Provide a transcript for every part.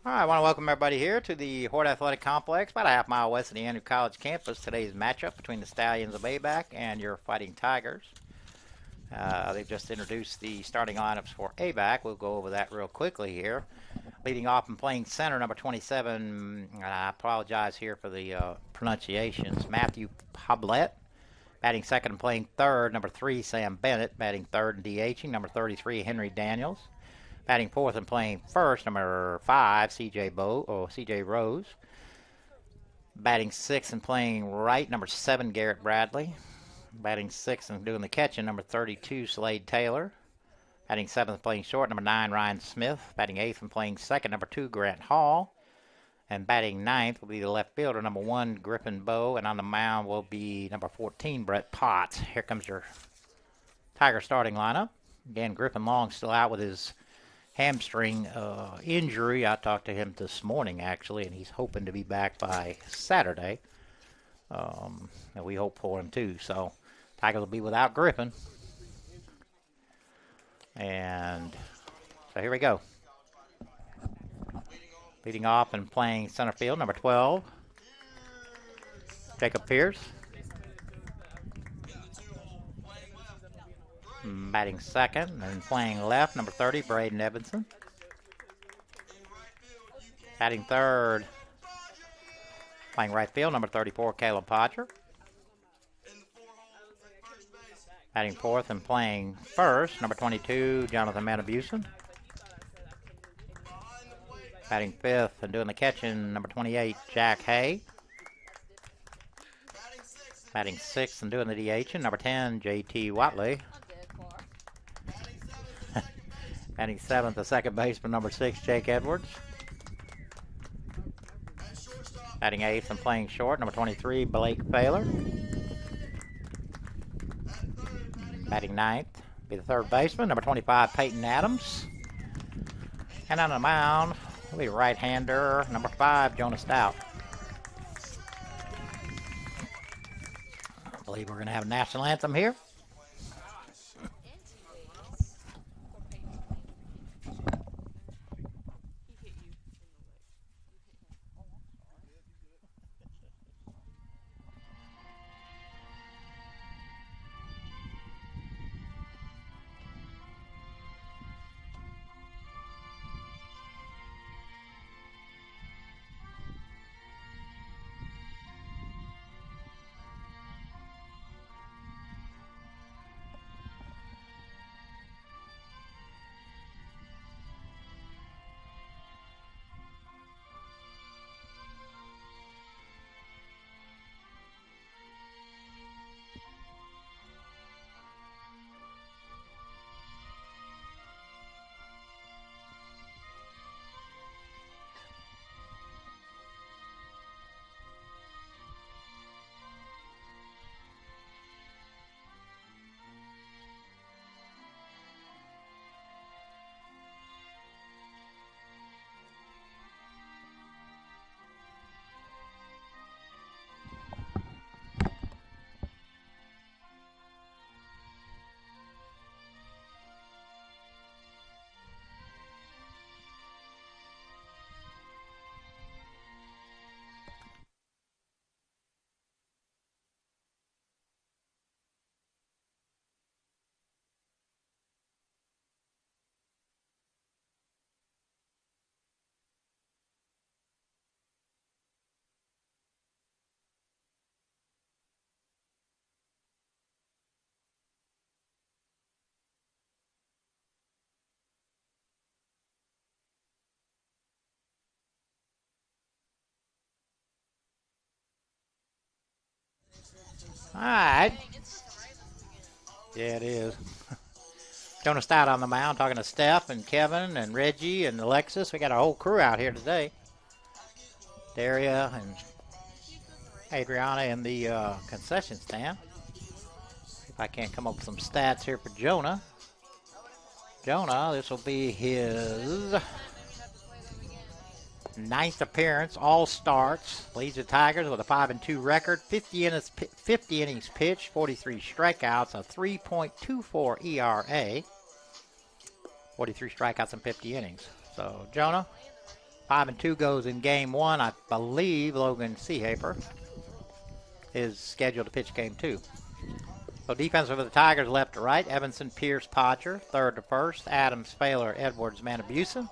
All right, I want to welcome everybody here to the Hort Athletic Complex, about a half mile west of the Andrew College campus. Today's matchup between the Stallions of Abac and your Fighting Tigers. They've just introduced the starting lineups for Abac. We'll go over that real quickly here. Leading off and playing center, number 27. I apologize here for the pronunciations. Matthew Pablet. Batting second and playing third, number 3, Sam Bennett. Batting third and DHing, number 33, Henry Daniels. Batting fourth and playing first, number 5, C.J. Rose. Batting sixth and playing right, number 7, Garrett Bradley. Batting sixth and doing the catching, number 32, Slade Taylor. Batting seventh and playing short, number 9, Ryan Smith. Batting eighth and playing second, number 2, Grant Hall. And batting ninth will be the left fielder, number 1, Griffin Bowe. And on the mound will be number 14, Brett Potts. Here comes your Tiger starting lineup. Again, Griffin Long still out with his hamstring injury. I talked to him this morning, actually, and he's hoping to be back by Saturday. And we hope for him, too. So Tigers will be without Griffin. And so here we go. Leading off and playing center field, number 12, Jacob Pierce. Batting second and playing left, number 30, Braden Evanson. Batting third, playing right field, number 34, Caleb Podger. Batting fourth and playing first, number 22, Jonathan Manabusen. Batting fifth and doing the catching, number 28, Jack Hay. Batting sixth and doing the DHing, number 10, J.T. Watley. Batting seventh, the second baseman, number 6, Jake Edwards. Batting eighth and playing short, number 23, Blake Baylor. Batting ninth, be the third baseman, number 25, Peyton Adams. And on the mound will be right-hander, number 5, Jonah Stout. I believe we're going to have a national anthem here. All right. Yeah, it is. Jonah Stout on the mound talking to Steph and Kevin and Reggie and Alexis. We got a whole crew out here today. Daria and Adriana in the concession stand. See if I can't come up with some stats here for Jonah. Jonah, this will be his 9th appearance, all starts. Leads the Tigers with a 5-2 record, 50 innings pitched, 43 strikeouts, a 3.24 ERA, 43 strikeouts in 50 innings. So, Jonah, 5-2 goes in game 1. I believe Logan Seahaper is scheduled to pitch game 2. So defense for the Tigers, left to right. Evanson, Pierce, Podger. Third to first. Adams, Failer, Edwards, Manabusen.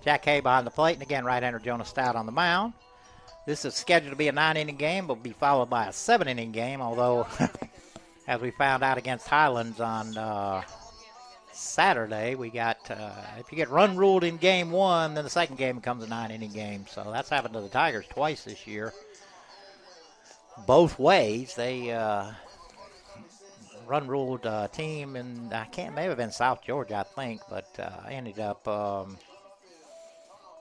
Jack Hay behind the plate. And again, right-hander Jonas Stout on the mound. This is scheduled to be a 9-inning game, but will be followed by a 7-inning game, although, as we found out against Highlands on Saturday, we got, if you get run ruled in game 1, then the second game becomes a 9-inning game. So that's happened to the Tigers twice this year. Both ways. They run ruled team, and may have been South Georgia, I think, but ended up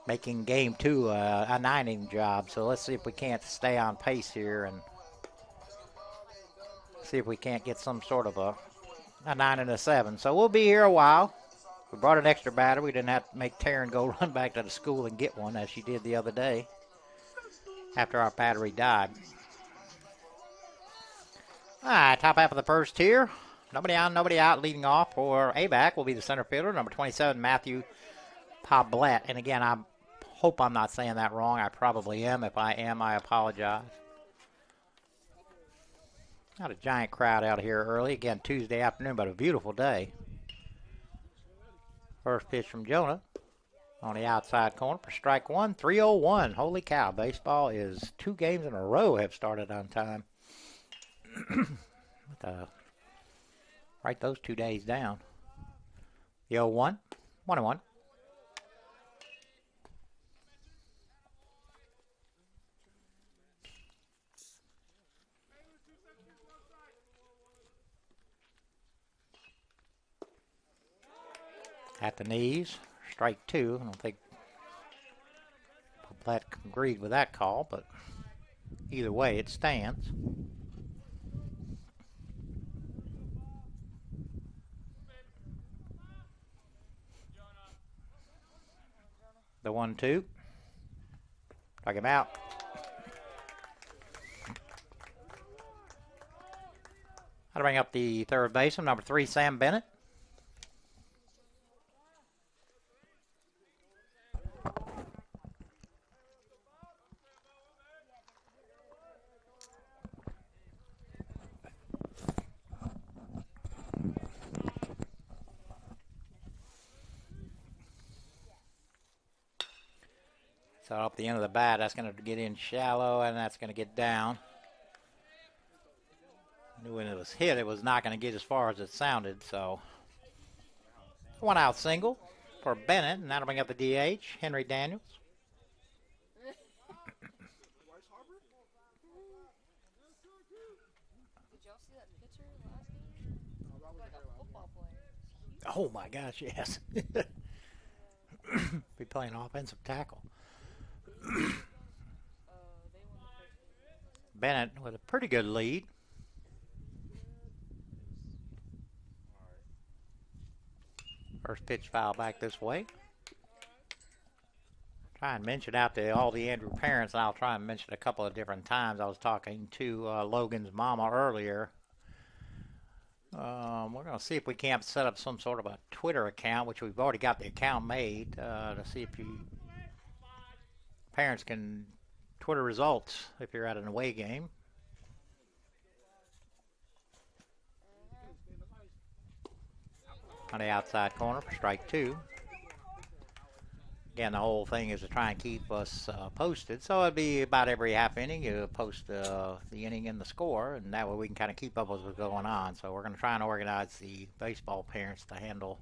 making game 2 a 9-inning job. So let's see if we can't stay on pace here and see if we can't get some sort of a 9 and a 7. So we'll be here a while. We brought an extra batter. We didn't have to make Taryn go run back to the school and get one, as she did the other day after our battery died. All right, top half of the first here. Nobody on, nobody out. Leading off for Abac will be the center fielder, number 27, Matthew Pablet. And again, I hope I'm not saying that wrong. I probably am. If I am, I apologize. Not a giant crowd out here early. Again, Tuesday afternoon, but a beautiful day. First pitch from Jonah on the outside corner for strike 1, 3-0-1. Holy cow, baseball is 2 games in a row have started on time. Write those 2 days down. The 0-1, 1-1. At the knees, strike 2. I don't think Platt agreed with that call, but either way, it stands. The 1-2. Strike him out. I'll bring up the third baseman, number 3, Sam Bennett. So up the end of the bat, that's going to get in shallow, and that's going to get down. Knew when it was hit, it was not going to get as far as it sounded. So 1 out single for Bennett, and that'll bring up the DH, Henry Daniels. Oh my gosh, yes. Be playing offensive tackle. Bennett with a pretty good lead. First pitch foul back this way. Try and mention out to all the Andrew parents, and I'll try and mention a couple of different times. I was talking to Logan's mama earlier. We're going to see if we can't set up some sort of a Twitter account, which we've already got the account made, to see if you parents can Twitter results if you're at an away game. On the outside corner for strike 2. Again, the whole thing is to try and keep us posted. So it'd be about every half inning you post the inning and the score, and that way we can kind of keep up with what's going on. So we're going to try and organize the baseball parents to handle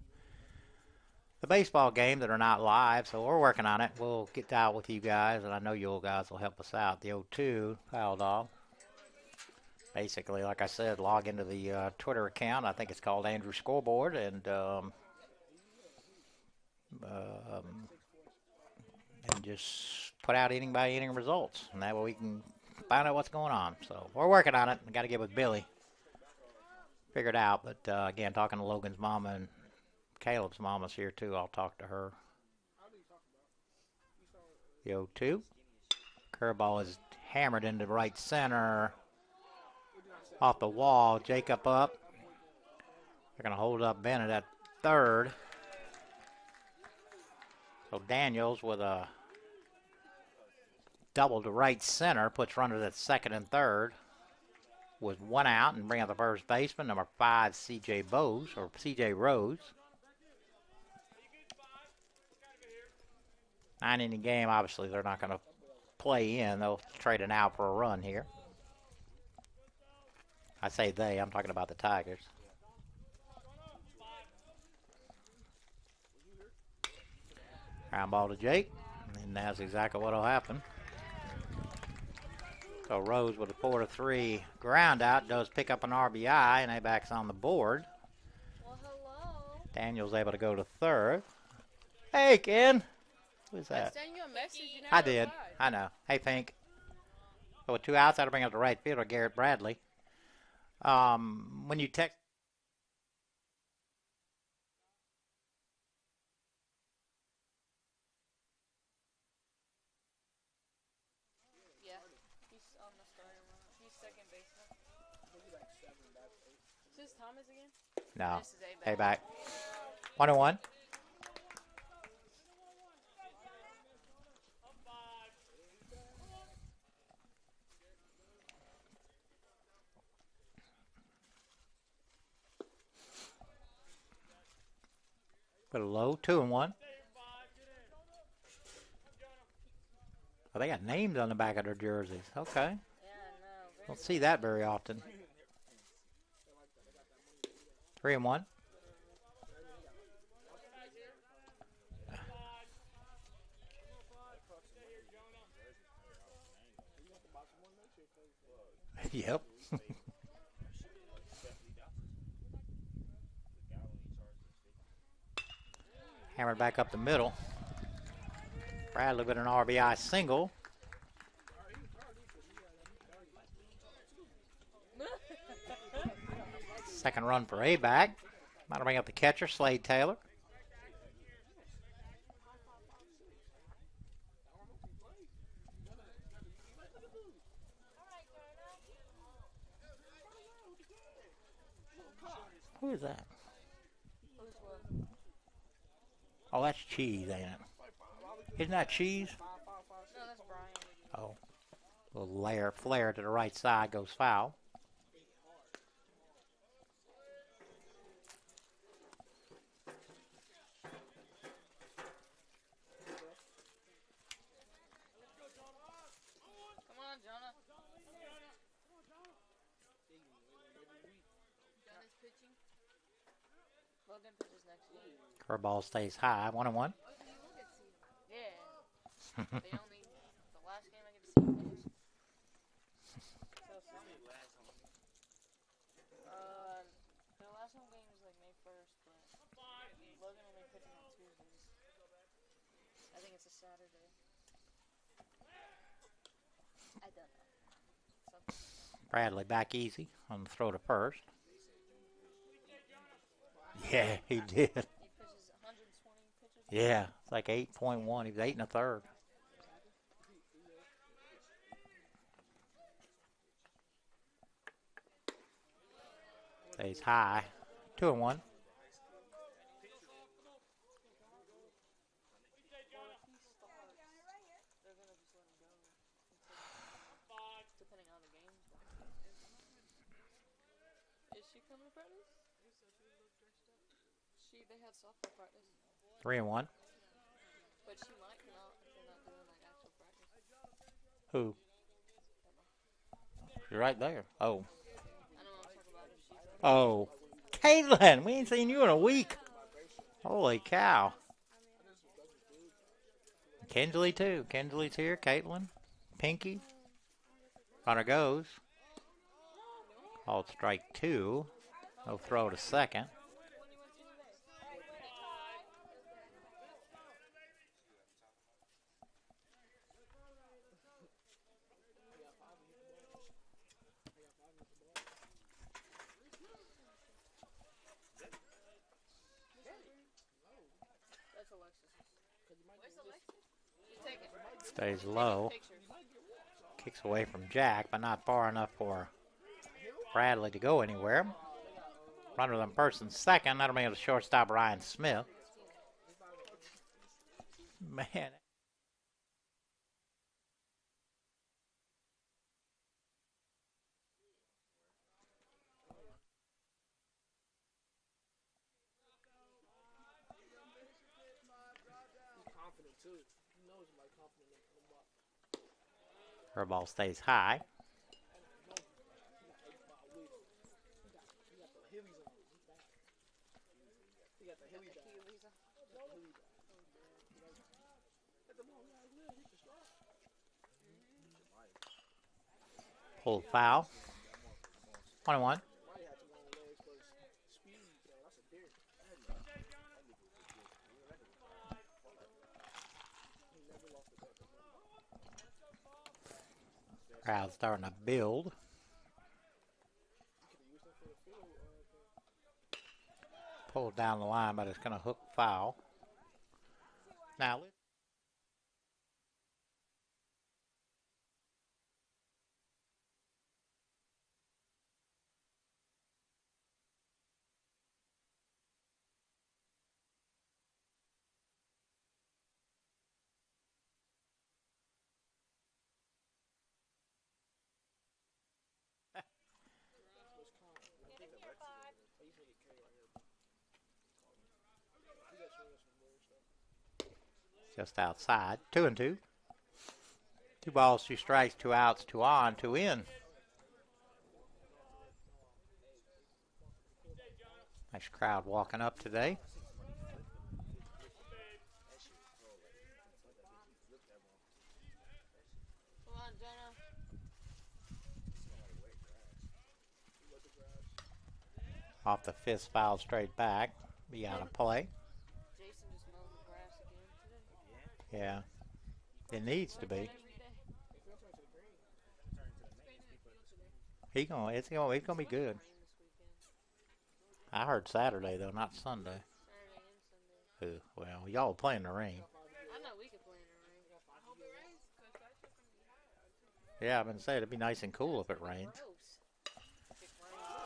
the baseball game that are not live. So we're working on it. We'll get out with you guys, and I know you guys will help us out. The 0-2 fouled off. Basically, like I said, log into the Twitter account. I think it's called Andrew Scoreboard, and just put out inning by inning results, and that way we can find out what's going on. So we're working on it. We got to get with Billy, figure it out. But again, talking to Logan's mama and Caleb's mama's here too. I'll talk to her. The 0-2. Curveball is hammered into right center. Off the wall, Jacob up. They're going to hold up Bennett at third. So Daniels with a double to right center, puts runners at second and third with one out, and bring out the first baseman, number 5, C.J. Rose. 9-inning game, obviously they're not going to play in. They'll trade an out for a run here. I say they, I'm talking about the Tigers. Ground ball to Jake, and that's exactly what will happen. So Rose with a 4-3 ground out does pick up an RBI, and Abac's on the board. Well, hello. Daniel's able to go to third. Hey, Ken. Who's that? I sent you a message. You never I did. replied. I know. Hey, Pink. So with 2 outs, that'll bring up the right fielder, Garrett Bradley. When you text. Yeah, he's on the starting line. He's second baseman. Is this Thomas again? No. This is Abac. 1-1. Put a low, 2-1. Oh, they got names on the back of their jerseys. Okay. Yeah, no. Don't see that very often. 3-1. Yep. Hammered back up the middle. Bradley with an RBI single. Second run for Abac. Might bring up the catcher, Slade Taylor. Who is that? Oh, that's Cheese, ain't it? Isn't that Cheese? No, that's Brian. Oh. A little flare to the right side goes foul. Come on, Jonah. Jonah's pitching. Logan pitches next week. Curveball stays high, 1-1. Yeah. They only, the last game I get to see him pitch. Their last home game was like May 1st, but Logan will be pitching on Tuesdays. I think it's a Saturday. I don't know. Something. Bradley back easy on the throw to first. Yeah, he did. He pitches 120 pitches. Yeah, it's like 8.1. He was 8 1/3. Stays high. 2-1. Depending on the game. Is she coming to practice? They had softball practice. 3-1. But she might not if they're not doing like actual practice. Who? You're right there. Oh. I don't want to talk about if she's Oh. Caitlin, we ain't seen you in a week. Holy cow. Kinsley, too. Kinsley's here. Caitlin. Pinky. Runner goes. Called strike 2. No throw to second. That's Alexis. Stays low. Kicks away from Jack, but not far enough for Bradley to go anywhere. Runner on person second. That'll make it a shortstop, Ryan Smith. Man. Curveball stays high. Pulled foul. 21. Crowd starting to build. Pulled down the line, but it's going to hook foul. Now, just outside. 2-2. 2 balls, 2 strikes, 2 outs, 2 on, 2 in. Nice crowd walking up today. Come on, Jonah. Off the 5th foul straight back. Be out of play. Jason just mowed the grass again today. Yeah. It needs to be. He's gonna be good. I heard Saturday though, not Sunday. Saturday and Sunday. Well, y'all play in the rain. I know we could play in the rain. I hope it rains, because that shit can be hot. Yeah, I've been saying it'd be nice and cool if it rains. Gross.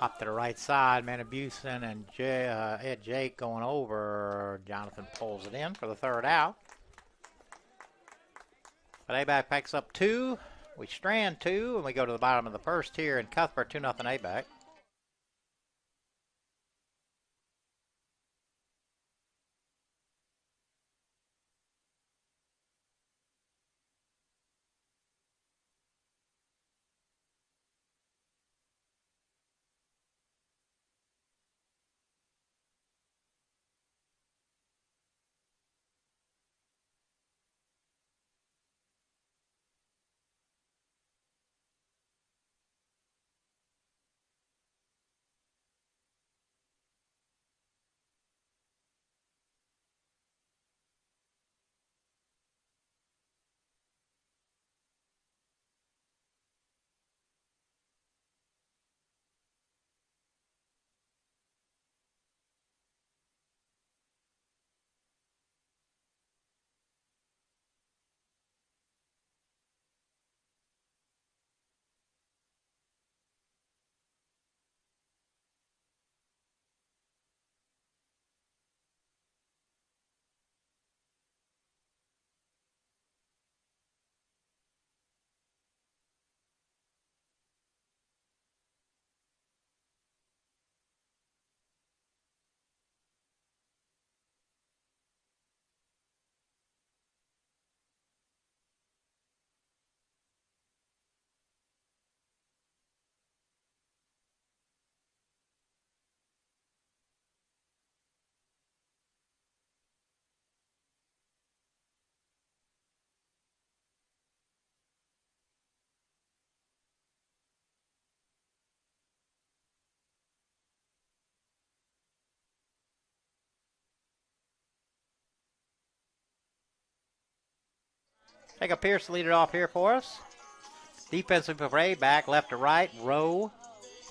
Up to the right side, Manabusen and Ed Jake going over. Jonathan pulls it in for the 3rd out. But Abac picks up 2. We strand 2, and we go to the bottom of the 1st here in Cuthbert, 2-0 Abac. Jacob Pierce lead it off here for us. Defensive parade, back left to right, Rowe.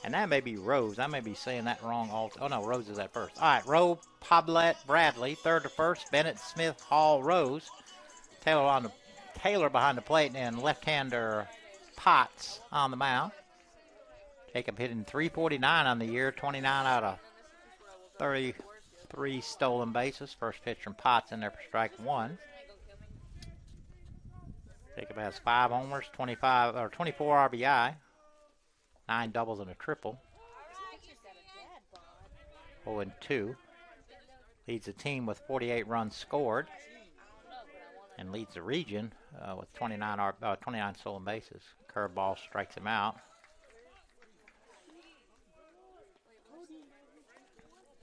And that may be Rose. I may be saying that wrong. Oh, no, Rose is at first. All right, Rowe, Poblette, Bradley. 3rd to 1st, Bennett, Smith, Hall, Rose. Taylor behind the plate, and left-hander Potts on the mound. Jacob hitting .349 on the year, 29 out of 33 stolen bases. First pitch from Potts in there for strike 1. Jacob has 5 homers, 24 RBI, 9 doubles and a triple. 0-2. Leads the team with 48 runs scored. and leads the region with 29 stolen bases. Curveball strikes him out.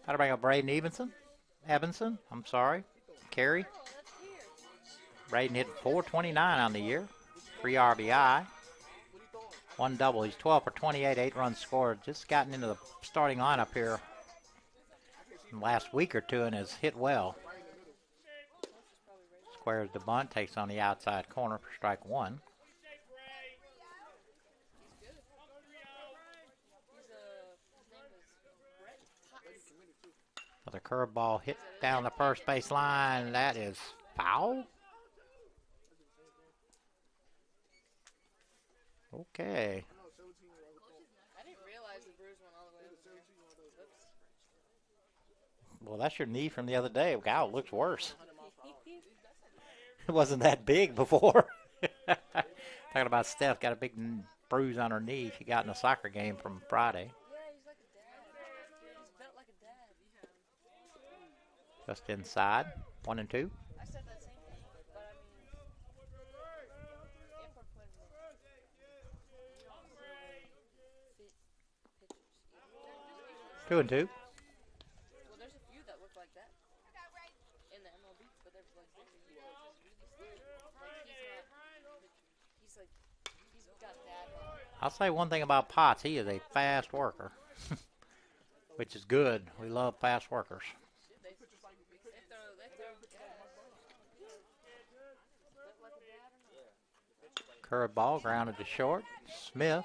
How to bring up Braden Evanson, I'm sorry. Carey. Braden hit 429 on the year. 3 RBI. 1 double. He's 12 for 28, 8 runs scored. Just gotten into the starting lineup here in the last week or two and has hit well. Squares the bunt, takes on the outside corner for strike one. Another curveball hit down the first base line. That is foul. Okay. I didn't realize the bruise went all the way over there. Well, that's your knee from the other day. Wow, it looks worse. It wasn't that big before. Talking about Steph, got a big bruise on her knee she got in a soccer game from Friday. Yeah, he's like a dad. He's built like a dad. Just inside, 1 and 2. I said that same thing, but I mean, if we're putting it, 2 and 2. well, there's a few that look like that in the MLB, but they're like he's got dad. I'll say one thing about Potts. He is a fast worker, which is good. We love fast workers. Curveball grounded to short. Smith.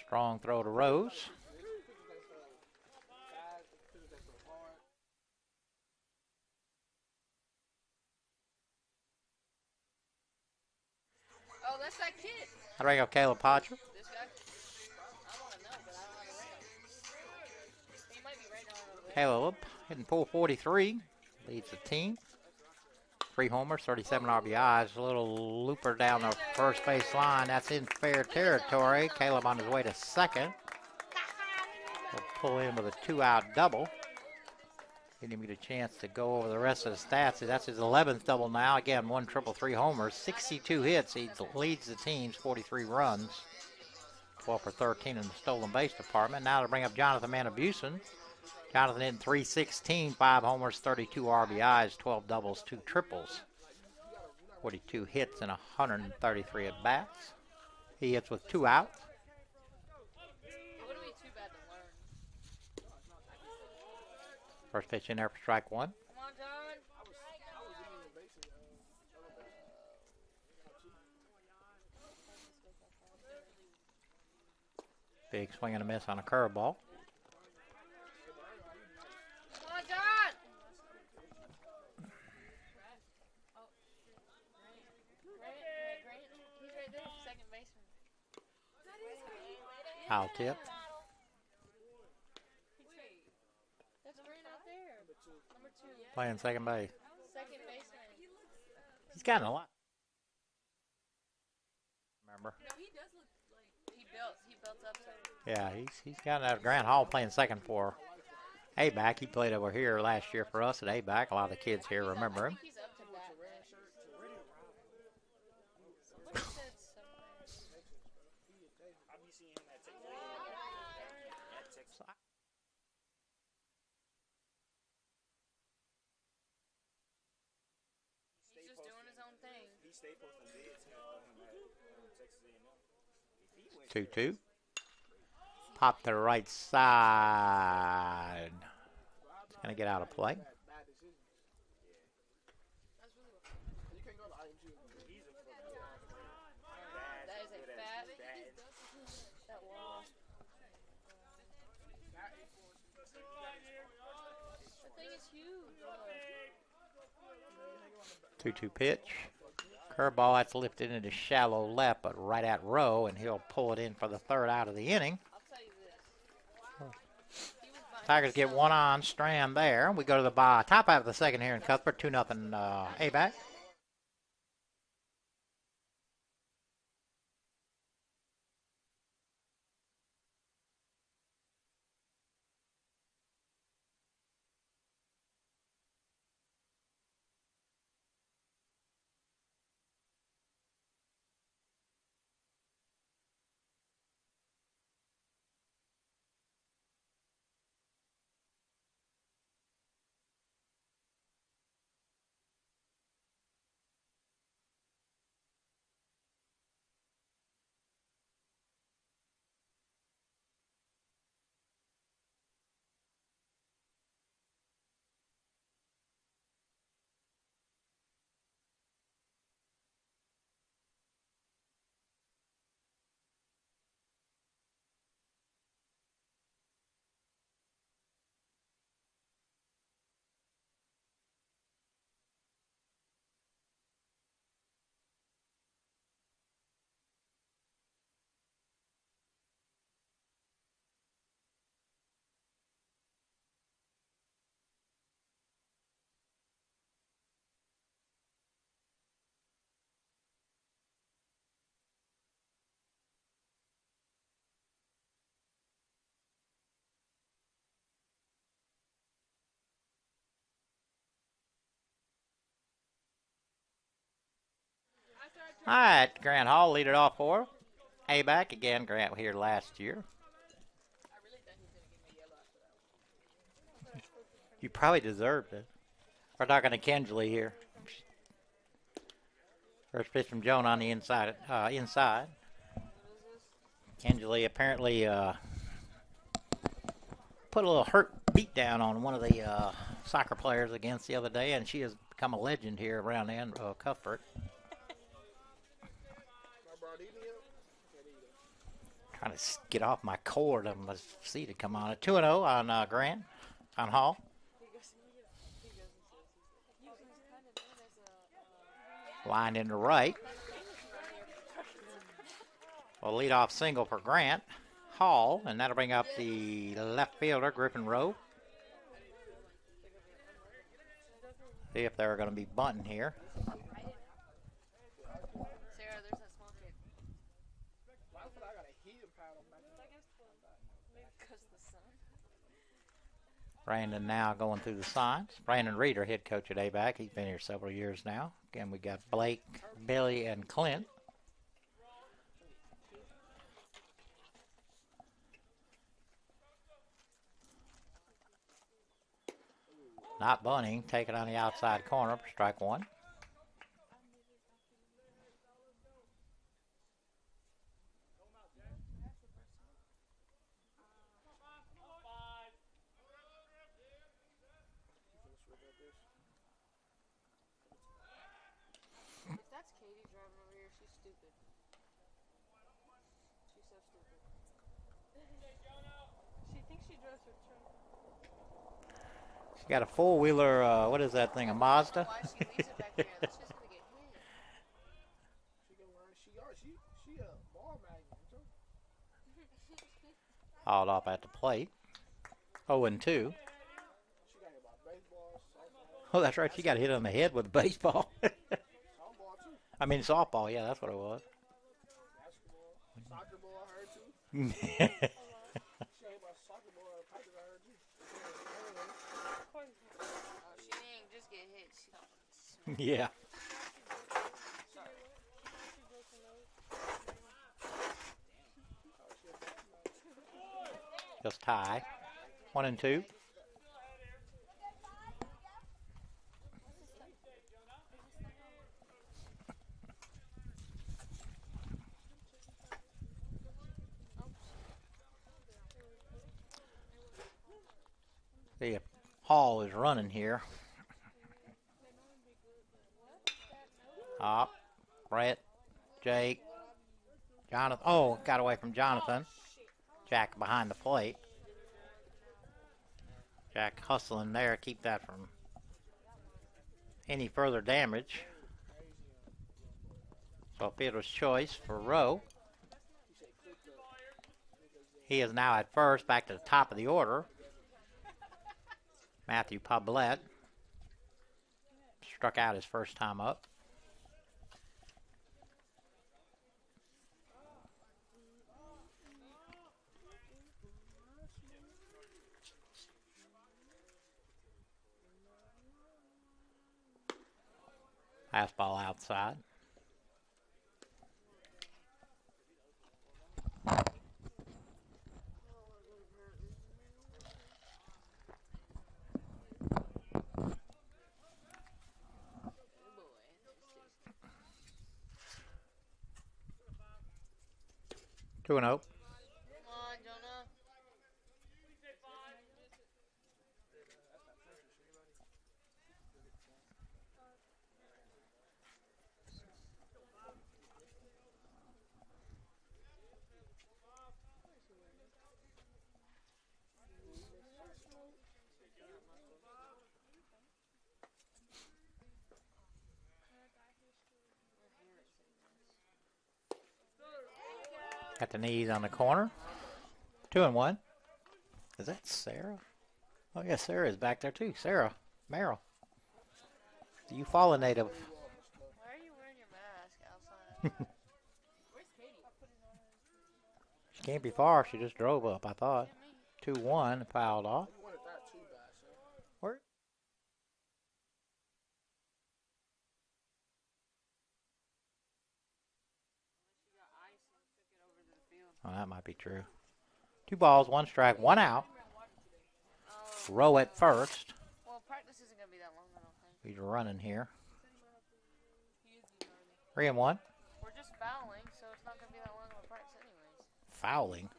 Strong throw to Rose. Oh, that's that kid. How do I go, Caleb Podger? This guy? I want to know, but I don't have a radar. He might be right now. Caleb hitting 443. Leads the team. 3 homers, 37 RBIs. A little looper down the first base line. That's in fair territory. Caleb on his way to second. He'll pull in with a 2-out double. Didn't even get a chance to go over the rest of the stats. That's his 11th double now. Again, 1 triple, 3 homers, 62 hits. He leads the team's 43 runs. 12 for 13 in the stolen base department. Now to bring up Jonathan Manabusen. Jonathan hitting 316, 5 homers, 32 RBIs, 12 doubles, 2 triples. 42 hits and 133 at-bats. He hits with 2 outs. It wouldn't be too bad to learn. First pitch in there for strike one. Come on, John. Big swing and a miss on a curveball. Come on, John. Grant. He's right there, second baseman. Foul tip. That's Grant out there. Number 2. Playing second base. Second baseman. He's gotten a lot. Remember? No, he does look like he built up some. Yeah, he's got out of Grant Hall playing second for Abac. He played over here last year for us at Abac. A lot of the kids here remember him. He's up to bat. Somebody said somewhere. He's just doing his own thing. 2-2. Pop to the right side. It's going to get out of play. That is a fat. That wall. That thing is huge. 2-2 pitch. Curveball, that's lifted into shallow left, but right at Rowe, and he'll pull it in for the 3rd out of the inning. I'll tell you this. Tigers get 1 on Strand there. We go to the top half of the second here in Cuthbert, 2-0 Abac. All right, Grant Hall lead it off for Abac again. Grant here last year. You probably deserved it. We're talking to Kensley here. First pitch from Joan on the inside. Kensley apparently put a little hurt beat down on one of the soccer players against the other day, and she has become a legend here around Cuthbert. Trying to get off my cord of my seat to come on. A 2-0 on Grant, on Hall. Line into right. A leadoff single for Grant Hall, and that'll bring up the left fielder, Griffin Rowe. See if they're going to be bunting here. Sarah, there's that small kid. Because the sun. Brandon now going through the signs. Brandon Reeder, head coach at Abac. He's been here several years now. Again, we got Blake, Billy, and Clint. Not bunting, taken on the outside corner for strike one. If that's Katie driving over here, she's stupid. She's so stupid. She thinks she drives her truck. She's got a four-wheeler, what is that thing, a Mazda? Why she leaves it back there? That's just gonna get hit. She a ball magnet. Hauled off at the plate. 0-2. Oh, that's right. She got hit on the head with a baseball. I mean, softball. Yeah, that's what it was. Soccer ball, I heard too. She ain't about soccer ball, I heard too. Oh, she didn't just get hit. Yeah. Just tie. 1-2. See if Hall is running here. Up. Brett. Jake. Jonathan. Oh, got away from Jonathan. Jack behind the plate. Jack hustling there. Keep that from any further damage. So fielder's choice for Rowe. He is now at first, back to the top of the order. Matthew Pablett struck out his first time up. Fastball outside. Two and oh. Come on, Jonah. Got the knees on the corner. 2-1. Is that Sarah? Oh, yeah, Sarah is back there, too. Sarah Merrill. You follow native. Why are you wearing your mask outside? Where's Katie? She can't be far. She just drove up, I thought. 2-1, fouled off. Where? Oh, that might be true. 2 balls, 1 strike, 1 out. Row at first. Well, practice isn't gonna be that long, I don't think. He's running here. 3-1. We're just fouling, so it's not gonna be that long of a practice, anyways. Fouling.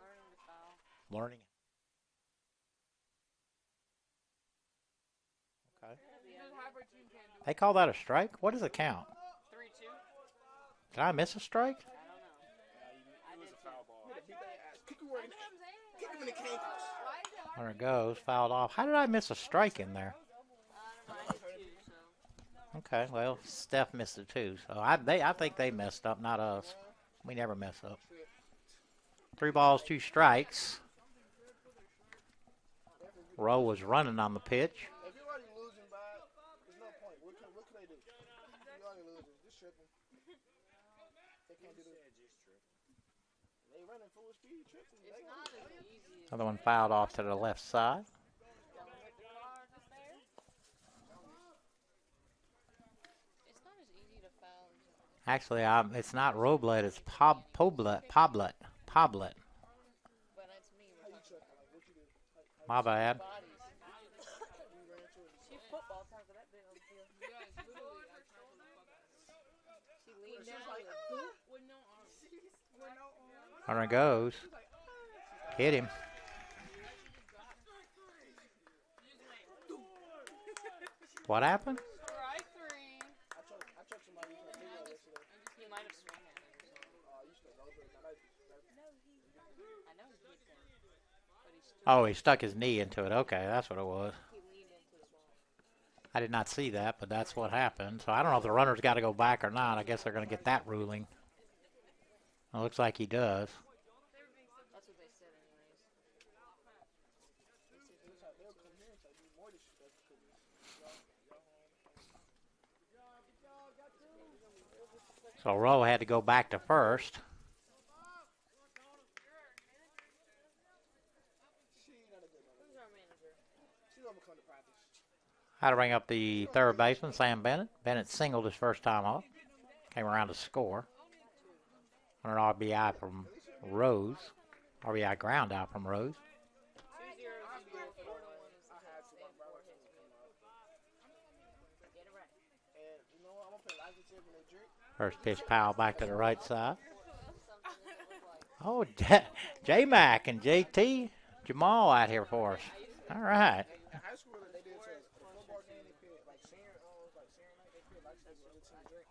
Learning to foul. Learning. Okay. They call that a strike? What does it count? 3-2. Did I miss a strike? I don't know. It was a foul ball. Kick him in the cankles. There it goes. Fouled off. How did I miss a strike in there? I don't know. I did 2, so. Okay, well, Steph missed it too. So I think they messed up, not us. We never mess up. 3 balls, 2 strikes. Rowe was running on the pitch. If you're already losing by, there's no point. What can they do? You're already losing. Just tripping. They can't do this. They running full speed, tripping. It's not as easy as Another one fouled off to the left side. It's not as easy to foul as Actually, it's not Roblet, it's Poblet. but it's me. We're talking My bad. bodies. She football time for that big old deal. She leaned down. With no arms. There it goes. Hit him. What happened? Strike 3. I choked somebody in the video yesterday. He might have swung at it. You should have over it. I know he hit that. But he stood. Oh, he stuck his knee into it. Okay, that's what it was. He leaned into his wall. I did not see that, but that's what happened. So I don't know if the runner's got to go back or not. I guess they're going to get that ruling. It looks like he does. That's what they said, anyways. They'll come here and say, be more disrespectful. So Rowe had to go back to first. She's not a good one. Who's our manager? She's going to come to practice. Had to bring up the third baseman, Sam Bennett. Bennett singled his first time up. Came around to score. On an RBI from Rose. RBI ground out from Rose. 2-0, 4-1 is the Get it right. And you know what? I'm going to play live tip when they drink. First pitch foul back to the right side. Something that looked like. Oh, J-Mac and JT Jamal out here for us. All right. In high school, they did to a football game. They put like senior night. They put like the other team drink.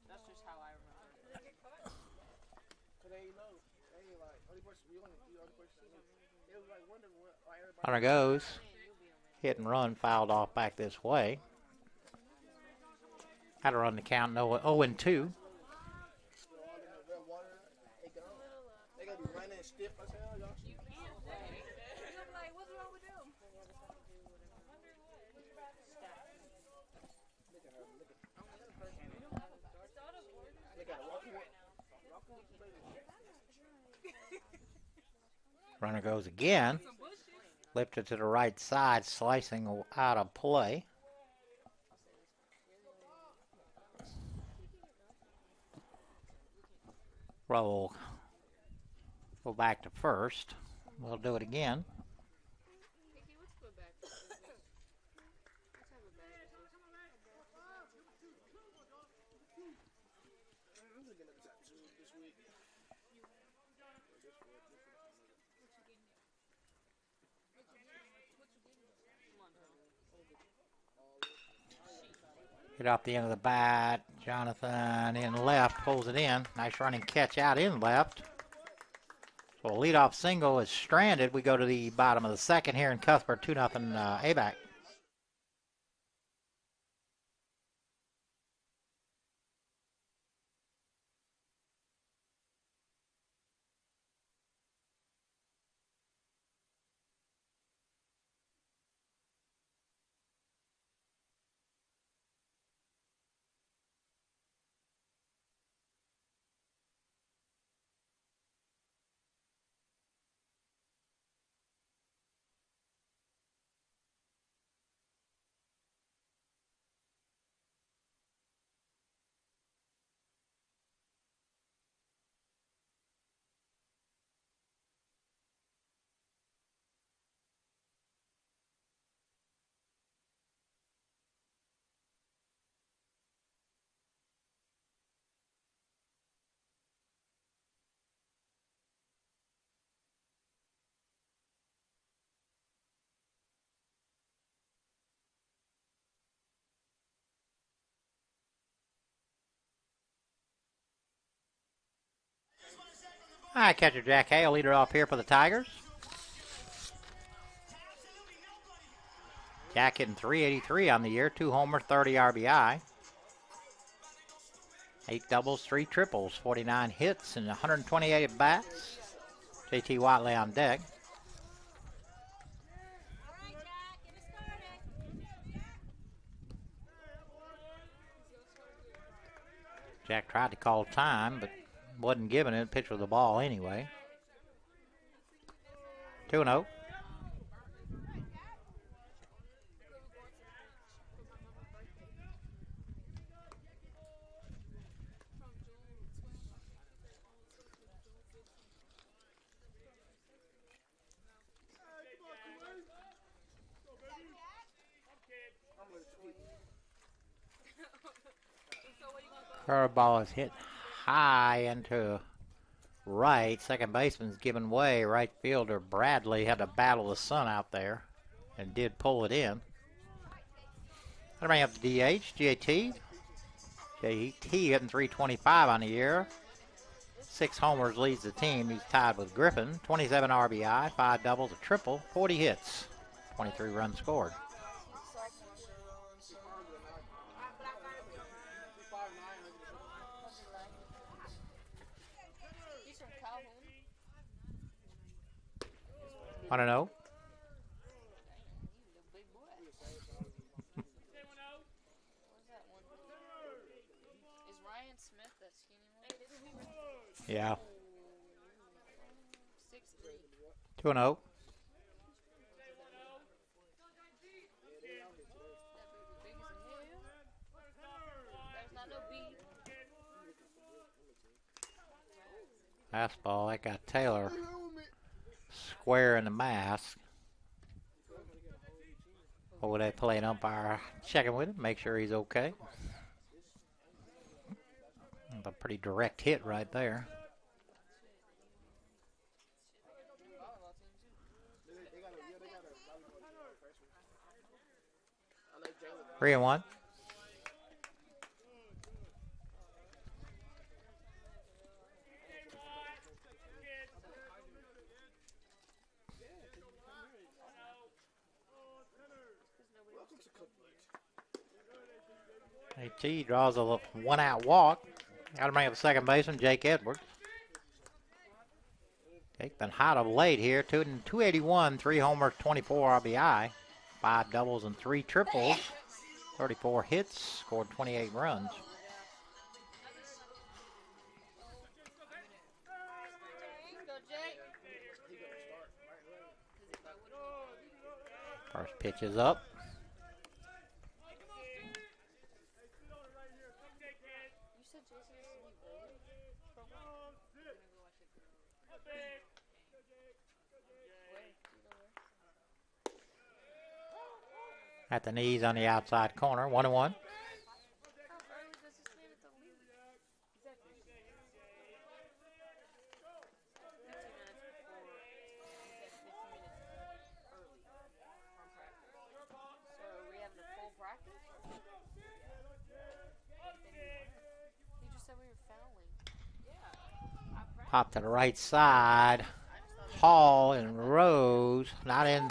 That's just how I remember it. Cause they know they ain't like only person we only the only person. It was like wondering why everybody. Runner goes. Hit and run fouled off back this way. Had to run the count. No 0-2. All in the red water. They gonna be running stiff as hell, y'all. Runner goes again. Lifted to the right side, slicing out of play. Roll. Go back to first. We'll do it again. Get off the end of the bat. Jonathan in left, pulls it in. Nice running catch out in left. So a leadoff single is stranded. We go to the bottom of the second here in Cuthbert, 2-0 Abac. All right, catcher Jack Hale, leader off here for the Tigers. Jack hitting .383 on the year, 2 homers, 30 RBI. 8 doubles, 3 triples, 49 hits, and 128 at bats. JT Watley on deck. Jack tried to call time, but wasn't giving it. Pitch with the ball anyway. 2-0. Curveball is hit high into right. Second baseman's giving way. Right fielder Bradley had to battle the sun out there and did pull it in. That'll bring up the DH, JT. JT hitting .325 on the year. 6 homers leads the team. He's tied with Griffin. 27 RBI, 5 doubles, a triple, 40 hits, 23 runs scored. I don't know. Is Ryan Smith that skinny one? Yeah. 6'3". 2-0. Fastball, that got Taylor square in the mask. Over there playing umpire, checking with him, make sure he's okay. A pretty direct hit right there. 3-1. AT draws a 1-out walk. Got to bring up the second baseman, Jake Edwards. Jake been hot of late here. 281, 3 homers, 24 RBI, 5 doubles and 3 triples, 34 hits, scored 28 runs. First pitch is up. At the knees on the outside corner, 1-1. Pop to the right side. Hall and Rose, not in.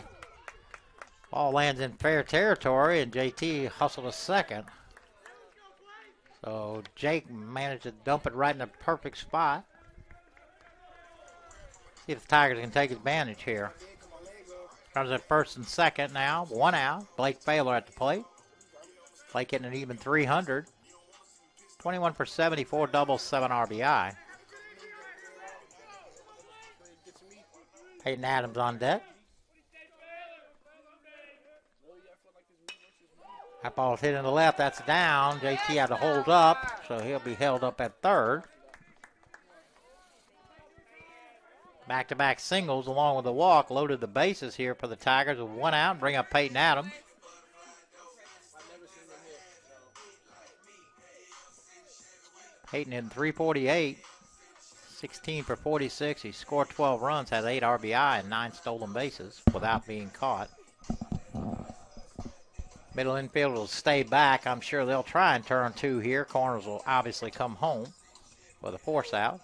Ball lands in fair territory, and JT hustled a second. So Jake managed to dump it right in the perfect spot. See if the Tigers can take advantage here. Runners at first and second now, 1 out. Blake Baylor at the plate. Blake getting an even 300. 21 for 74 doubles, 7 RBI. Peyton Adams on deck. That ball's hit in the left. That's down. JT had to hold up, so he'll be held up at third. Back-to-back singles along with the walk loaded the bases here for the Tigers with 1 out. Bring up Peyton Adams. Peyton in 348, 16 for 46. He scored 12 runs, has 8 RBI and 9 stolen bases without being caught. Middle infield will stay back. I'm sure they'll try and turn 2 here. Corners will obviously come home with a force out.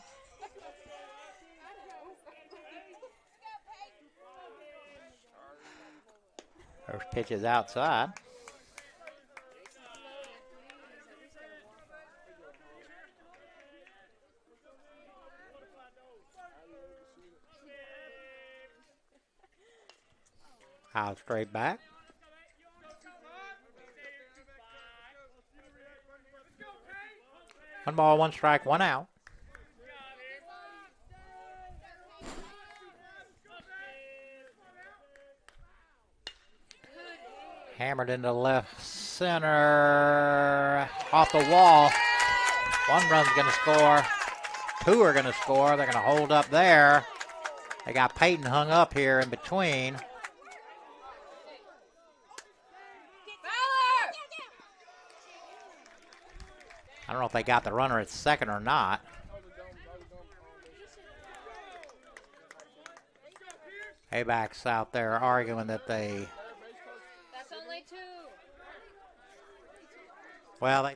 First pitch is outside. Out straight back. 1 ball, 1 strike, 1 out. Hammered into left center. Off the wall. 1 run's going to score. 2 are going to score. They're going to hold up there. They got Peyton hung up here in between. I don't know if they got the runner at second or not. Abac's out there arguing that they... That's only 2. Well, they...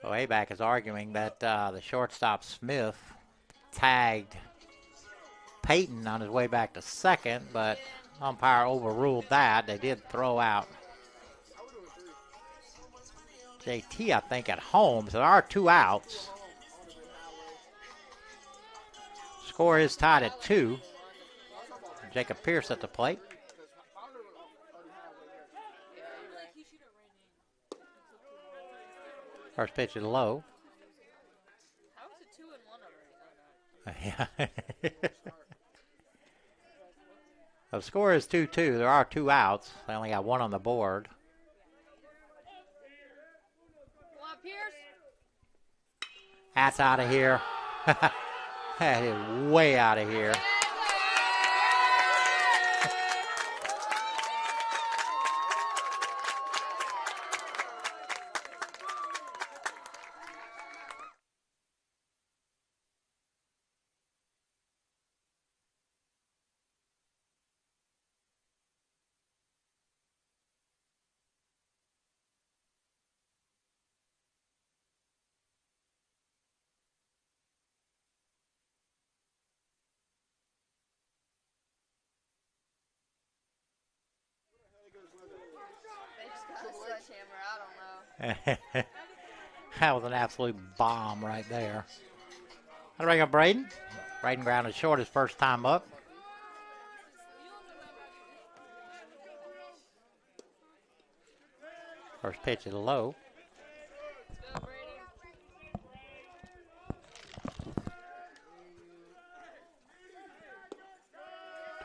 So Abac is arguing that the shortstop Smith tagged Peyton on his way back to second, but umpire overruled that. They did throw out JT, I think, at home. So there are 2 outs. Score is tied at 2. Jacob Pierce at the plate. First pitch is low. How is it 2 and 1 already? Yeah. The score is 2-2. There are 2 outs. They only got 1 on the board. Come on, Pierce. That's out of here. That is way out of here. They just got a sledgehammer. I don't know. That was an absolute bomb right there. How do I go, Braden? Braden grounded short his first time up. First pitch is low. Let's go,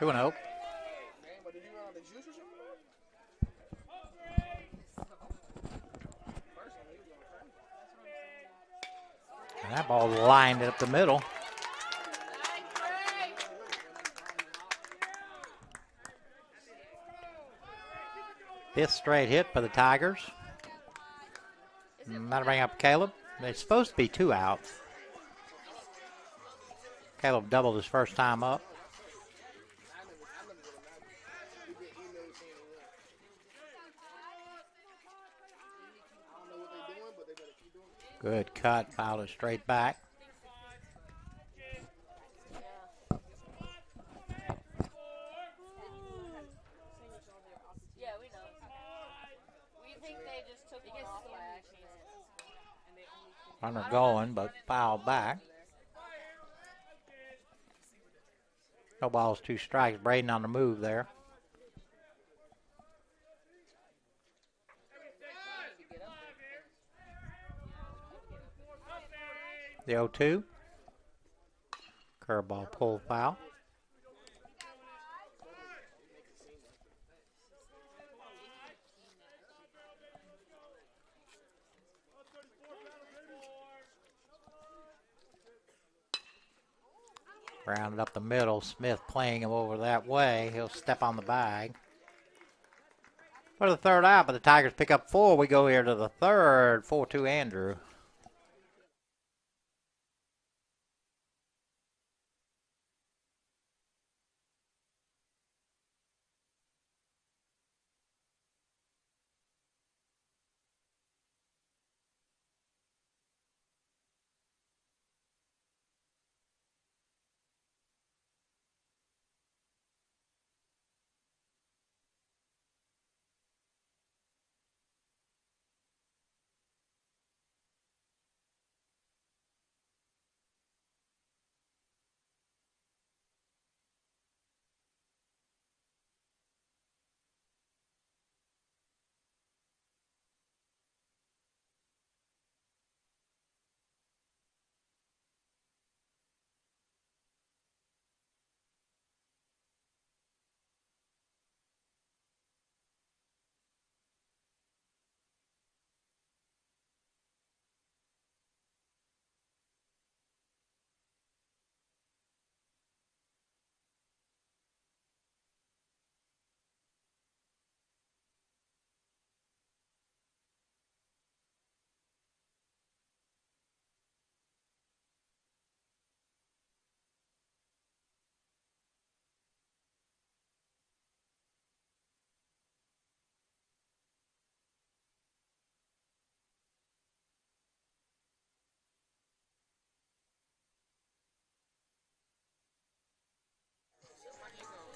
Brady. 2-0. And that ball lined up the middle. Fifth straight hit for the Tigers. That'll bring up Caleb. It's supposed to be 2 outs. Caleb doubled his first time up. Good cut, fouled it straight back. Yeah, we know. We think they just took one off by accident. Runner going, but fouled back. No balls, 2 strikes. Braden on the move there. The 0-2. Curveball pull foul. Rounded up the middle. Smith playing him over that way. He'll step on the bag. For the third out, but the Tigers pick up 4. We go here to the third, 4-2 Andrew.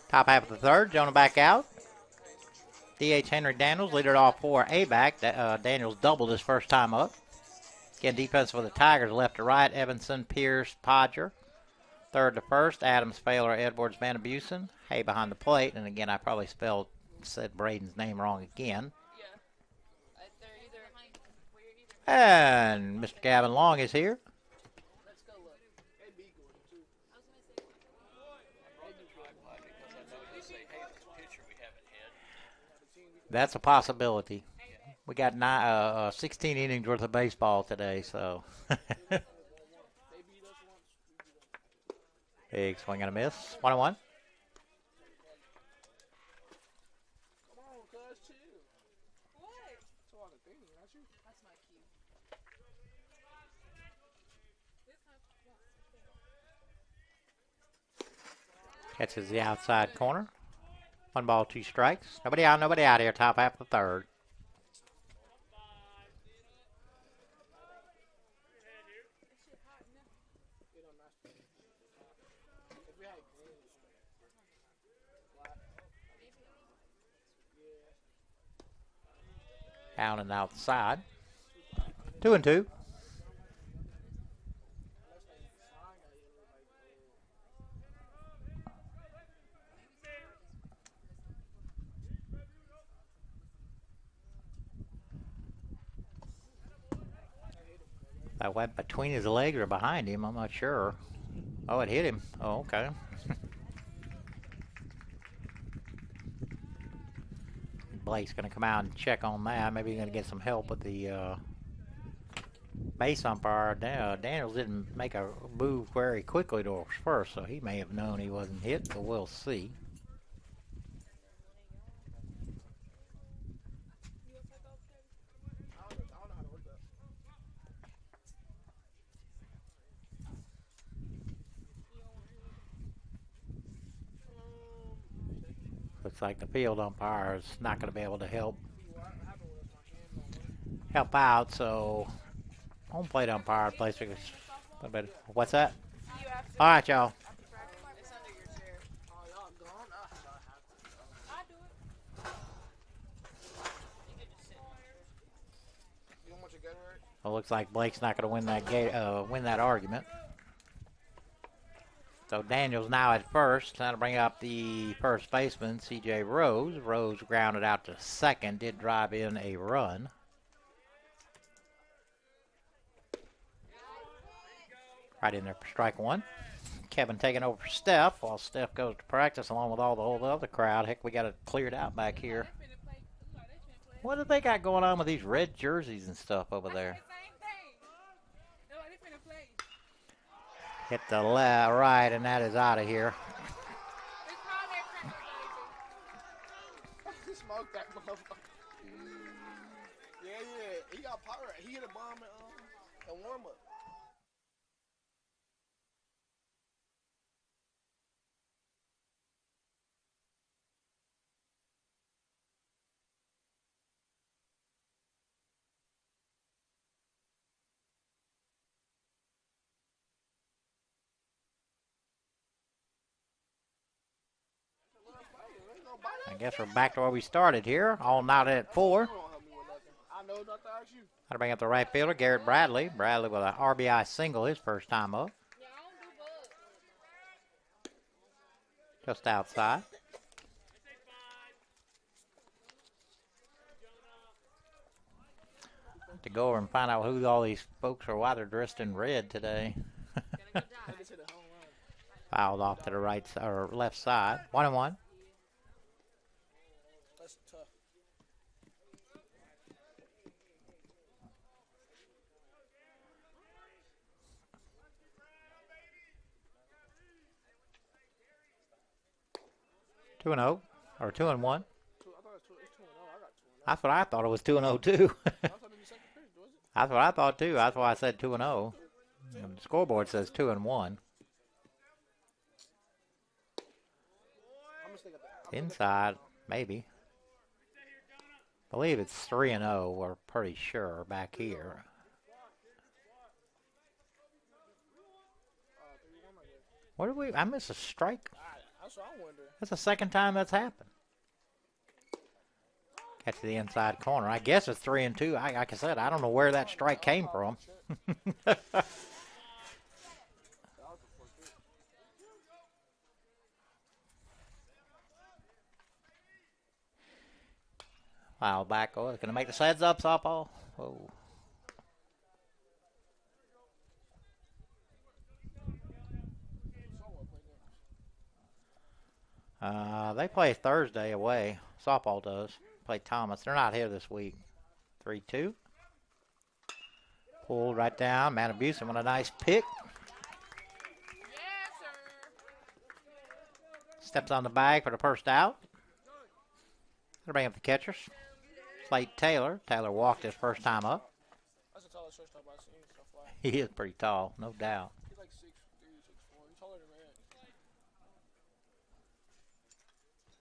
Top half of the third, Jonah back out. DH Henry Daniels, leader off for Abac. Daniels doubled his first time up. Again, defense for the Tigers, left to right, Evanson, Pierce, Podger. Third to first, Adams, Failer, Edwards, Van Abusen. Hay behind the plate, and again, I probably said Braden's name wrong again. And Mr. Gavin Long is here. That's a possibility. We got 16 innings worth of baseball today, so. Big swing and a miss. 1-1. Catches the outside corner. 1 ball, 2 strikes. Nobody out here. Top half of the third. Down and outside. 2-2. That went between his legs or behind him. I'm not sure. Oh, it hit him. Oh, okay. Blake's going to come out and check on that. Maybe he's going to get some help with the base umpire. Daniels didn't make a move very quickly to first, so he may have known he wasn't hit, but we'll see. Looks like the field umpire is not going to be able to help out, so home plate umpire plays. What's that? All right, y'all. Well, looks like Blake's not going to win that argument. So Daniels now at first. Now to bring up the first baseman, C.J. Rose. Rose grounded out to second. Did drive in a run. Right in there for strike 1. Kevin taking over for Steph while Steph goes to practice along with all the whole other crowd. Heck, we got it cleared out back here. What do they got going on with these red jerseys and stuff over there? Hit the right, and that is out of here. Yeah. He got power. He hit a bomb in warm up. I guess we're back to where we started here. All knotted at 4. I know not to ask you. That'll bring up the right fielder, Garrett Bradley. Bradley with an RBI single his first time up. Just outside. To go over and find out who all these folks are, why they're dressed in red today. Fouled off to the right or left side. 1-1. That's tough. Two and 0 or 2-1. I thought it was 2-0. I got 2-0. That's what I thought. It was 2-0 too. I thought it was second period, was it? That's what I thought too. That's why I said 2-0. The scoreboard says 2-1. Inside, maybe. I believe it's 3-0. We're pretty sure back here. What did we? I missed a strike. That's what I wonder. That's the second time that's happened. Catch the inside corner. I guess it's 3-2. Like I said, I don't know where that strike came from. Wow, back. Oh, it's going to make the heads up, softball. Whoa. They play Thursday away. Softball does. Play Thomas. They're not here this week. 3-2. Pulled right down. Matabusen with a nice pick. Yes, sir. Steps on the bag for the first out. They'll bring up the catchers. Slate Taylor. Taylor walked his first time up. That's the tallest shortstop I've seen so far. He is pretty tall, no doubt. He's like 6'3", 6'4". He's taller than Rand.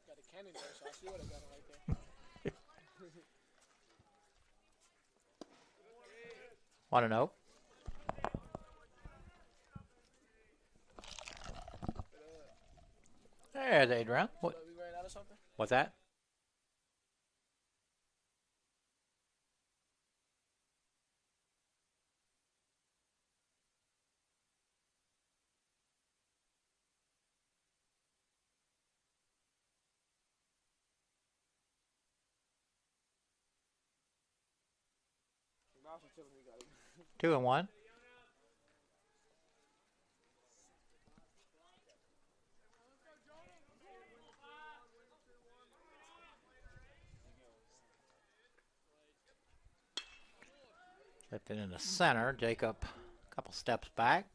Got a cannon there, so I see what I got him right there. 1-0. There's Adrian. We ran out of something? What's that? Now she's telling me we got it. 2-1. Lifted in the center. Jacob a couple steps back.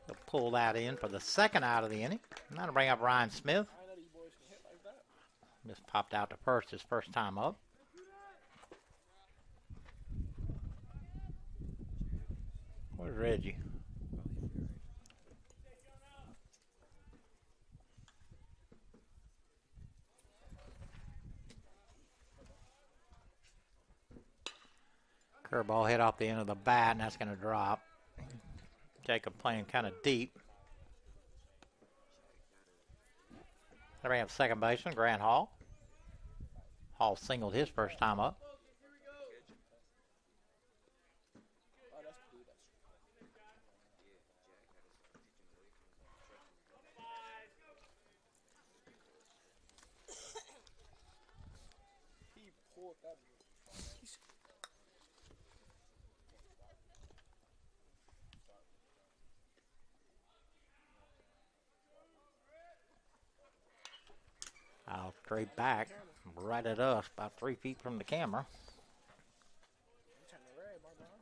He'll pull that in for the second out of the inning. And that'll bring up Ryan Smith. I know these boys can hit like that. Just popped out to first his first time up. Where's Reggie? Curveball hit off the end of the bat, and that's going to drop. Jacob playing kind of deep. They bring up second baseman, Grant Hall. Hall singled his first time up. He pulled that. I'll straight back, right at us, about 3 feet from the camera. He turned the red, my man.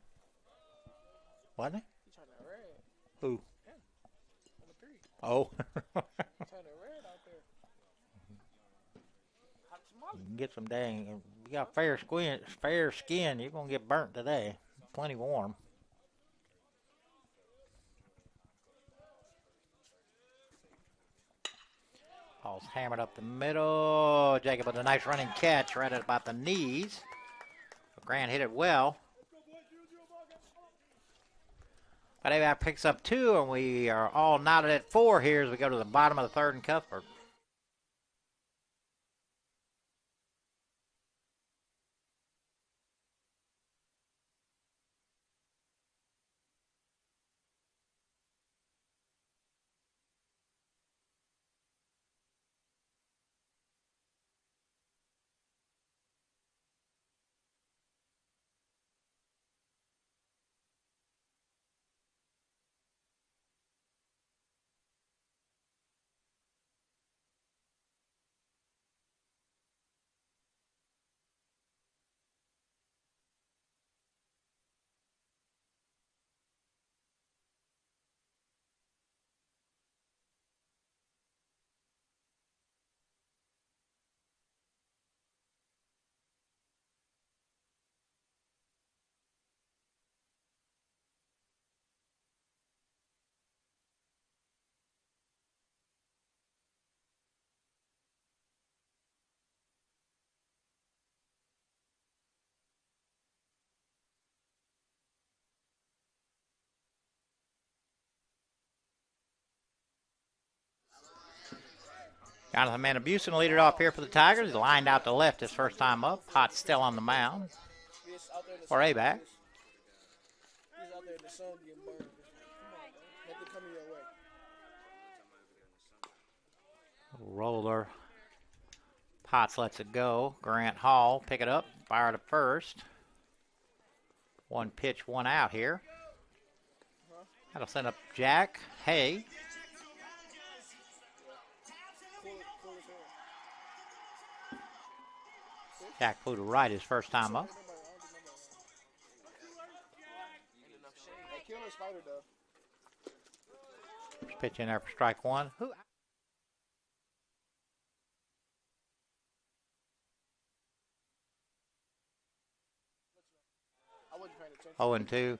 Wasn't he? He turned the red. Who? Him. On the 3. Oh. He turned the red out there. Hot You tamale. can get some dang. You got fair skin. You're gonna get burnt today. Plenty warm. Ball's hammered up the middle. Jacob with a nice running catch right at about the knees. Grant hit it well. But Abac picks up 2, and we are all knotted at 4 here as we go to the bottom of the third in Cuthbert. Jonathan Manabusen lead it off here for the Tigers. He lined out to left his first time up. Hot still on the mound for Abac. He's out there in the sun getting burned. Come on, bro. Nothing coming your way. Roller. Potts lets it go. Grant Hall pick it up. Fire to first. 1 pitch, 1 out here. That'll send up Jack Hay. Jack flew to right his first time up. First pitch in there for strike 1. Who? I wasn't paying attention. 0-2.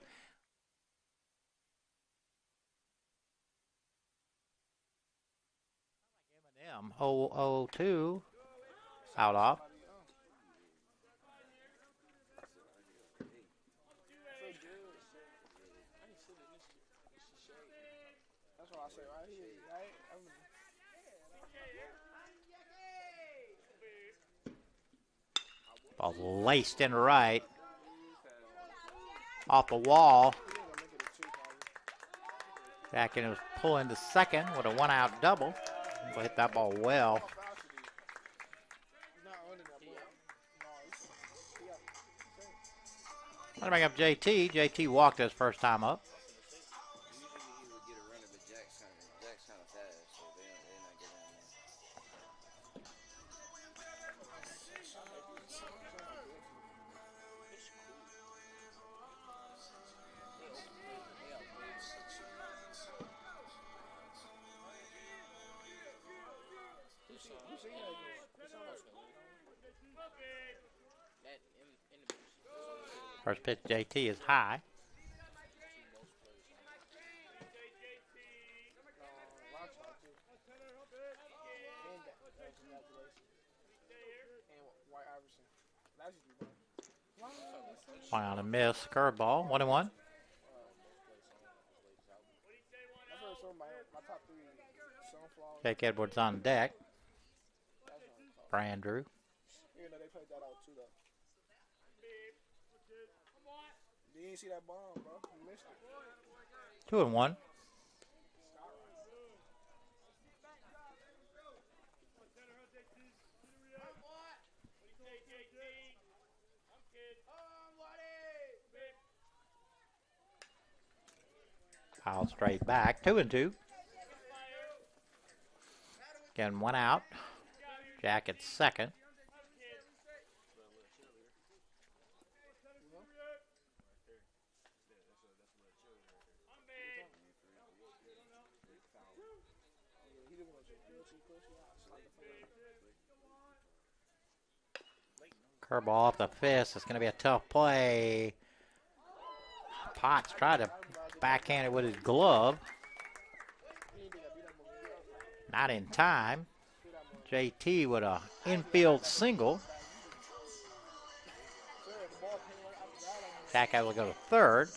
M 0-2. Out off. That's what I say right here, right? Ball's laced in right. Off the wall. Jack was pulling to second with a 1-out double. He'll hit that ball well. I'm going to bring up JT. JT walked his first time up. First pitch, JT is high. Swing on a miss, curveball, 1-1. Jake Edwards on deck. For Andrew. You didn't see that bomb, bro. You missed it. 2-1. Foul straight back. 2-2. Again, 1 out. Jack at second. Curveball off the fist. It's going to be a tough play. Potts tried to backhand it with his glove. Not in time. JT with a infield single. Jack able to go to third.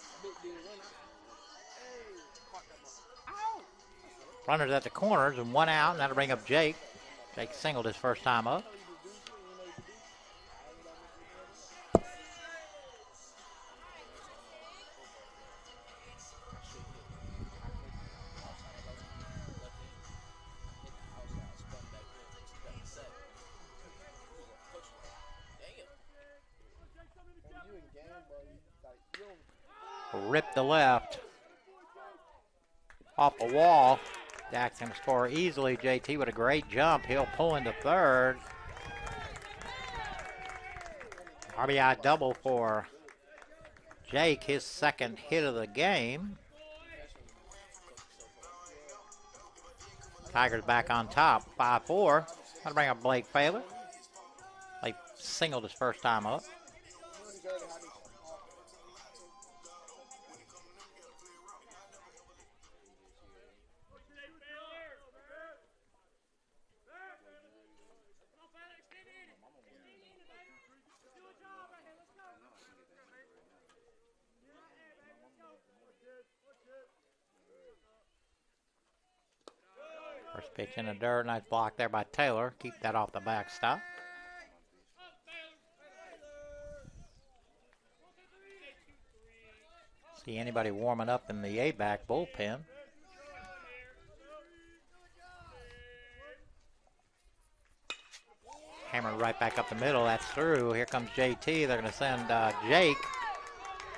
Runners at the corners and one out, and that'll bring up Jake. Jake singled his first time up. Ripped the left. Off the wall. Jackson will score easily. JT with a great jump. He'll pull into third. RBI double for Jake, his second hit of the game. Tigers back on top, 5-4. That'll bring up Blake Failer. Blake singled his first time up. First pitch in the dirt. Nice block there by Taylor. Keep that off the backstop. See anybody warming up in the Abac bullpen. Hammered right back up the middle. That's through. Here comes JT. They're going to send Jake.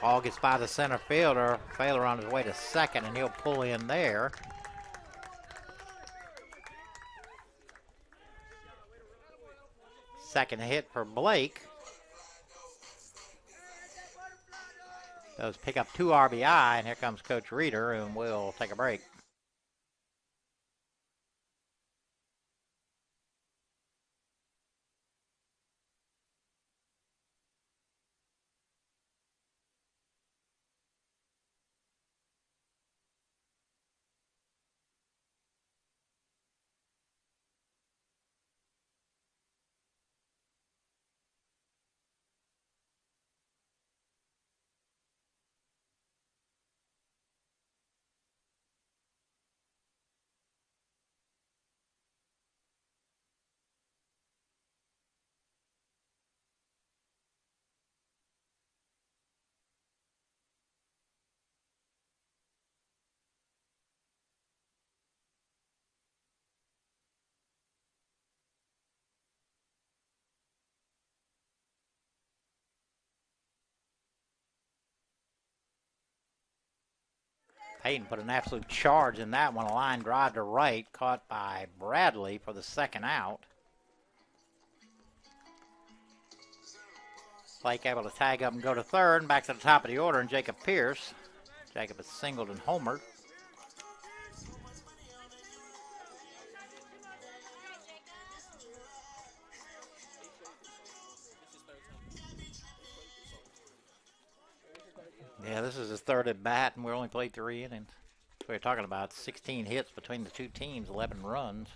Ball gets by the center fielder. Failer on his way to second, and he'll pull in there. Second hit for Blake. Does pick up 2 RBI, and here comes Coach Reeder, and we'll take a break. Payton put an absolute charge in that one. A line drive to right, caught by Bradley for the second out. Blake able to tag up and go to third, and back to the top of the order, and Jacob Pierce. Jacob is singled and homered. Yeah, this is his third at bat, and we only played 3 innings. We're talking about 16 hits between the two teams, 11 runs.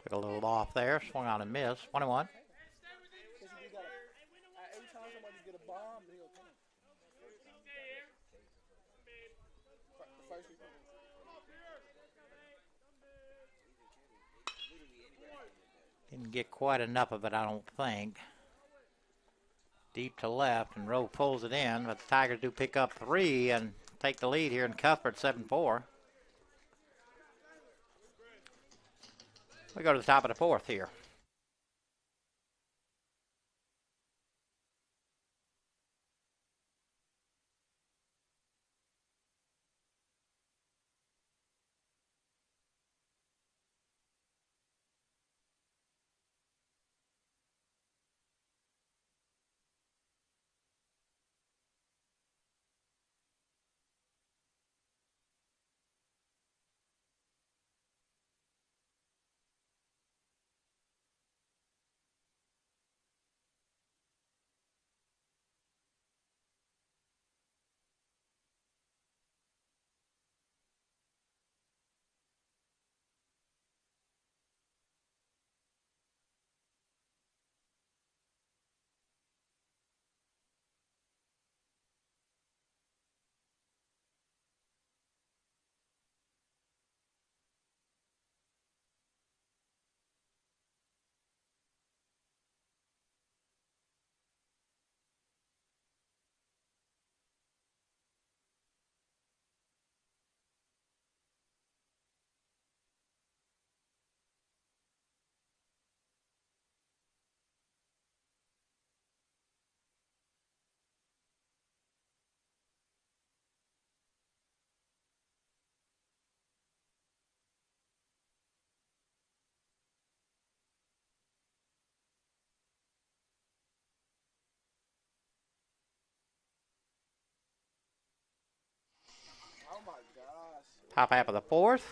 Took a little off there, swung on and missed. 1-1. Didn't get quite enough of it, I don't think. Deep to left, and Rowe pulls it in, but the Tigers do pick up 3 and take the lead here in Cuthbert, 7-4. We go to the top of the 4th here. Top half of the fourth.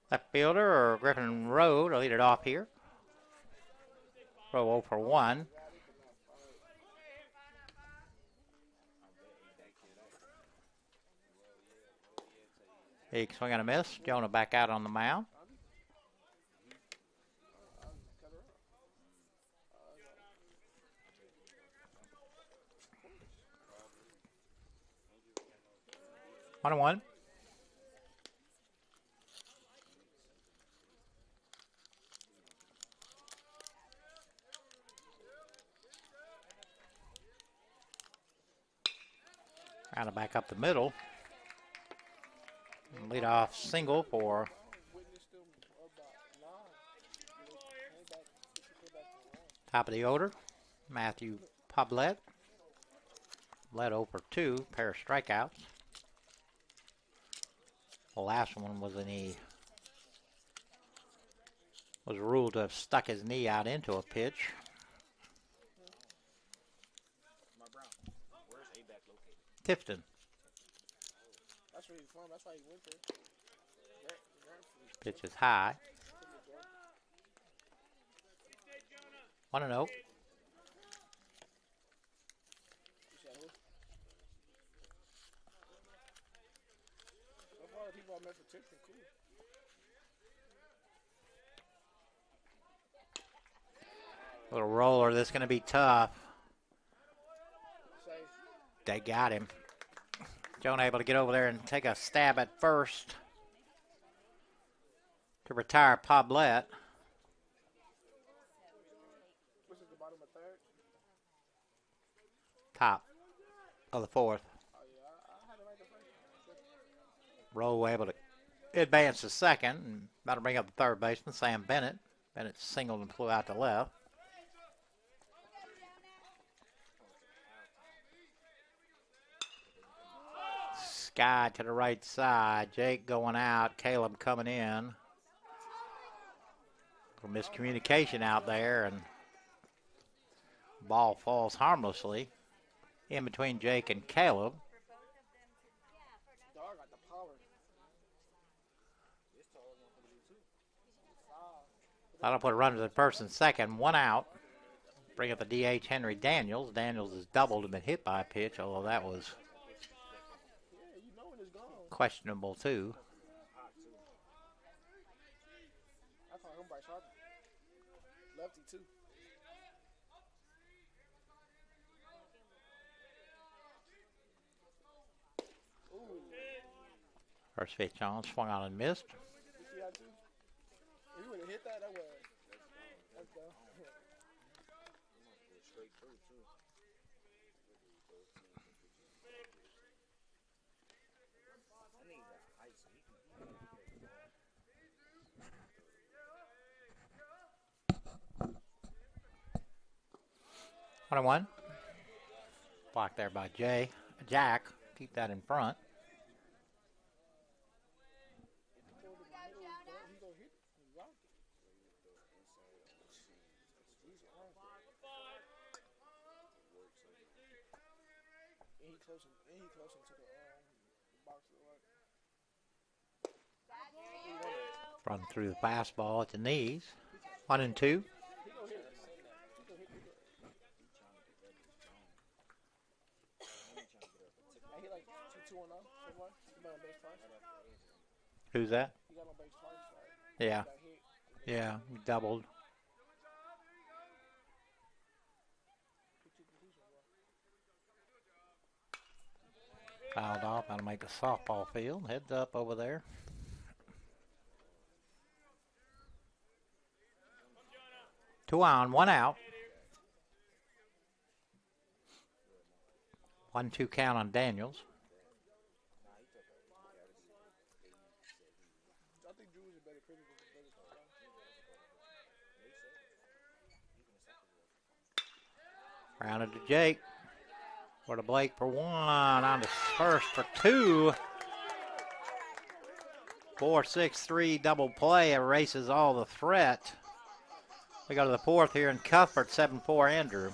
Left fielder or Griffin Rowe to lead it off here. Rowe 0 for 1. Big swing and a miss. Jonah back out on the mound. One and one. Trying to back up the middle. Lead off single for top of the order, Matthew Pablet. Led over 2, pair of strikeouts. The last one was was ruled to have stuck his knee out into a pitch. Tifton. That's where he's from. That's why he went there. Pitch is high. 1-0. Little roller. This is going to be tough. They got him. Jonah able to get over there and take a stab at first to retire Pablet. This is the bottom of third. Top of the fourth. Oh, yeah. I had it right the first. Rowe able to advance to second and about to bring up the third baseman, Sam Bennett. Bennett singled and flew out to left. Sky to the right side. Jake going out. Caleb coming in. A little miscommunication out there, and ball falls harmlessly in between Jake and Caleb. That'll put a runner to the first and second. 1 out. Bring up the DH, Henry Daniels. Daniels has doubled and been hit by a pitch, although that was questionable too. I call him Bryce Harper. Lefty too. Ooh. First pitch on, swung on and missed. You see that too? If you would have hit that, that was. Let's go. Straight through too. 1-1. Blocked there by Jack. Keep that in front. Run through the fastball at the knees. 1-2. Who's that? Yeah. Yeah, he doubled. Fouled off. That'll make the softball field. Heads up over there. Two on, 1 out. 1-2 count on Daniels. Rounded to Jake. For to Blake for 1. On to first for 2. 4-6-3 double play erases all the threat. We go to the fourth here in Cuthbert, 7-4 Andrew.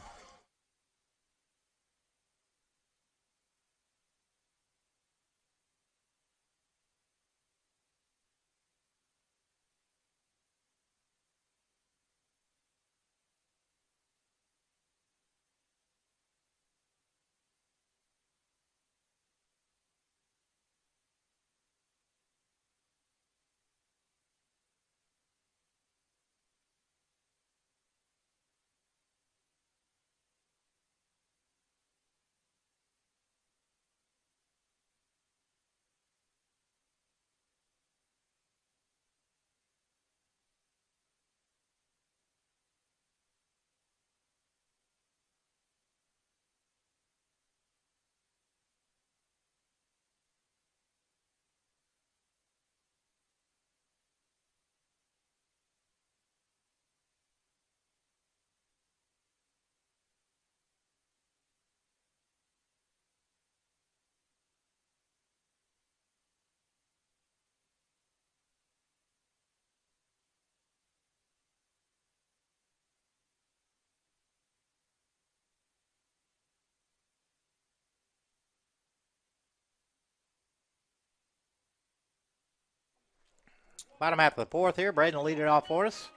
Bottom half of the fourth here. Braden will lead it off for us.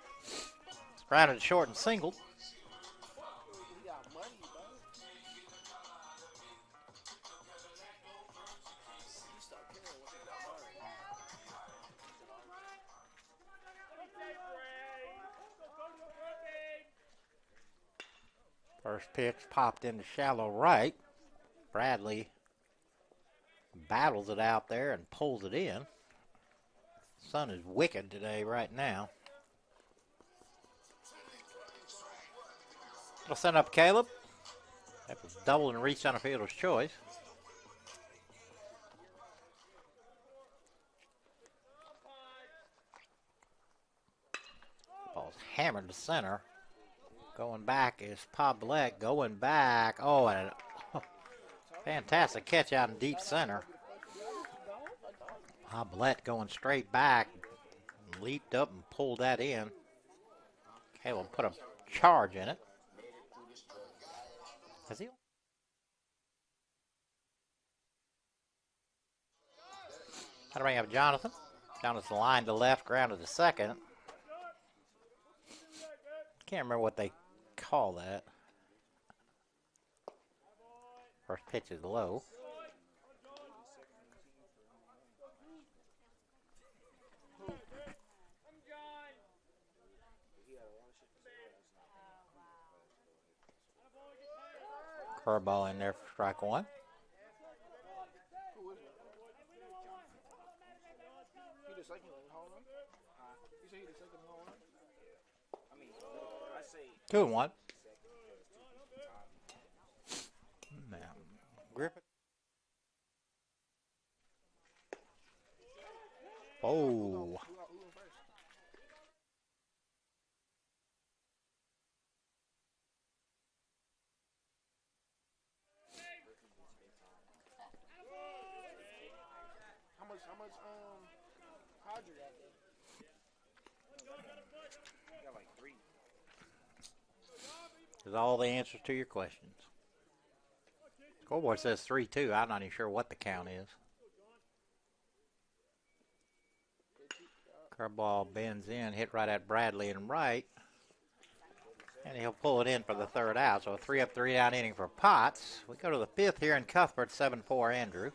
Grounded short and singled. He got money, bro. He stopped caring once he got money. First pitch popped into shallow right. Bradley battles it out there and pulls it in. Sun is wicked today right now. It'll send up Caleb. That was double and reach center fielder's choice. Ball's hammered to center. Going back is Pablek. Going back. Oh, and a fantastic catch out in deep center. Pablek going straight back. Leaped up and pulled that in. Caleb put a charge in it. Has he? How do I have Jonathan? Jonathan line to left, grounded to second. Can't remember what they call that. First pitch is low. Curveball in there for strike one. Who is it? He the second home run? You say he the second home run? I mean, I say 2-1. Now, Griffith. Oh. who went first? How much Hodger got there? Got like 3. Is all the answers to your questions. Scoreboard says 3-2. I'm not even sure what the count is. Curveball bends in, hit right at Bradley and right. And he'll pull it in for the third out. So a 3-up, 3-down inning for Potts. We go to the fifth here in Cuthbert, 7-4 Andrew.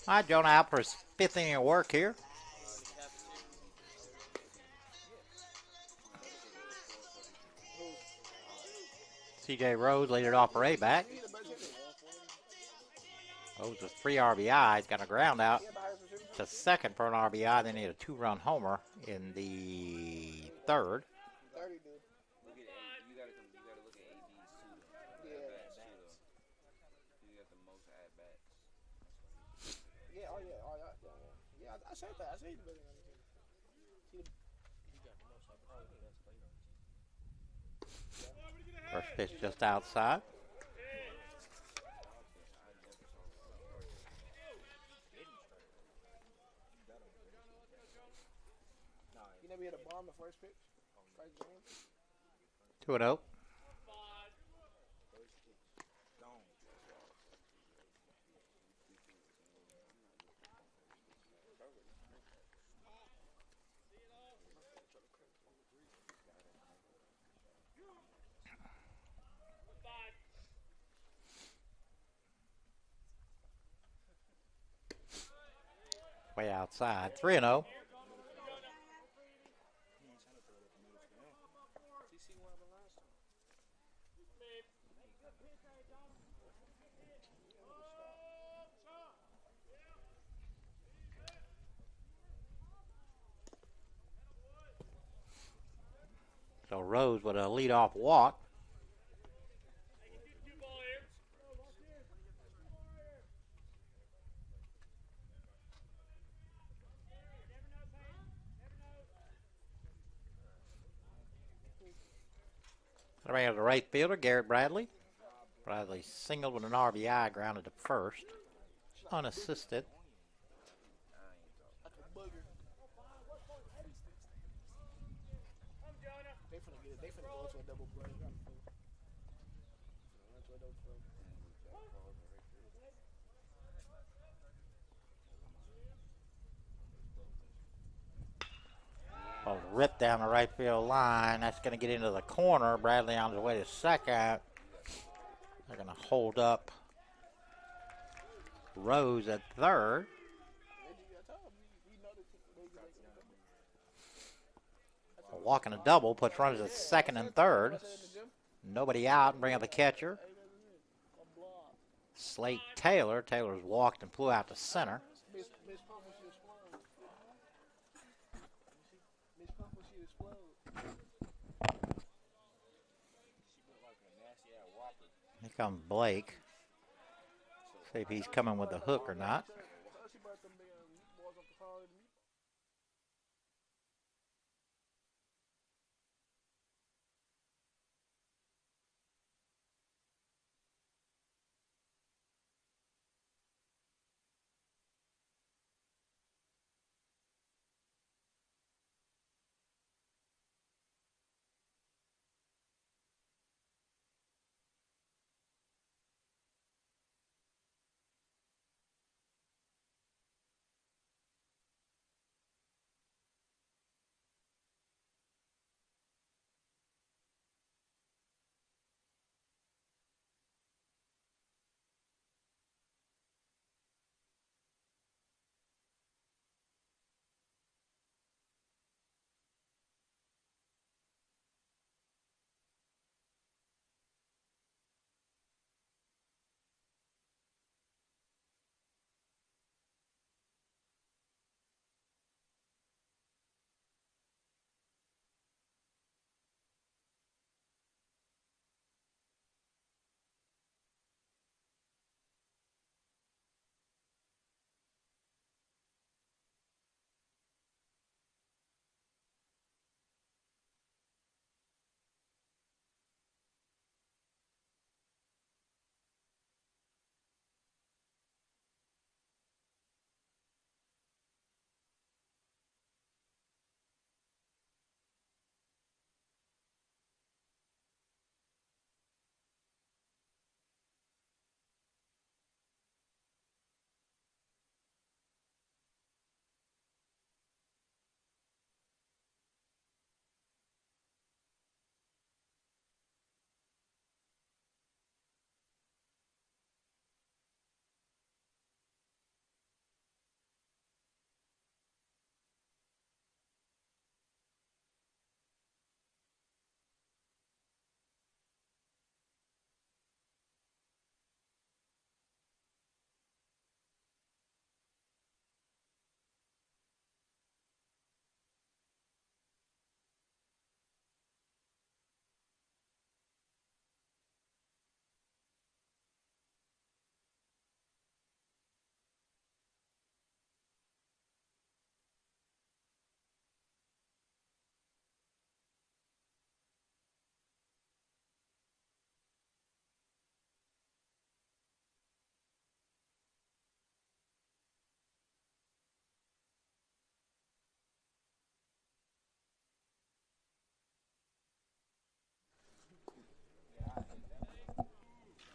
All right, Jonah out for his fifth inning of work here. C.J. Rose laid it off for Abac. Rose with 3 RBIs, got a ground out to second for an RBI. Then he had a 2-run homer in the third. I said that. I said he's better than First pitch just outside. first pitch. Strike zone. 2-0. Way outside. 3-0. So Rose with a leadoff walk. Bring out the right fielder, Garrett Bradley. Bradley singled with an RBI, grounded to first. Unassisted. Like a booger. They finna get it. They finna go to a double play. Run to a double play. Ball ripped down the right field line. That's going to get into the corner. Bradley on his way to second. They're going to hold up Rose at third. A walk and a double puts runners at second and third. Nobody out, and bring up the catcher. Slate Taylor. Taylor's walked and flew out to center. Here comes Blake. See if he's coming with the hook or not.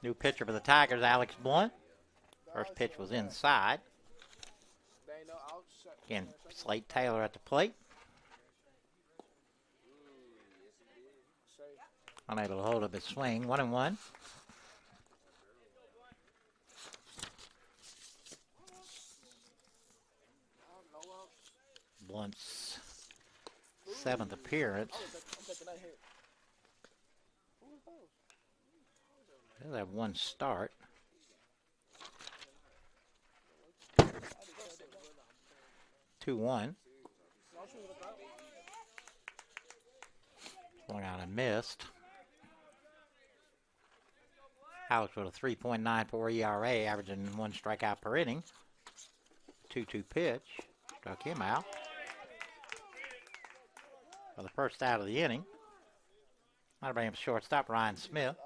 New pitcher for the Tigers, Alex Blunt. First pitch was inside. They ain't no outside. Again, Slate Taylor at the plate. Unable to hold up his swing. 1-1. Blunt's 7th appearance. He'll have one start. Two one. Swung out and missed. Alex with a 3.94 ERA, averaging 1 strikeout per inning. 2-2 pitch. Struck him out. For the first out of the inning. That'll bring him shortstop, Ryan Smith.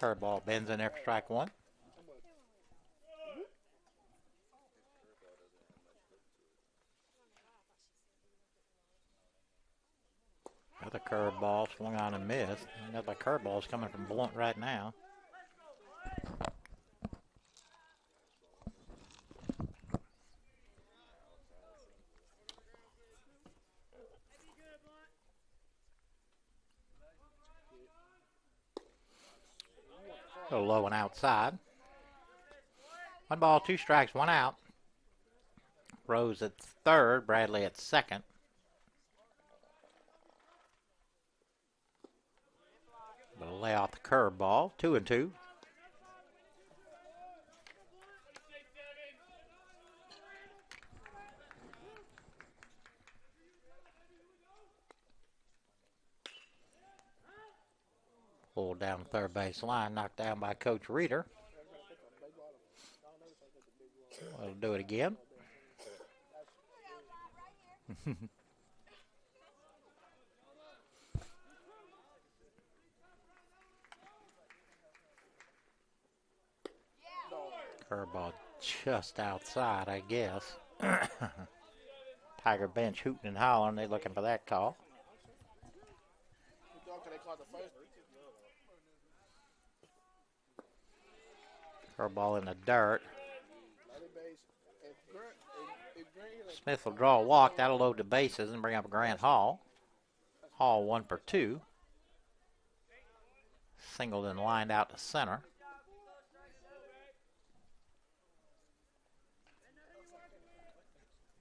Curveball bends in there for strike one. Another curveball swung on and missed. Another curveball is coming from Blunt right now. A little low and outside. 1 ball, 2 strikes, 1 out. Rose at third, Bradley at second. But lay off the curveball. 2-2. Pulled down the third base line, knocked down by Coach Reeder. We'll do it again. Curveball just outside, I guess. Tiger bench hooting and hollering. They're looking for that call. Curveball in the dirt. Smith will draw a walk. That'll load the bases and bring up Grant Hall. Hall 1 for 2. Singled and lined out to center.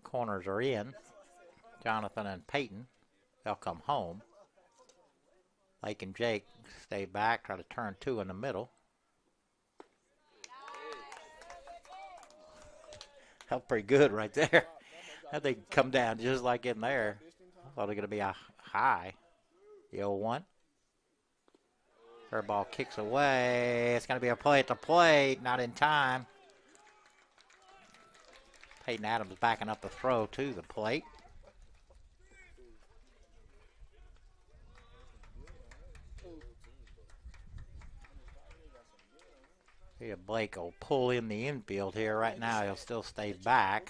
Corners are in. Jonathan and Peyton, they'll come home. Lake and Jake stay back, try to turn 2 in the middle. Felt pretty good right there. That thing come down just like in there. I thought it was going to be a high. The 0-1. Curveball kicks away. It's going to be a play at the plate. Not in time. Peyton Adams backing up the throw to the plate. Here Blake will pull in the infield here. Right now he'll still stay back.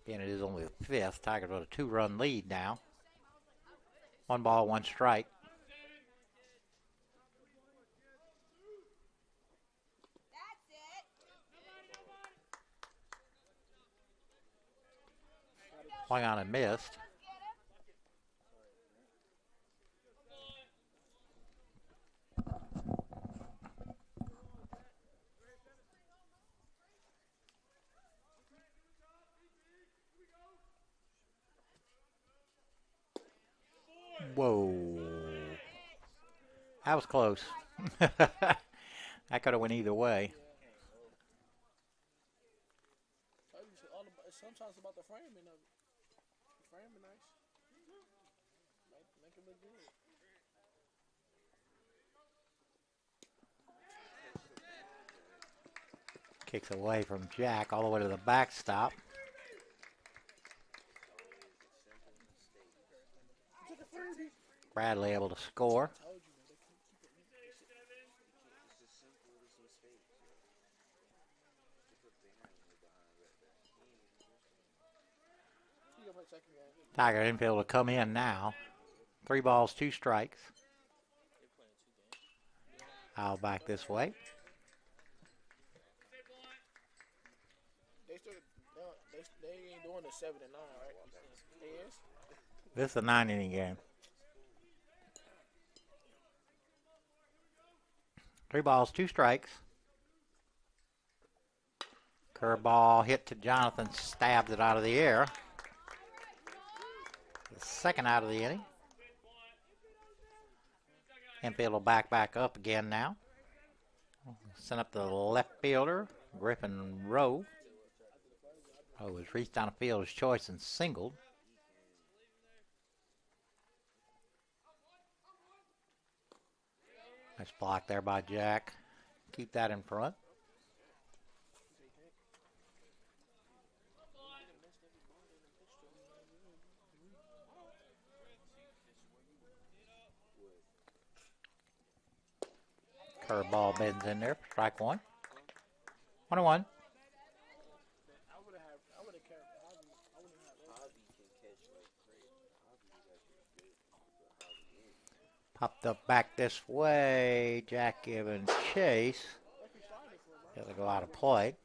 Again, it is only the 5th. Tigers with a 2-run lead now. 1 ball, 1 strike. Swung on and missed. Whoa. That was close. That could have went either way. Sometimes about the framing of it. The framing nice. Make it look good. Kicks away from Jack all the way to the backstop. Bradley able to score. Tiger infield will come in now. 3 balls, 2 strikes. I'll back this way. They ain't doing the 7 and 9, right? They is? This is a 9-inning game. 3 balls, 2 strikes. Curveball hit to Jonathan, stabs it out of the air. The second out of the inning. Infield will back up again now. Send up the left fielder, Griffin Rowe. Rowe has reached down the fielder's choice and singled. Nice block there by Jack. Keep that in front. Curveball bends in there. Strike 1. 1-1. Popped up back this way. Jack giving chase. Got to go out of play.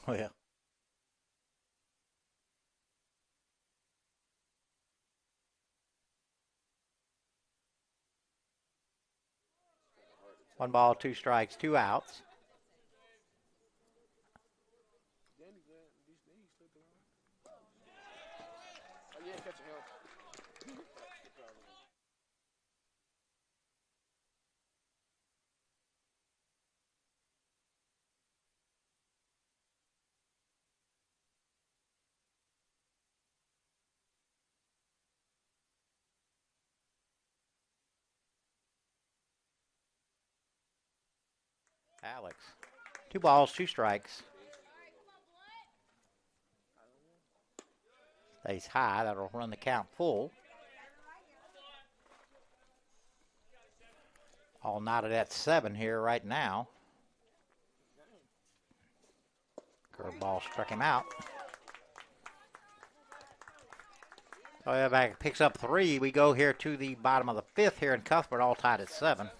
Oh, yeah. One ball, 2 strikes, 2 outs. Alex. 2 balls, 2 strikes. Stays high. That'll run the count full. All knotted at 7 here right now. Curveball struck him out. So Abac picks up 3. We go here to the bottom of the 5th here in Cuthbert, all tied at 7.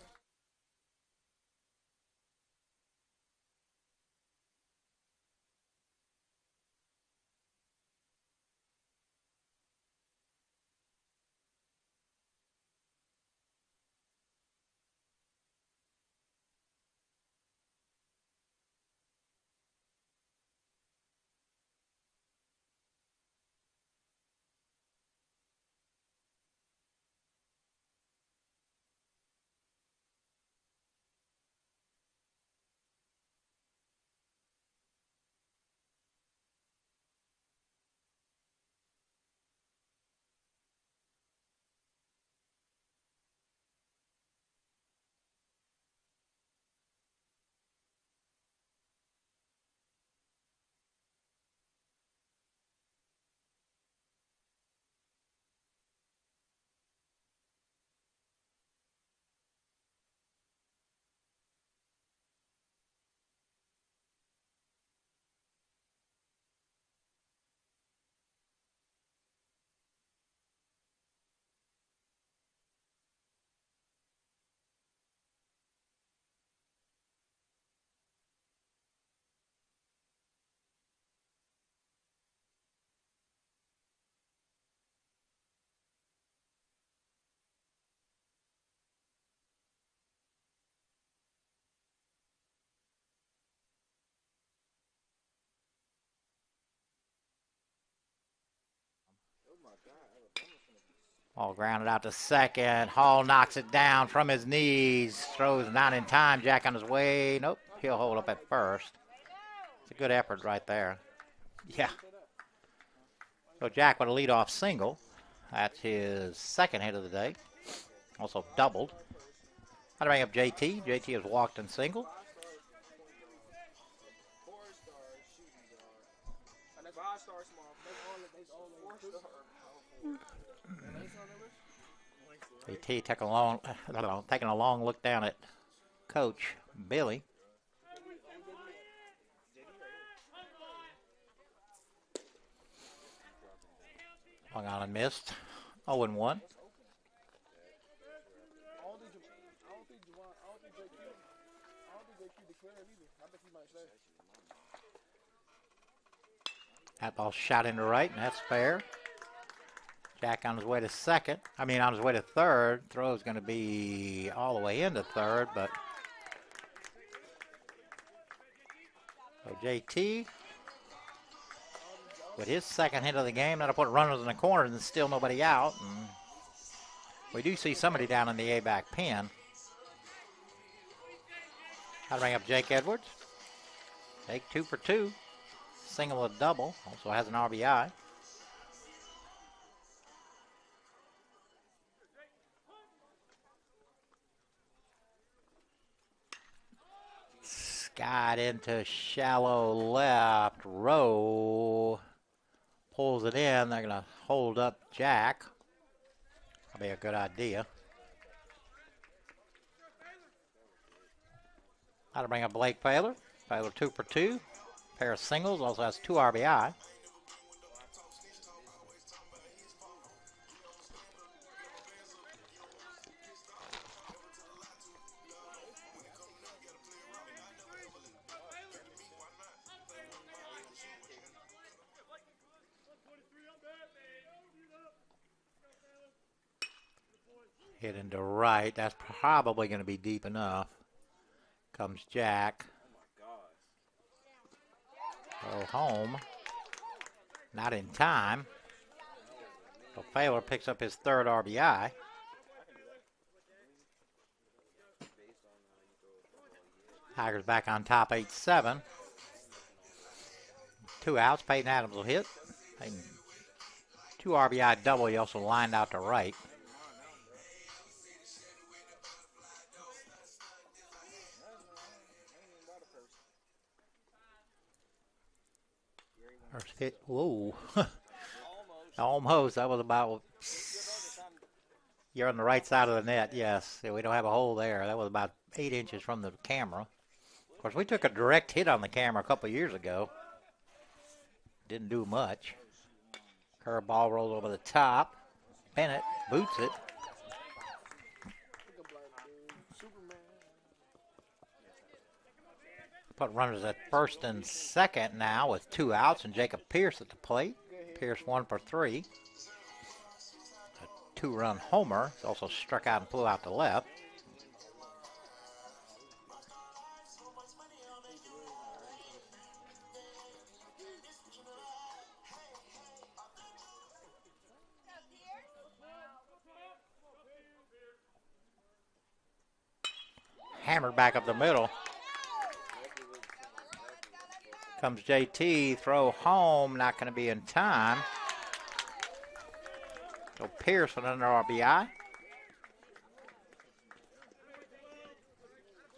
Ball grounded out to second. Hall knocks it down from his knees. Throws not in time. Jack on his way. Nope. He'll hold up at first. It's a good effort right there. Yeah. So Jack with a leadoff single. That's his second hit of the day. Also doubled. How to bring up JT. JT has walked and singled. JT taking a long look down at Coach Billy. Long Island missed. 0-1. That ball shot into right, and that's fair. Jack on his way to second. I mean, on his way to third. Throw's going to be all the way into third, but so JT with his second hit of the game. That'll put runners in the corner and still nobody out. And we do see somebody down in the Abac pen. How to bring up Jake Edwards. Jake 2 for 2. Single and double. Also has an RBI. Scott into shallow left. Rowe pulls it in. They're going to hold up Jack. That'll be a good idea. How to bring up Blake Paler. Paler 2 for 2. Pair of singles. Also has 2 RBI. Hit into right. That's probably going to be deep enough. Comes Jack. Go home. Not in time. So Paler picks up his 3rd RBI. Tigers back on top 8-7. 2 outs. Peyton Adams will hit. Peyton, 2 RBI double. He also lined out to right. First hit. Whoa. Almost. That was about. You're on the right side of the net. Yes. We don't have a hole there. That was about 8 inches from the camera. Of course, we took a direct hit on the camera a couple of years ago. Didn't do much. Curveball rolls over the top. Bennett boots it. Put runners at first and second now with 2 outs and Jacob Pierce at the plate. Pierce 1 for 3. A 2-run homer. He's also struck out and flew out to left. Hammered back up the middle. Comes JT, throw home, not going to be in time. So Pierce with another RBI.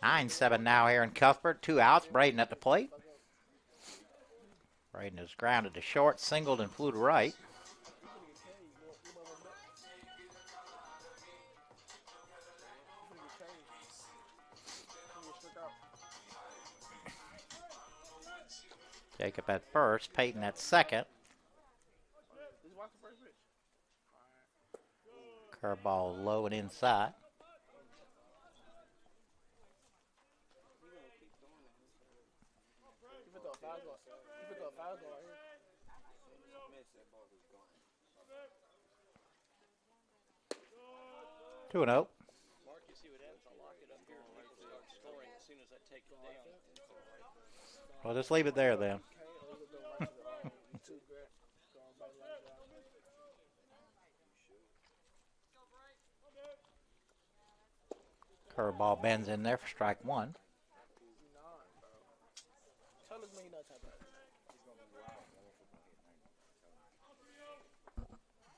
9-7 now here in Cuthbert. 2 outs, Braden at the plate. Braden is grounded to short, singled and flew to right. Jacob at first, Peyton at second. Curveball low and inside. Two and 0. Well, just leave it there then. Curveball bends in there for strike 1.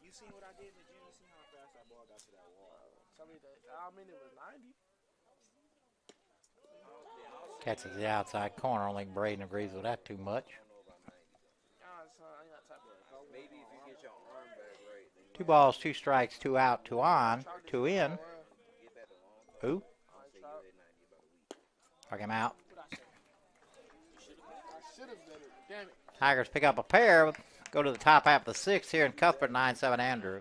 You seen what I did in the gym? You seen how fast that ball got to that wall? Tell me that. I mean, it was 90. Catches the outside corner. I don't think Braden agrees with that too much. Maybe if you get your arm back right. 2 balls, 2 strikes, 2 out, 2 on, 2 in. Who? Struck him out. Tigers pick up a pair with go to the top half of the sixth here in Cuthbert, 9-7 Andrew.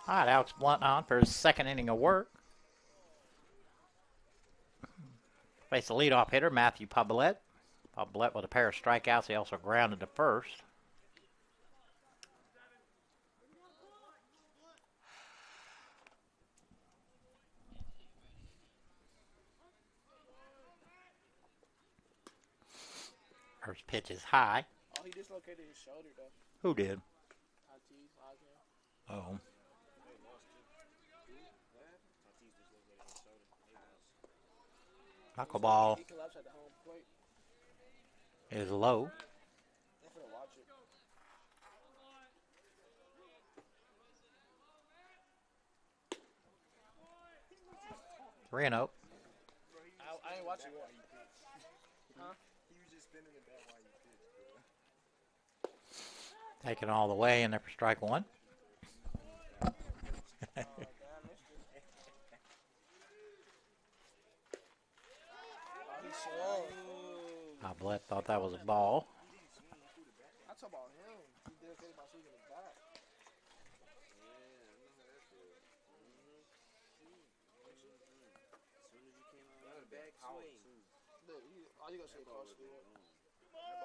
All right, Alex Blunt on for his second inning of work. Face the leadoff hitter, Matthew Pablett. Pablett with a pair of strikeouts. He also grounded to first. First pitch is high. Oh, he dislocated his shoulder, though. Who did? Tatis, Osman. Oh. Knuckleball He collapsed at the home plate. is low. I'm finna watch it. 3-0. I ain't watching it. Huh? He was just spinning the bat while you pitched, bro. Taken all the way in there for strike one. Oh, damn, missed it. Oh, he swung. Pablett thought that was a ball. I talk about him. He dedicated my season to back. Look, all you gonna say cross field. That's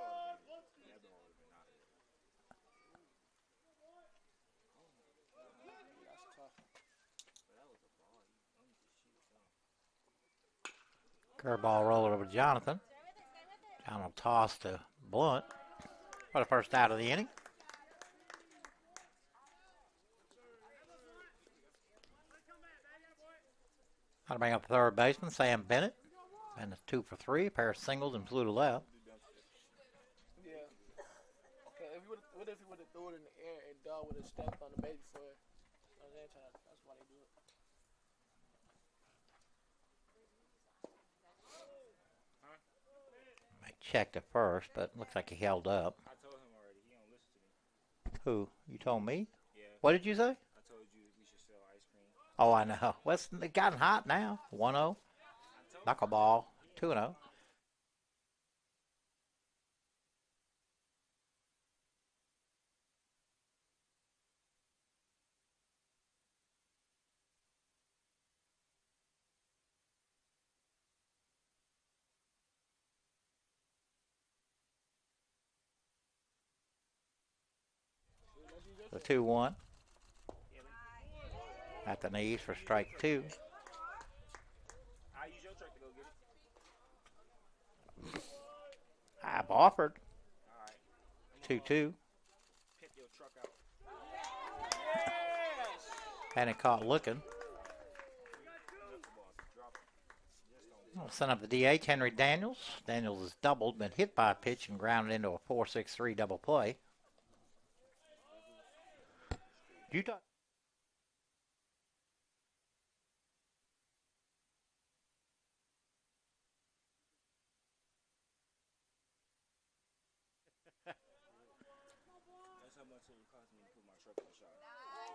tough. Curveball roller over to Jonathan. John will toss to Blunt for the first out of the inning. Got to bring up the third baseman, Sam Bennett. And it's 2 for 3, a pair of singles and flew to left. Yeah. Okay, what if he would have threw it in the air and Dog would have stepped on the base before? That's why they do it. Might check to first, but looks like he held up. I told him already. He don't listen to me. Who? You told me? Yeah. What did you say? I told you we should sell ice cream. Oh, I know. Well, it's gotten hot now. 1-0. Knuckleball. 2-0. The 2-1. At the knees for strike 2. I use your truck to go get it. I've offered. All right. 2-2. Pit your truck out. Hadn't caught looking. I'll send up the DH, Henry Daniels. Daniels has doubled, been hit by a pitch and grounded into a 4-6-3 double play. Utah. until it cost me to put my truck in the shop.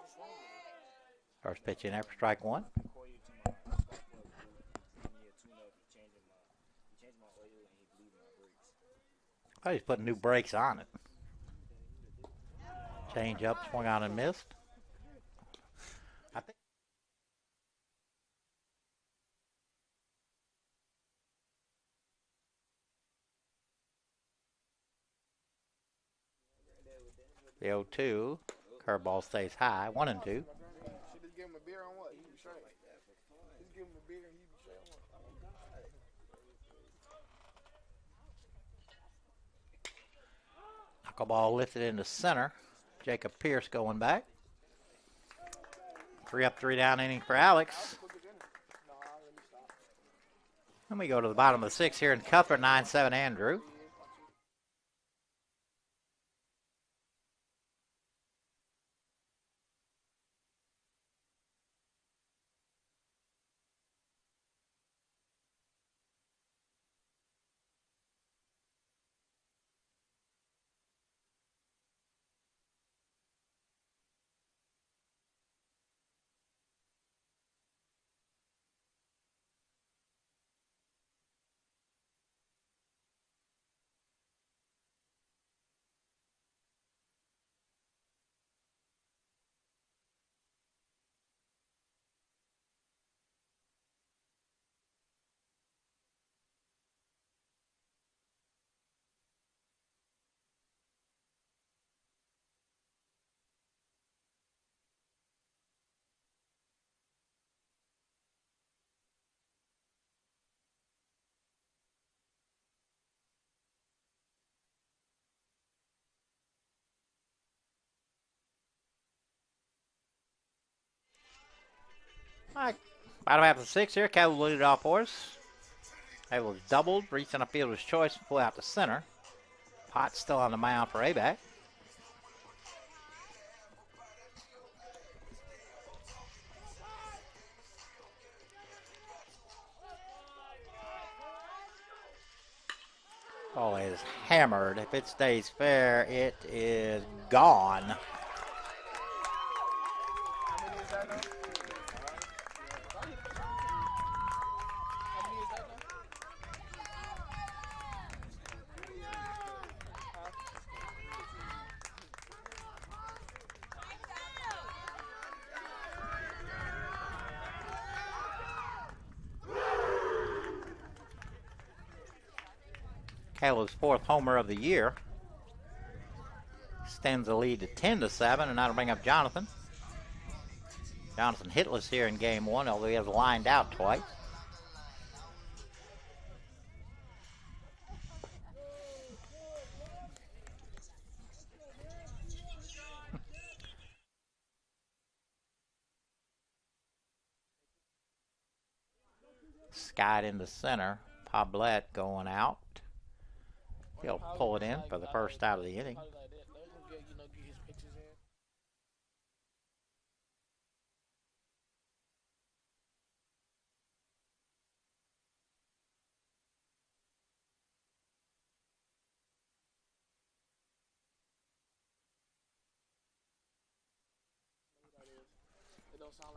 What's wrong with it? First pitch in there for strike one. I call you to my spark plug group. Give me a tune up. He changed my oil and he blew my brakes. Oh, he's putting new brakes on it. Change up, swung on and missed. I think. The 0-2. Curveball stays high. 1-2. Should just give him a beer on what? He be straight. Just give him a beer and he be straight on what? Knuckleball lifted into center. Jacob Pierce going back. 3 up, 3 down inning for Alex. And we go to the bottom of the 6th here in Cuthbert, 9-7 Andrew. All right, bottom half of the 6th here. Caleb leaded off for us. Caleb doubled, reaching a fielder's choice, pull out to center. Potts still on the mound for Abac. Ball is hammered. If it stays fair, it is gone. How many is that now? How many is that now? Caleb's 4th homer of the year. Extends the lead to 10-7, and that'll bring up Jonathan. Jonathan hitless here in game 1, although he has lined out twice. Skied into center. Pablette going out. He'll pull it in for the first out of the inning.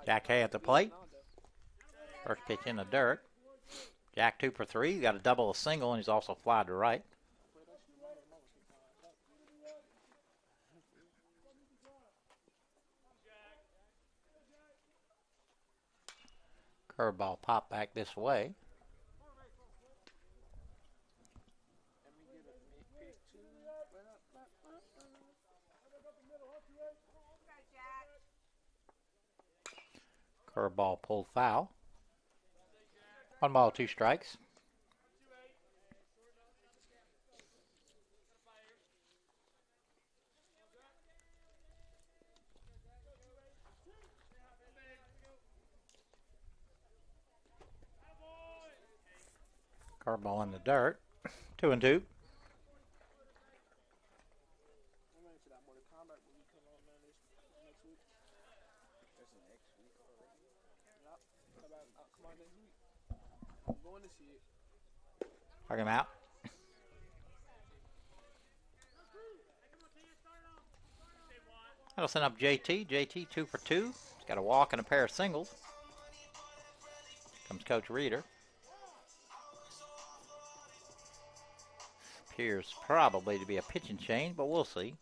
Jack Hay at the plate. First pitch in the dirt. Jack 2 for 3. He's got a double, a single, and he's also fly to right. Curveball pop back this way. Curveball pulled foul. 1 ball, 2 strikes. Curveball in the dirt. 2-2. Park him out. That'll send up JT. JT 2 for 2. He's got a walk and a pair of singles. Comes Coach Reeder. Appears probably to be a pitching change, but we'll see.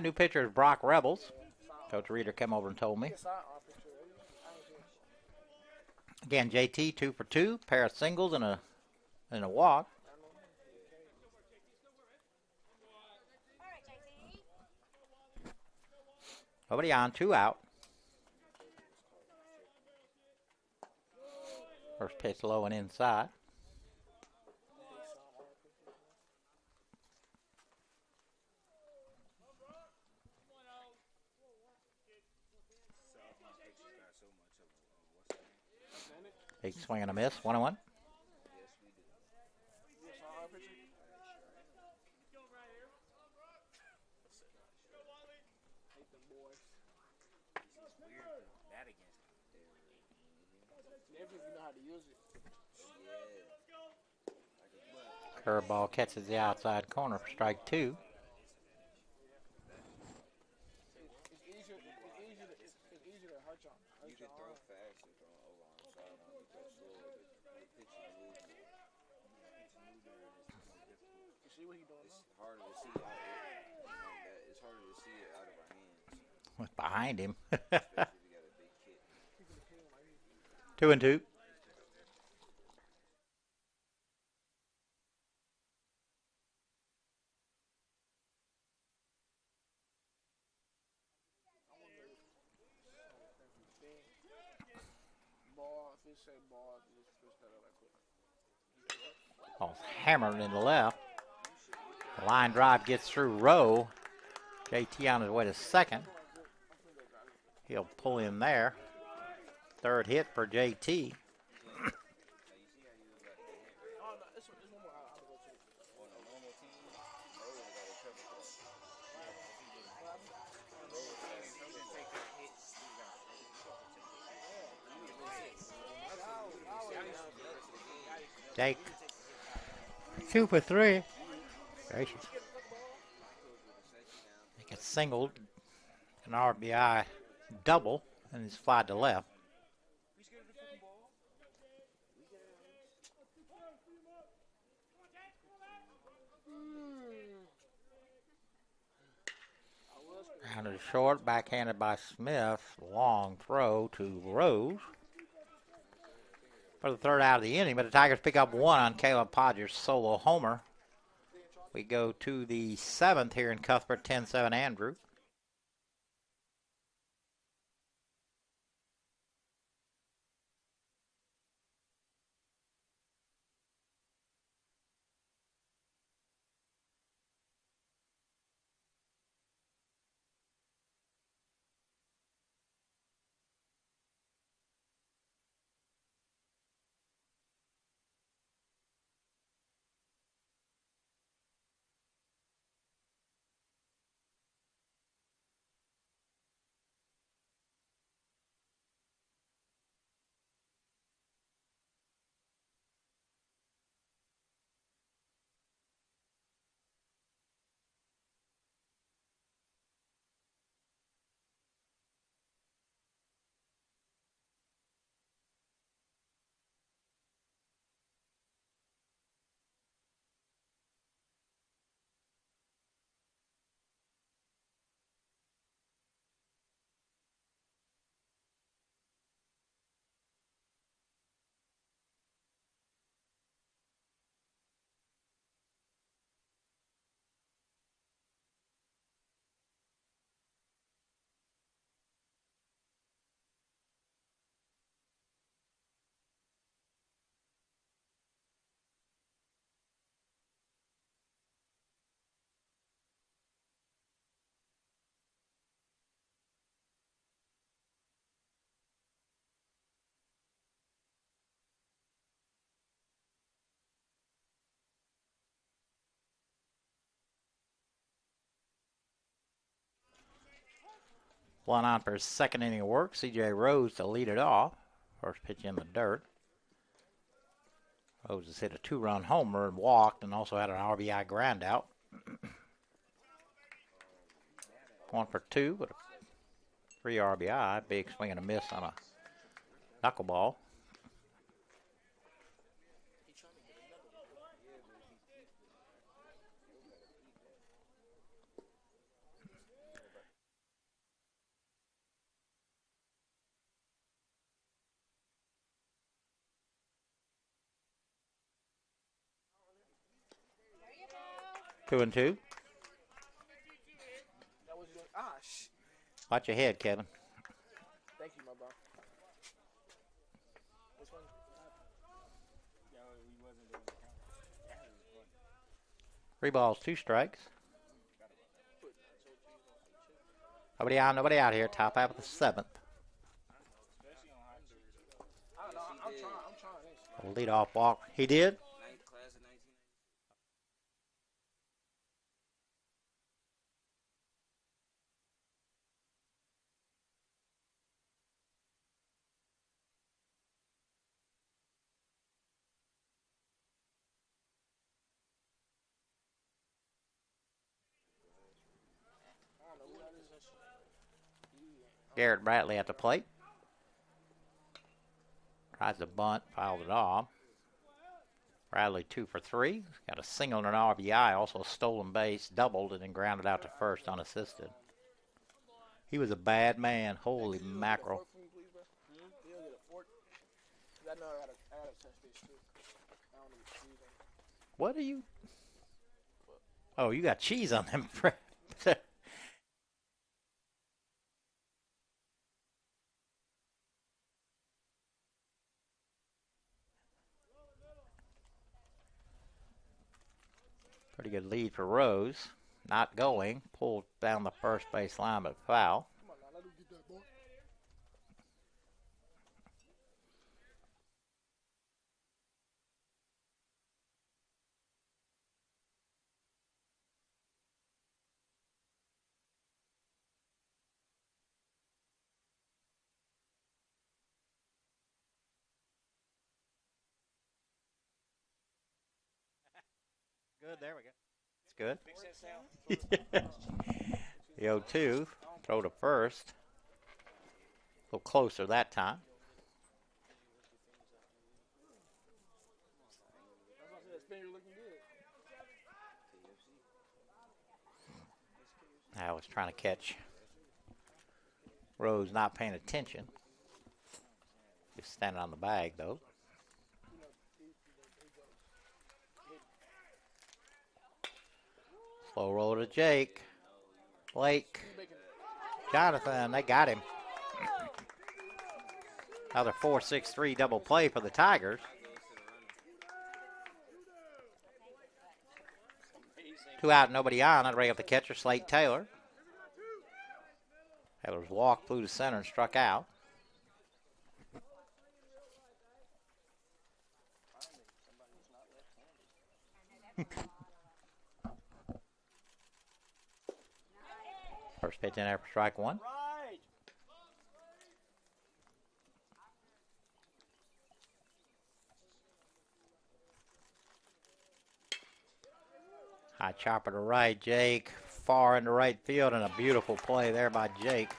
New pitcher is Brock Rebels. Coach Reeder came over and told me. Again, JT 2 for 2. Pair of singles and a walk. Nobody on, 2 out. First pitch low and inside. Big swing and a miss. 1-1. Curveball catches the outside corner for strike 2. You can throw fast and throw over on the sideline. You throw slow, the pitch is moving. You see what he's doing now? It's harder to see out it's harder to see it out of our hands. Behind him. Especially if you got a big kid. 2-2. Ball's hammered in the left. The line drive gets through Rowe. JT on his way to second. He'll pull in there. Third hit for JT. Take 2 for 3. Gracious. He gets singled, an RBI double, and he's flied to left. Rounded short, backhanded by Smith. Long throw to Rose for the third out of the inning, but the Tigers pick up 1 on Caleb Podger's solo homer. We go to the 7th here in Cuthbert, 10-7 Andrew. One on for his second inning of work. C.J. Rose to lead it off. First pitch in the dirt. Rose has hit a 2-run homer and walked, and also had an RBI ground out. 1 for 2 with a 3 RBI. Big swing and a miss on a knuckleball. 2-2. That was your Watch your head, Kevin. Thank you, my bro. Which one? Yo, we wasn't doing the count. That was fun. 3 balls, 2 strikes. Nobody on, nobody out here. Top half of the 7th. Especially on high street. I don't know. I'm trying this. A leadoff walk. He did. Ninth class of 19. I don't know who that is. Garrett Bradley at the plate. Tries to bunt, fouled it off. Bradley 2 for 3. Got a single and an RBI, also a stolen base, doubled, and then grounded out to first unassisted. He was a bad man. Holy mackerel. Fork for me, please, bro. He'll get a fork. 'Cause I know I gotta touch fish too. I don't need cheese on it. What are you? Oh, you got cheese on them. Pretty good lead for Rose. Not going. Pulled down the first base line, but foul. Come on now, let him get that boy. Good, there we go. It's good. The 0-2. Throw to first. A little closer that time. That's why I said that finger looking good. I was trying to catch Rose not paying attention. Just standing on the bag, though. Slow roll to Jake. Blake. Jonathan, they got him. Another 4-6-3 double play for the Tigers. 2 out, nobody on. I'd bring up the catcher, Slate Taylor. Taylor's walked through the center and struck out. First pitch in there for strike 1. Right. High chopper to right, Jake. Far into right field, and a beautiful play there by Jake.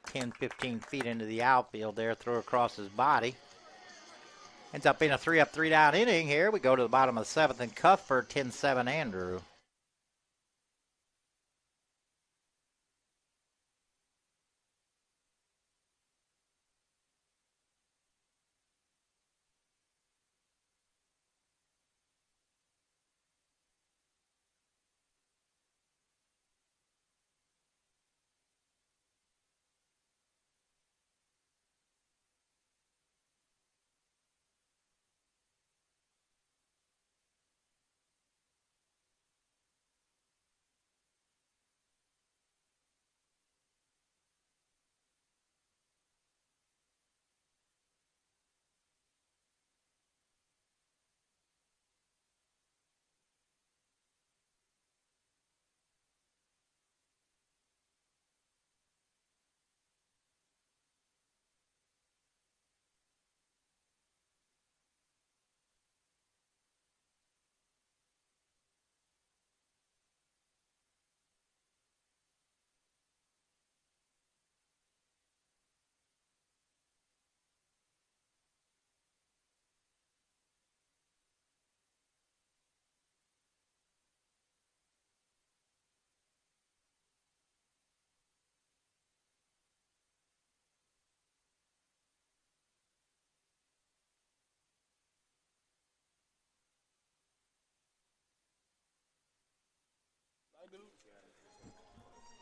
10, 15 feet into the outfield there, threw across his body. Ends up being a 3-up, 3-down inning here. We go to the bottom of the 7th, and Cuthbert, 10-7 Andrew.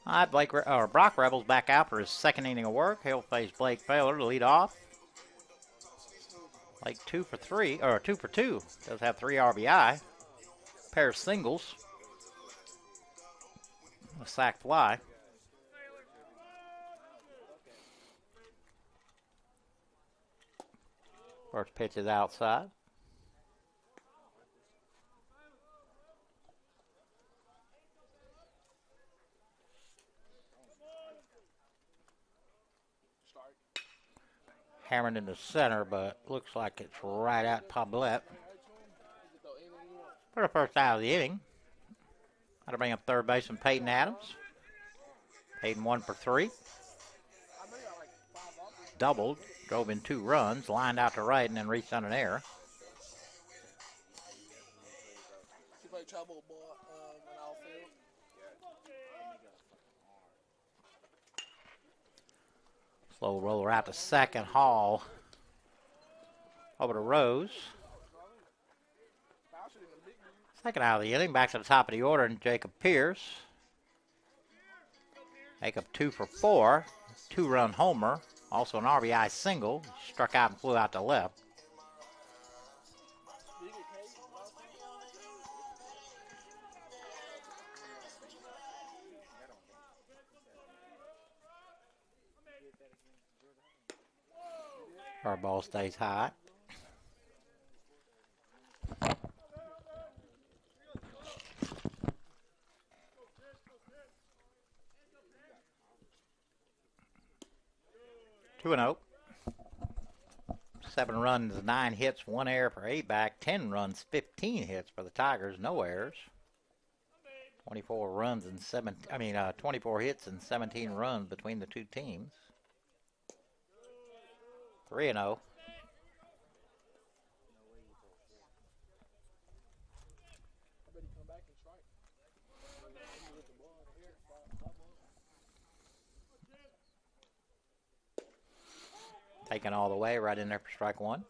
All right, Brock Rebels back out for his second inning of work. He'll face Blake Fowler to lead off. Blake 2 for 3, or 2 for 2. Does have 3 RBI. Pair of singles. A sac fly. First pitch is outside. Hammered in the center, but looks like it's right at Pablette. For the first out of the inning. Got to bring up third baseman Peyton Adams. Peyton 1 for 3. Doubled, drove in 2 runs, lined out to right, and then reached on an error. He played travel ball in outfield. Slow roller out to second. Hall over to Rose. Second out of the inning, back to the top of the order, and Jacob Pierce. Jacob 2 for 4, 2-run homer, also an RBI single. Struck out and flew out to left. Our ball stays high. Two and 0. 7 runs, 9 hits, 1 error for Abac. 10 runs, 15 hits for the Tigers, no errors. 24 runs and 24 hits and 17 runs between the two teams. 3 and 0. Taken all the way, right in there for strike 1.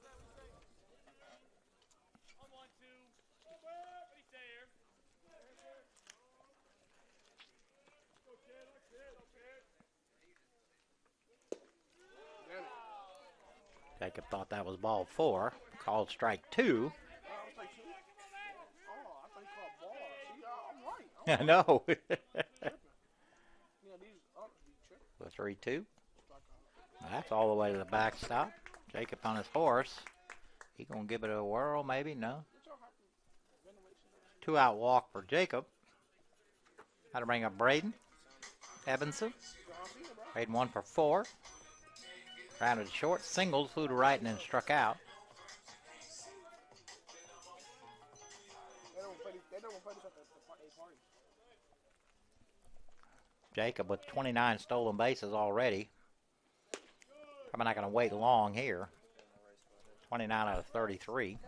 Jacob thought that was ball 4. Called strike 2. I know. The 3-2. That's all the way to the backstop. Jacob on his horse. He gonna give it a whirl, maybe? No. 2-out walk for Jacob. How to bring up Braden Evanson. Braden 1 for 4. Rounded short, singled, flew to right, and then struck out. Jacob with 29 stolen bases already. Probably not going to wait long here. 29 out of 33.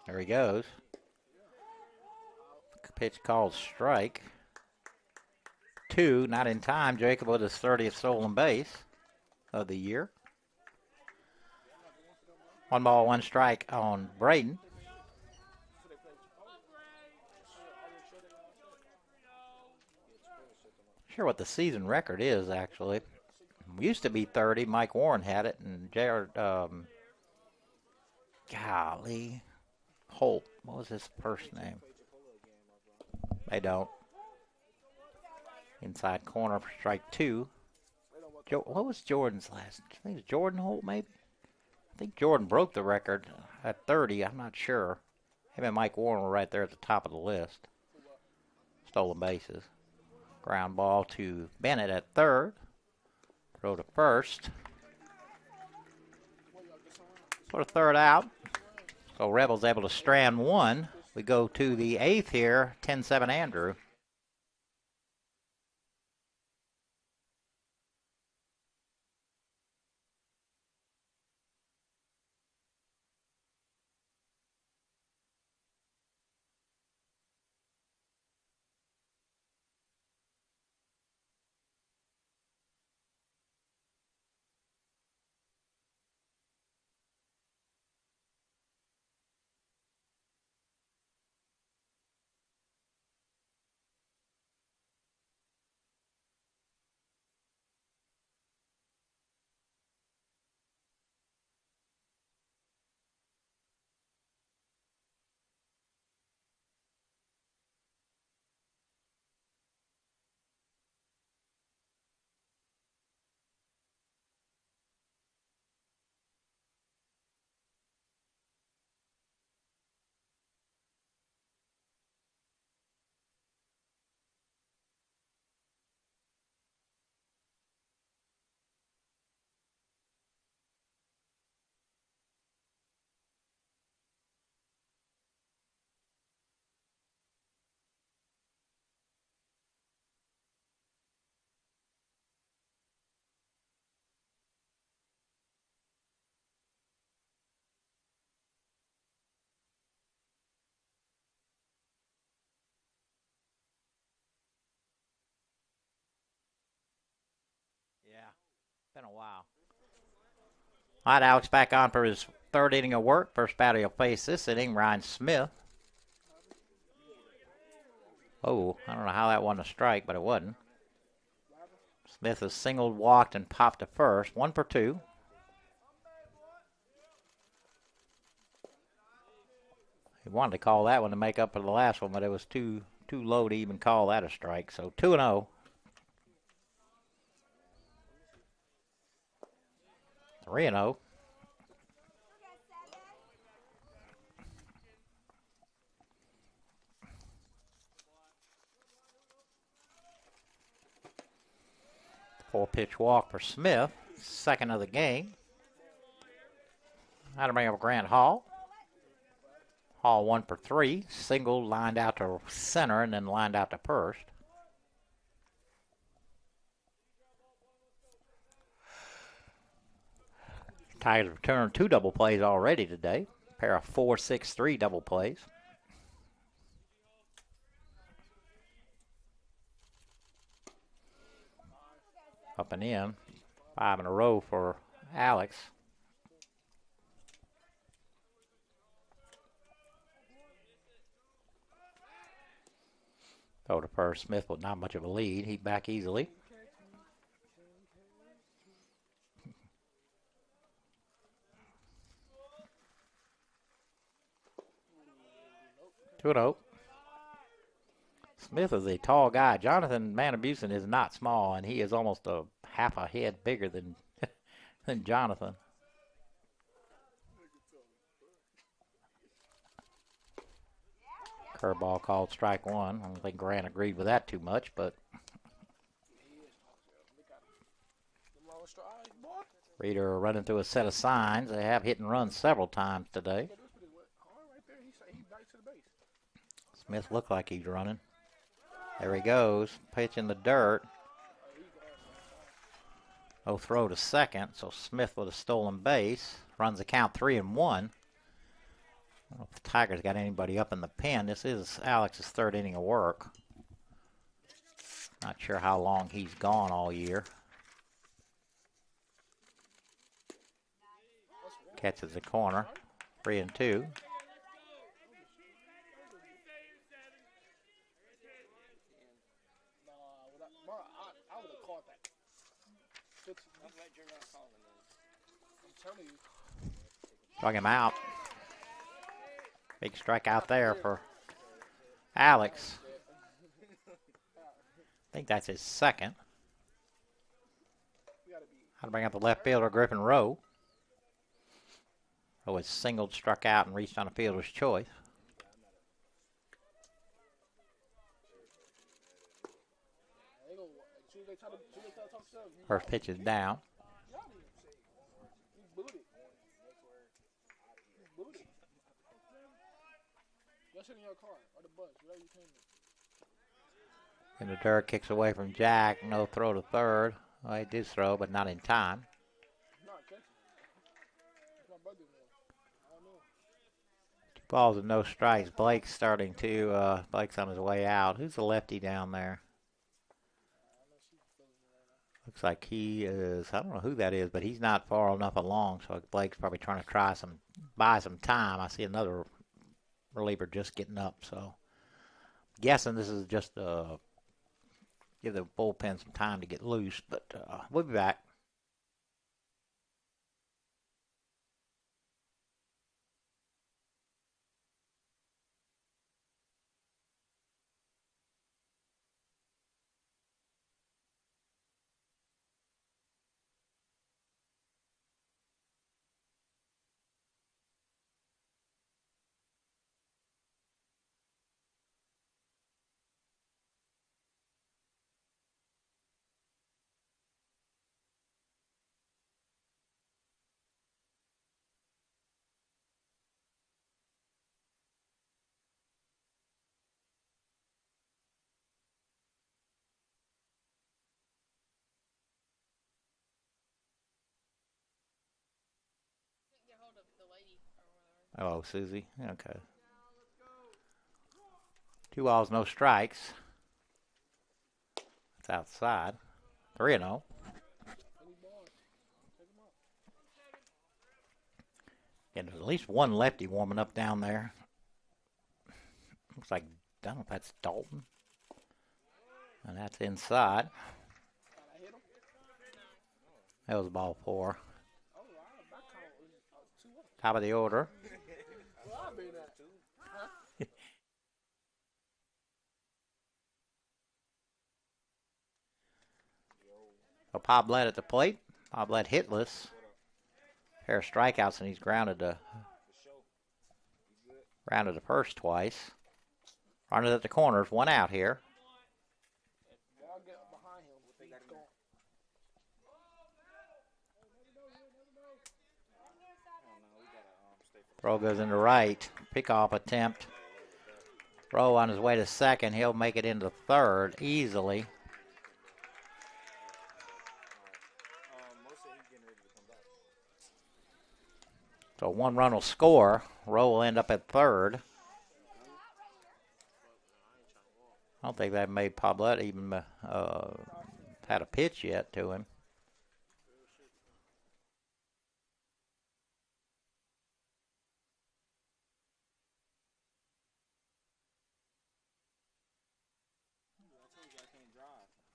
There he goes. Pitch called strike. 2, not in time. Jacob with his 30th stolen base of the year. 1 ball, 1 strike on Braden. Sure what the season record is, actually. It used to be 30. Mike Warren had it, and Jared, golly, Holt. What was his first name? They don't. Inside corner for strike 2. What was Jordan's last? I think it was Jordan Holt, maybe? I think Jordan broke the record at 30. I'm not sure. Him and Mike Warren were right there at the top of the list. Stolen bases. Ground ball to Bennett at third. Throw to first. Put a third out. So Rebels able to strand 1. We go to the 8th here. 10-7 Andrew. Been a while. All right, Alex back on for his third inning of work. First batter he'll face this inning, Ryan Smith. Oh, I don't know how that wasn't a strike, but it wasn't. Smith has singled, walked, and popped to first. 1 for 2. He wanted to call that one to make up for the last one, but it was too low to even call that a strike. So 2-0. 3-0. Four-pitch walk for Smith, second of the game. How to bring up Grant Hall. Hall 1 for 3. Single, lined out to center, and then lined out to first. Tigers returned 2 double plays already today. A pair of 4-6-3 double plays. Up and in. 5 in a row for Alex. Throw to first. Smith with not much of a lead. He back easily. Two and oh. Smith is a tall guy. Jonathan Manabusen is not small, and he is almost a half a head bigger than than Jonathan. Curveball called strike one. I don't think Grant agreed with that too much, but Reader running through a set of signs. They have hit and run several times today. Smith looked like he's running. There he goes. Pitch in the dirt. No throw to second, so Smith with a stolen base. Runs the count 3-1. I don't know if the Tigers got anybody up in the pen. This is Alex's third inning of work. Not sure how long he's gone all year. Catches the corner. 3-2. Strung him out. Big strike out there for Alex. I think that's his second. How to bring up the left fielder, Griffin Rowe. Rowe was singled, struck out, and reached on a fielder's choice. First pitch is down. And the dirt kicks away from Jack. No throw to third. Well, he did throw, but not in time. 2 balls and no strikes. Blake's starting to, Blake's on his way out. Who's the lefty down there? Looks like he is, I don't know who that is, but he's not far enough along, so Blake's probably trying to buy some time. I see another reliever just getting up, so guessing this is just give the bullpen some time to get loose, but we'll be back. Oh, Susie. Okay. 2 balls, no strikes. It's outside. 3-0. And there's at least one lefty warming up down there. Looks like, I don't know if that's Dalton. And that's inside. That was ball 4. Top of the order. So Poblett at the plate. Poblett hitless. Pair of strikeouts, and he's grounded to first twice. Running at the corners, 1 out here. Throw goes into right. Pickoff attempt. Throw on his way to second. He'll make it into third easily. So 1 run will score. Rowe will end up at third. I don't think they've made Poblett even had a pitch yet to him.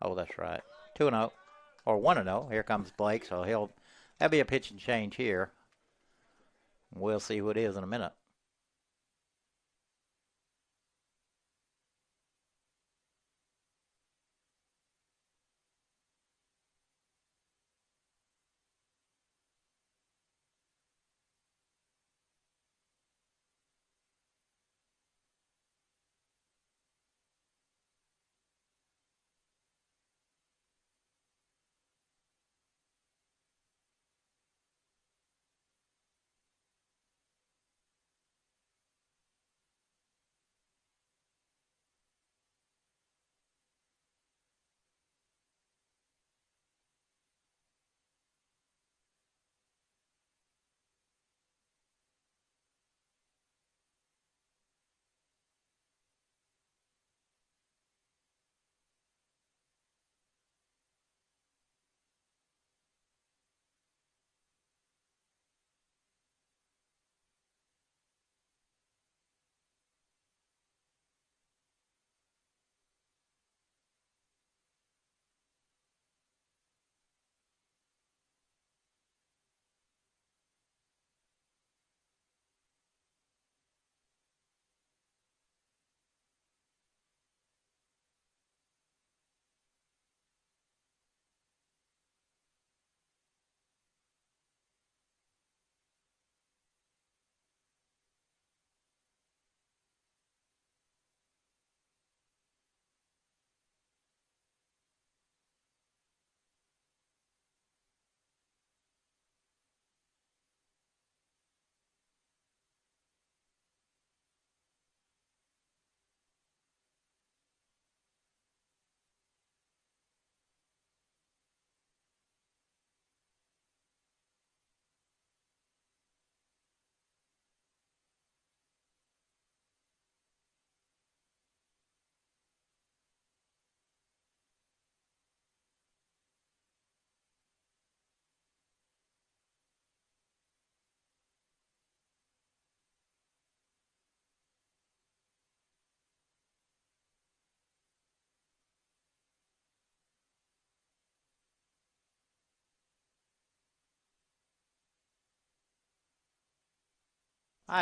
Oh, that's right. 2-0. Or 1-0. Here comes Blake, so that'll be a pitch and change here. We'll see who it is in a minute.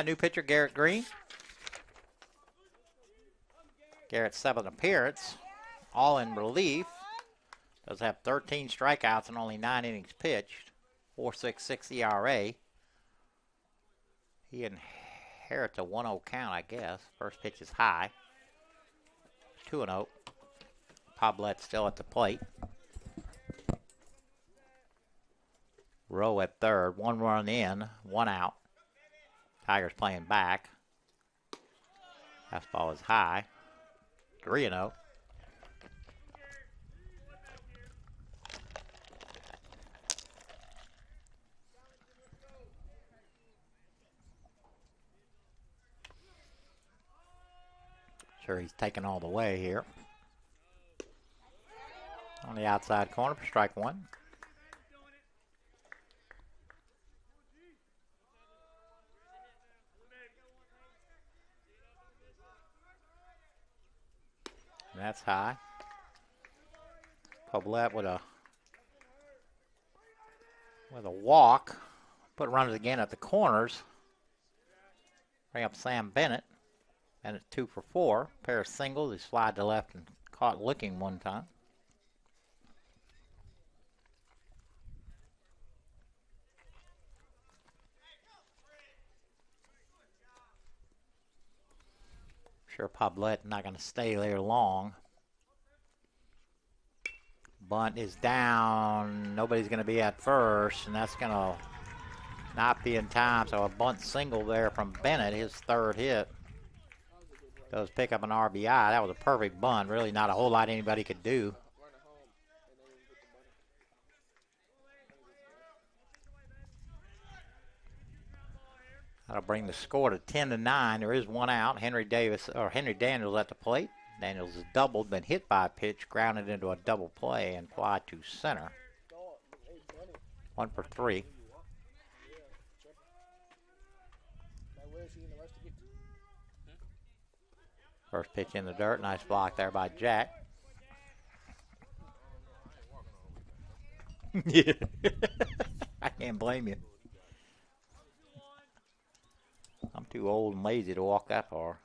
New pitcher, Garrett Green. Garrett's 7th appearance, all in relief. Does have 13 strikeouts and only 9 innings pitched. 4.66 ERA. He inherits a 1-0 count, I guess. First pitch is high. 2-0. Poblett still at the plate. Rowe at third. 1 run in, 1 out. Tigers playing back. Fastball is high. 3-0. Sure, he's taking all the way here. On the outside corner for strike 1. that's high. Pablett with a walk. Put runners again at the corners. Bring up Sam Bennett. And it's 2 for 4. Pair of singles. He slid to left and caught looking one time. Sure, Pablett not going to stay there long. Bunt is down. Nobody's going to be at first, and that's going to not be in time. So a bunt single there from Bennett, his third hit. Does pick up an RBI. That was a perfect bunt. Really not a whole lot anybody could do. That'll bring the score to 10-9. There is one out. Henry Daniels at the plate. Daniels is doubled, been hit by a pitch, grounded into a double play and fly to center. 1 for 3. First pitch in the dirt. Nice block there by Jack. Yeah. I can't blame you. I'm too old and lazy to walk that far.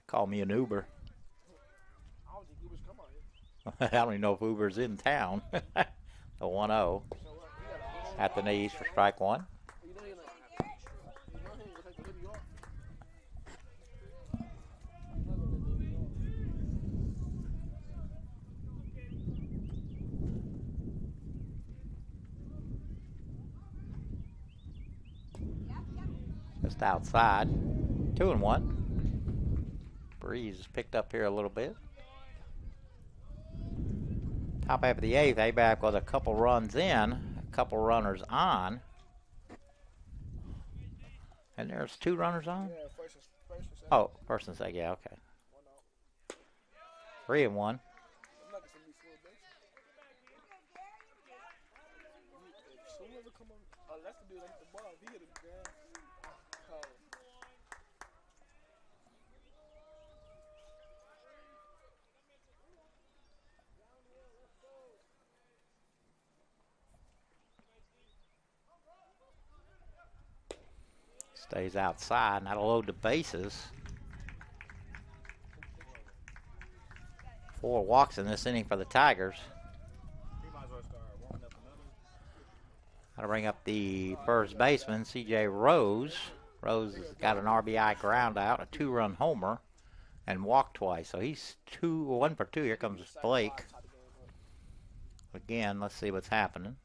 Call me an Uber. I don't even know if Uber's in town. The 1-0 at the knees for strike one. Just outside. 2-1. Breeze is picked up here a little bit. Top half of the 8th, Abac with a couple runs in, a couple runners on. And there's 2 runners on? Yeah, first and second. Oh, first and second, yeah, okay. 3-1. I'm not gonna be full base. If someone ever come on, that's the dude that hit the ball. If he hit the ground, Stays outside, and that'll load the bases. 4 walks in this inning for the Tigers. That'll bring up the first baseman, C.J. Rose. Rose has got an RBI ground out, a 2-run homer, and walked twice. So he's 1 for 2. Here comes Blake. Again, let's see what's happening.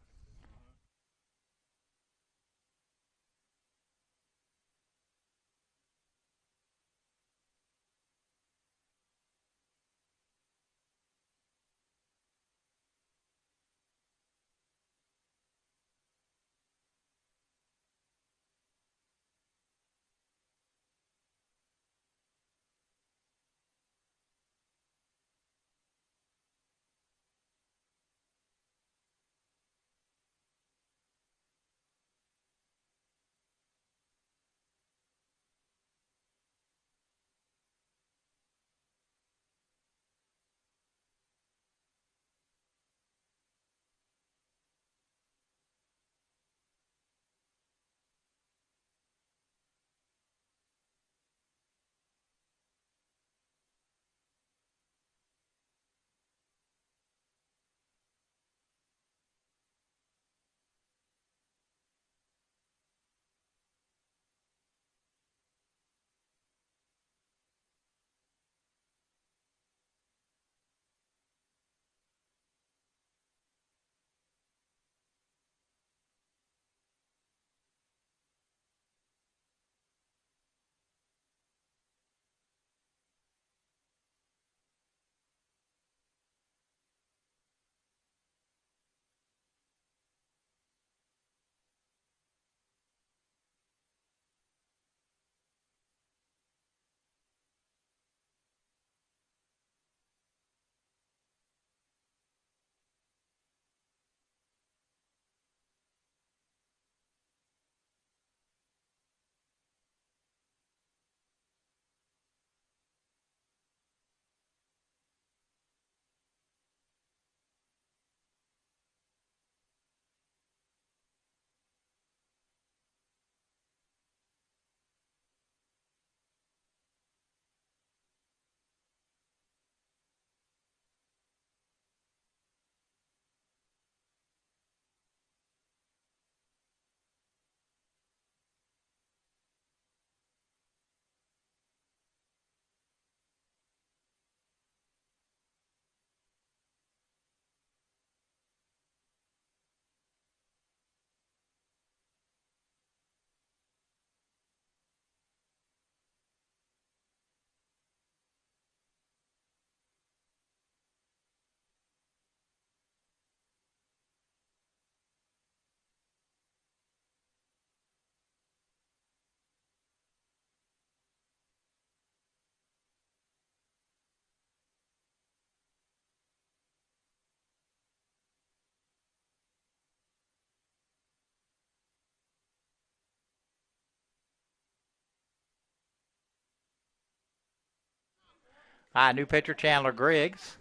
New pitcher Chandler Griggs.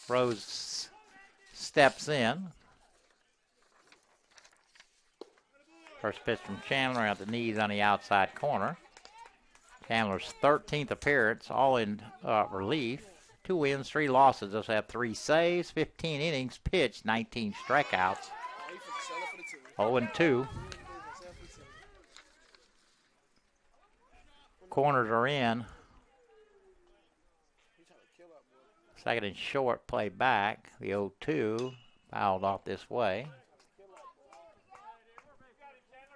Rose steps in. First pitch from Chandler at the knees on the outside corner. Chandler's 13th appearance, all in relief. 2 wins, 3 losses. Does have 3 saves, 15 innings pitched, 19 strikeouts. 0-2. Corners are in. Second and short, play back. The 0-2 fouled off this way.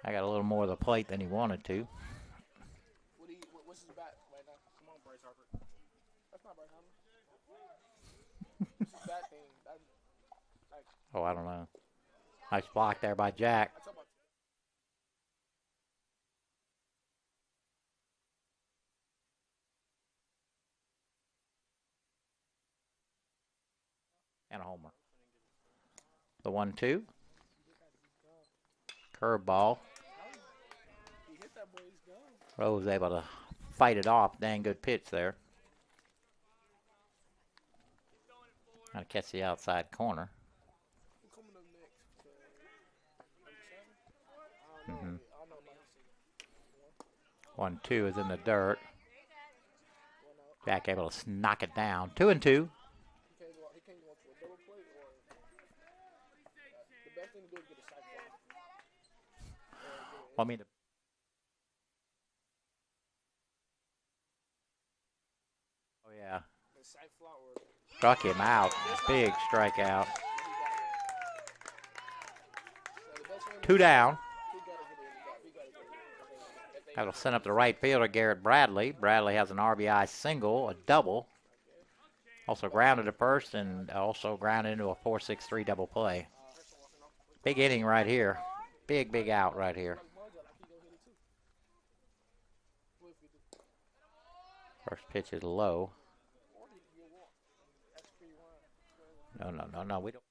I got a little more of the plate than he wanted to. What's his bat right now? Come on, Bryce Harper. That's not Bryce Harper. What's his bat thing? Oh, I don't know. Nice block there by Jack. And a homer. The 1-2. Curveball. Rose able to fight it off. Dang good pitch there. Trying to catch the outside corner. 1-2 is in the dirt. Jack able to knock it down. 2-2. I mean, oh yeah, struck him out. Big strikeout. 2 down. That'll send up the right fielder, Garrett Bradley. Bradley has an RBI single, a double. Also grounded to first and also grounded into a 4-6-3 double play. Big inning right here. Big out right here. First pitch is low. No. We don't.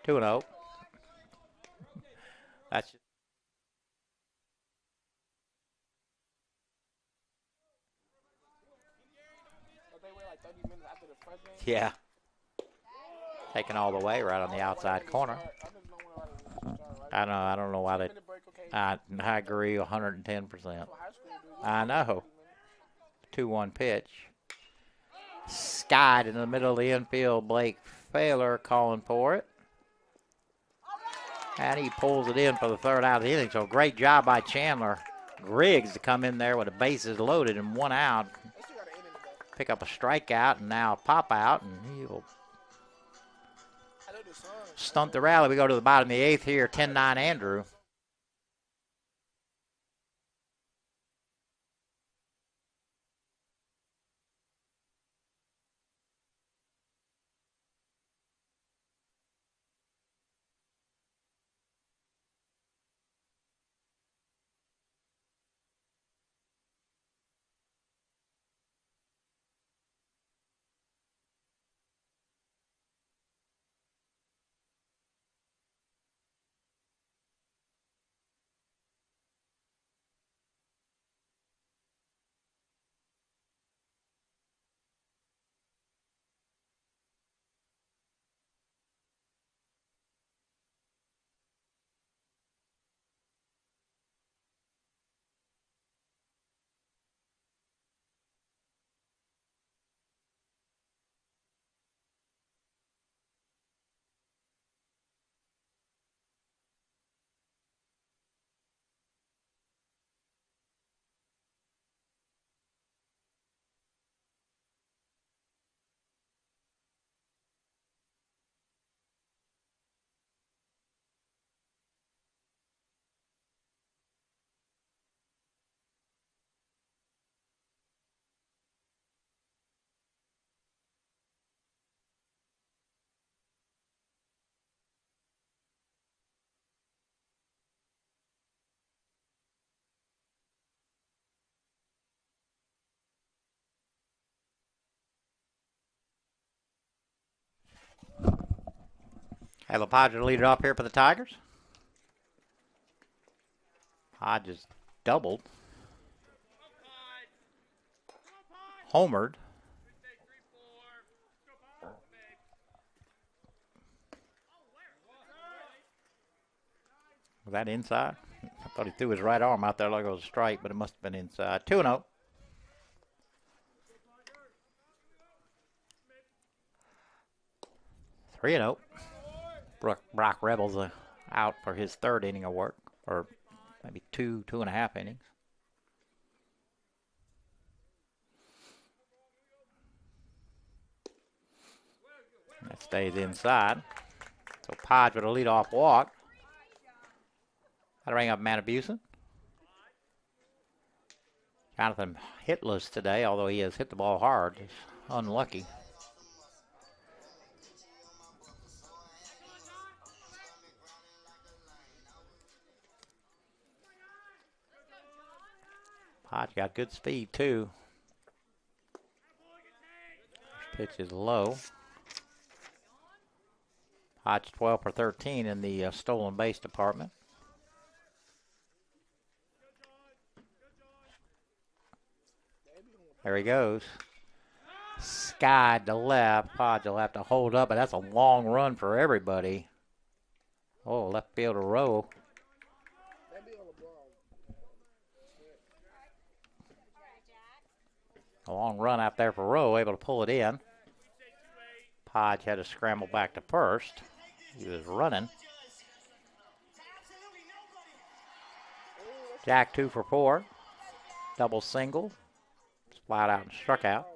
Two and 0. That's just. Yeah. Taken all the way right on the outside corner. I don't know why they. I agree 110%. I know. 2-1 pitch. Skied in the middle of the infield. Blake Failer calling for it. And he pulls it in for the third out of the inning. So great job by Chandler Griggs to come in there with the bases loaded and 1 out. Pick up a strikeout and now a pop out, and he'll stunt the rally. We go to the bottom of the 8th here, 10-9 Andrew. Hey, LaPodge lead it off here for the Tigers. Hodges doubled. Homered. Was that inside? I thought he threw his right arm out there like it was a strike, but it must have been inside. 2-0. Three and 0. Brock Rebels out for his third inning of work, or maybe two and a half innings. That stays inside. So Podge with a leadoff walk. That'll bring up Matabusen. Jonathan hitless today, although he has hit the ball hard. He's unlucky. Podge got good speed, too. Pitch is low. Podge 12 for 13 in the stolen base department. There he goes. Skied to left. Podge will have to hold up, but that's a long run for everybody. Oh, left field to Rowe. A long run out there for Rowe, able to pull it in. Podge had to scramble back to first. He was running. Jack 2 for 4. Double single. Flat out and struck out.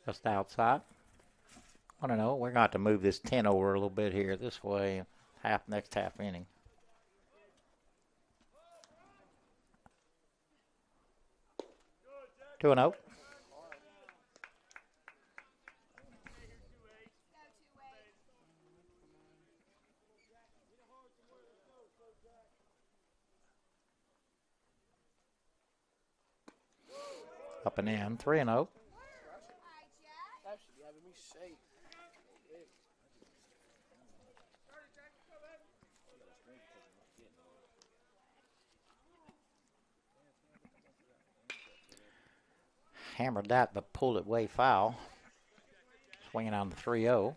Just outside. 1-0. We're going to have to move this 10 over a little bit here this way. Next half inning. Two and 0. Up and in. 3 and 0. Hammered that, but pulled it way foul. Swinging on the 3-0.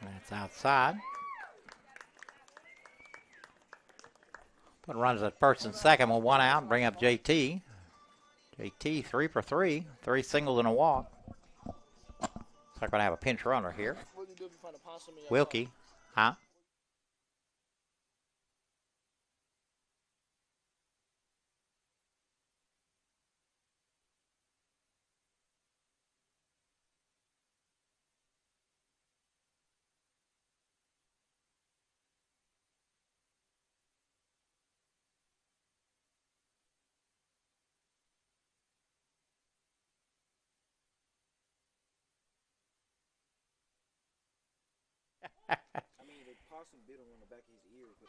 That's outside. Put runs at first and second with 1 out and bring up JT. JT 3 for 3. 3 singles and a walk. They're going to have a pinch runner here. Wilkie, huh? I mean, the possum bit him on the back of his ear, so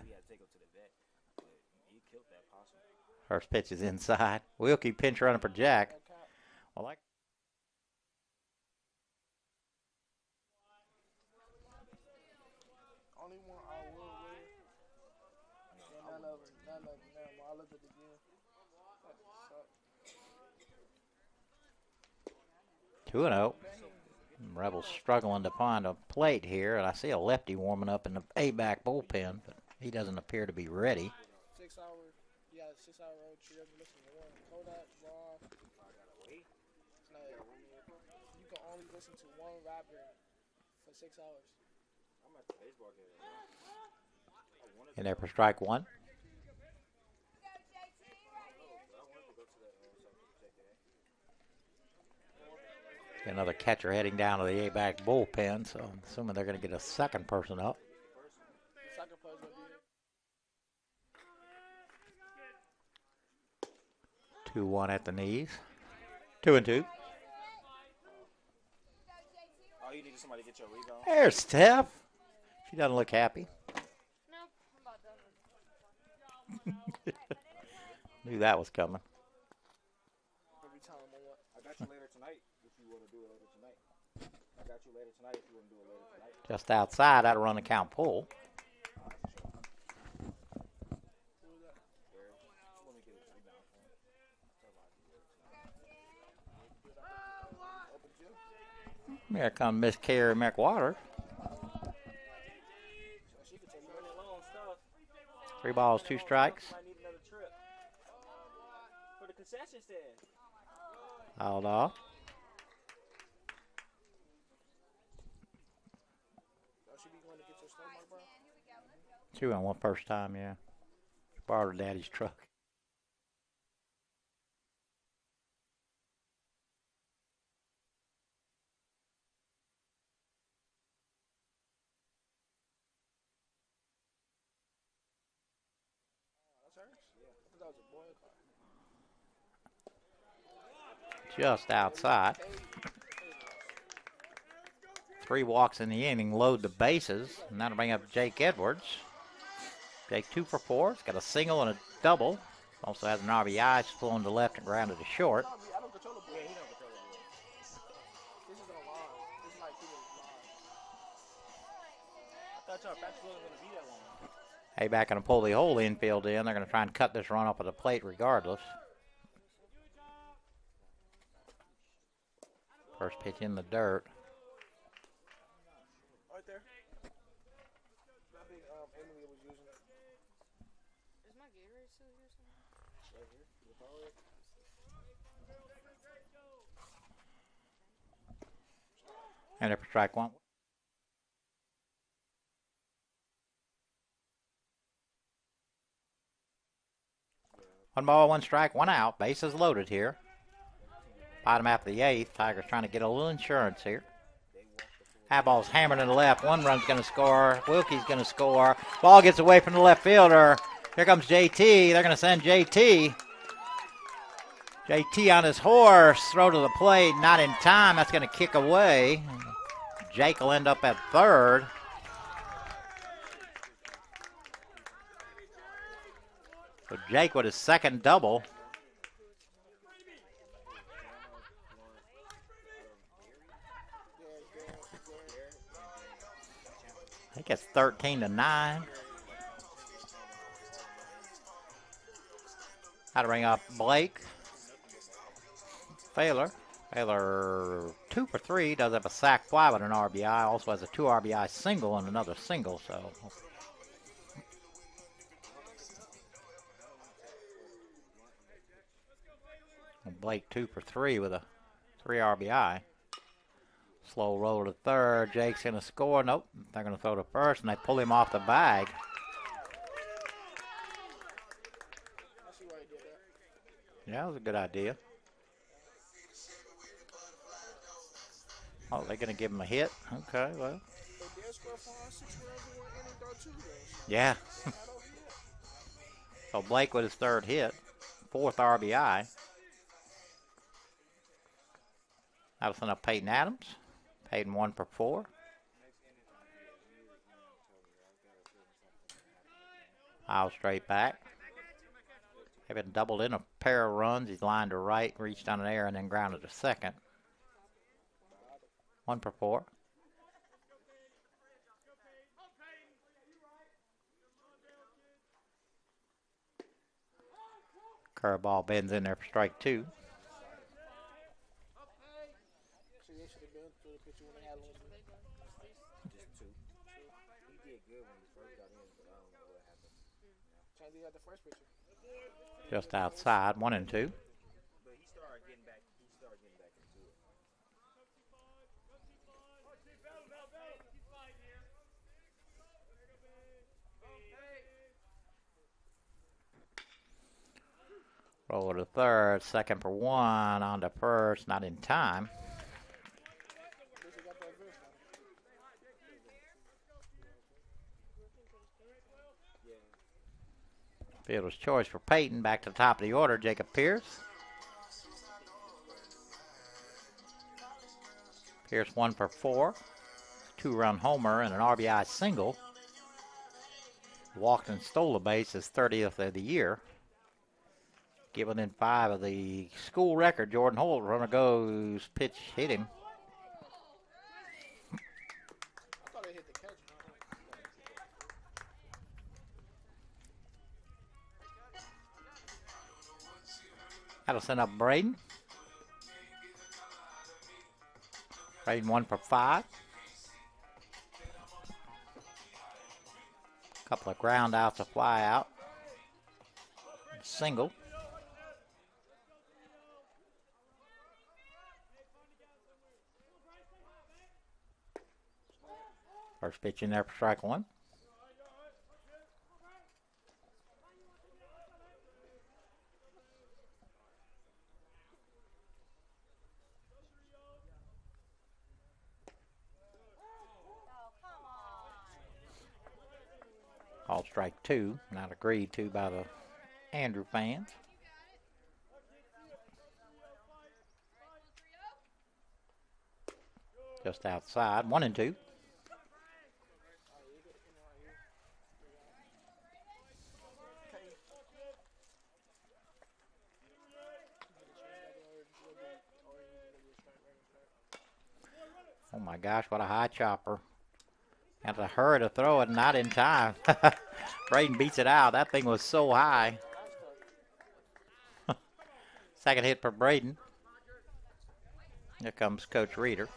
he had to take him to the vet. But he killed that possum. First pitch is inside. Wilkie pinch running for Jack. Well, only one I will win. None of them. I looked at the game. 2-0. Rebels struggling to find a plate here, and I see a lefty warming up in the Abac bullpen, but he doesn't appear to be ready. 6 hours. You got a 6 hour road trip. Listen to one. Kodak, Raw. No, you can only listen to one rapper for 6 hours. I'm at the baseball game. In there for strike one. Another catcher heading down to the Abac bullpen, so I'm assuming they're going to get a second person up. 2-1 at the knees. 2-2. you needed somebody to get your rebound? There's Steph. She doesn't look happy. Nope, I'm about done. Knew that was coming. Every time on what? I got you later tonight if you want to do it later tonight. I got you later tonight if you want to do it later tonight. Just outside, that'll run the count pull. Who was that? Let me get a rebound for him. Open gym? Here comes Miss Carrie McWater. She could take Running long stuff. 3 balls, 2 strikes. Might need another trip for the concession stand. Hold off. She be going to get your snow mark, bro? She went one first time, yeah. Borrowed her daddy's truck. That's hers? Yeah. I thought that was a boy car. Just outside. 3 walks in the inning, load the bases, and that'll bring up Jake Edwards. Jake 2 for 4. He's got a single and a double. Also has an RBI, flown to left and grounded to short. I don't control the boy. Yeah, he don't control the boy. This is on line. This is like people line. I thought y'all practice wasn't going to be that long. Abac going to pull the whole infield in. They're going to try and cut this run off of the plate regardless. First pitch in the dirt. Right there. I think Emily was using it. Is my Gatorade still here somewhere? Right here. The power. And if strike 1. One ball, 1 strike, 1 out. Bases loaded here. Bottom half of the 8th. Tigers trying to get a little insurance here. Ball's hammered in the left. 1 run's going to score. Wilkie's going to score. Ball gets away from the left fielder. Here comes JT. They're going to send JT. JT on his horse. Throw to the plate. Not in time. That's going to kick away. Jake will end up at third. So Jake with his second double. I think it's 13-9. How to bring up Blake. Failer 2 for 3. Does have a sac fly with an RBI. Also has a 2 RBI single and another single. So Blake 2 for 3 with a 3 RBI. Slow roll to third. Jake's going to score. Nope. They're going to throw to first, and they pull him off the bag. I see why he did that. Yeah, that was a good idea. Oh, they're going to give him a hit? Okay, well. They did score 5, 6 runs in 1 inning, though, too, though. Yeah. Not over yet. So Blake with his 3rd hit. 4th RBI. That'll send up Peyton Adams. Peyton 1 for 4. I'll straight back. They've been doubled in a pair of runs. He's lined to right, reached on an air, and then grounded to second. 1 for 4. Curveball bends in there for strike 2. See, they should have been through the picture when they had one. Just 2. He did good when he first got in, but I don't know what happened. Chandy had the first picture. Just outside, 1 and 2. But he started getting back. Into it. Roller to third, 2nd for 1, on to first, not in time. At least he got that first one. Fielder's choice for Peyton. Back to the top of the order, Jacob Pierce. Here's 1 for 4. 2-run homer and an RBI single. Walked and stole a base, his 30th of the year. Get within 5 of the school record. Jordan Holt, runner goes, pitch hit him. I thought they hit the catch. That'll send up Braden. Braden 1 for 5. Couple of ground outs, a fly out. Single. First pitch in there for strike 1. Call strike 2, not agreed to by the Andrew fans. Just outside, 1-2. Oh my gosh, what a high chopper. Had to hurry to throw it, not in time. Braden beats it out. That thing was so high. Second hit for Braden. Here comes Coach Reeder.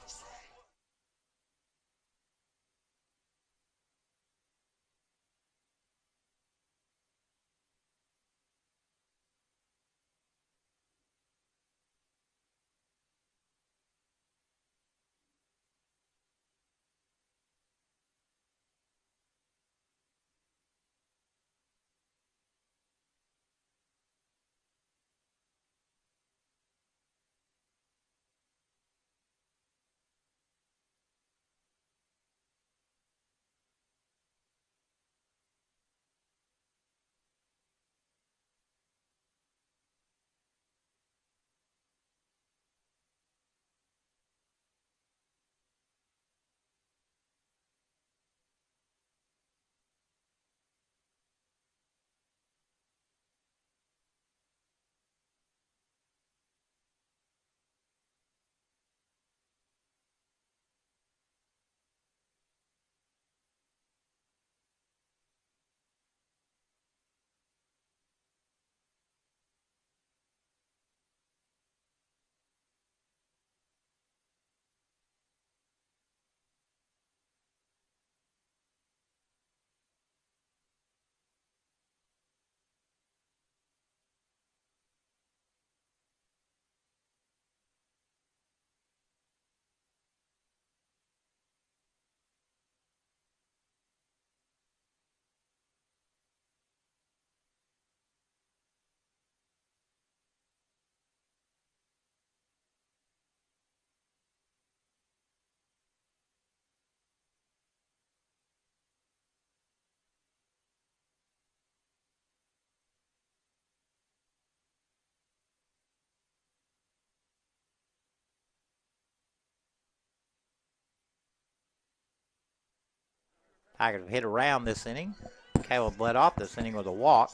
Tigers have hit around this inning. Caleb led off this inning with a walk.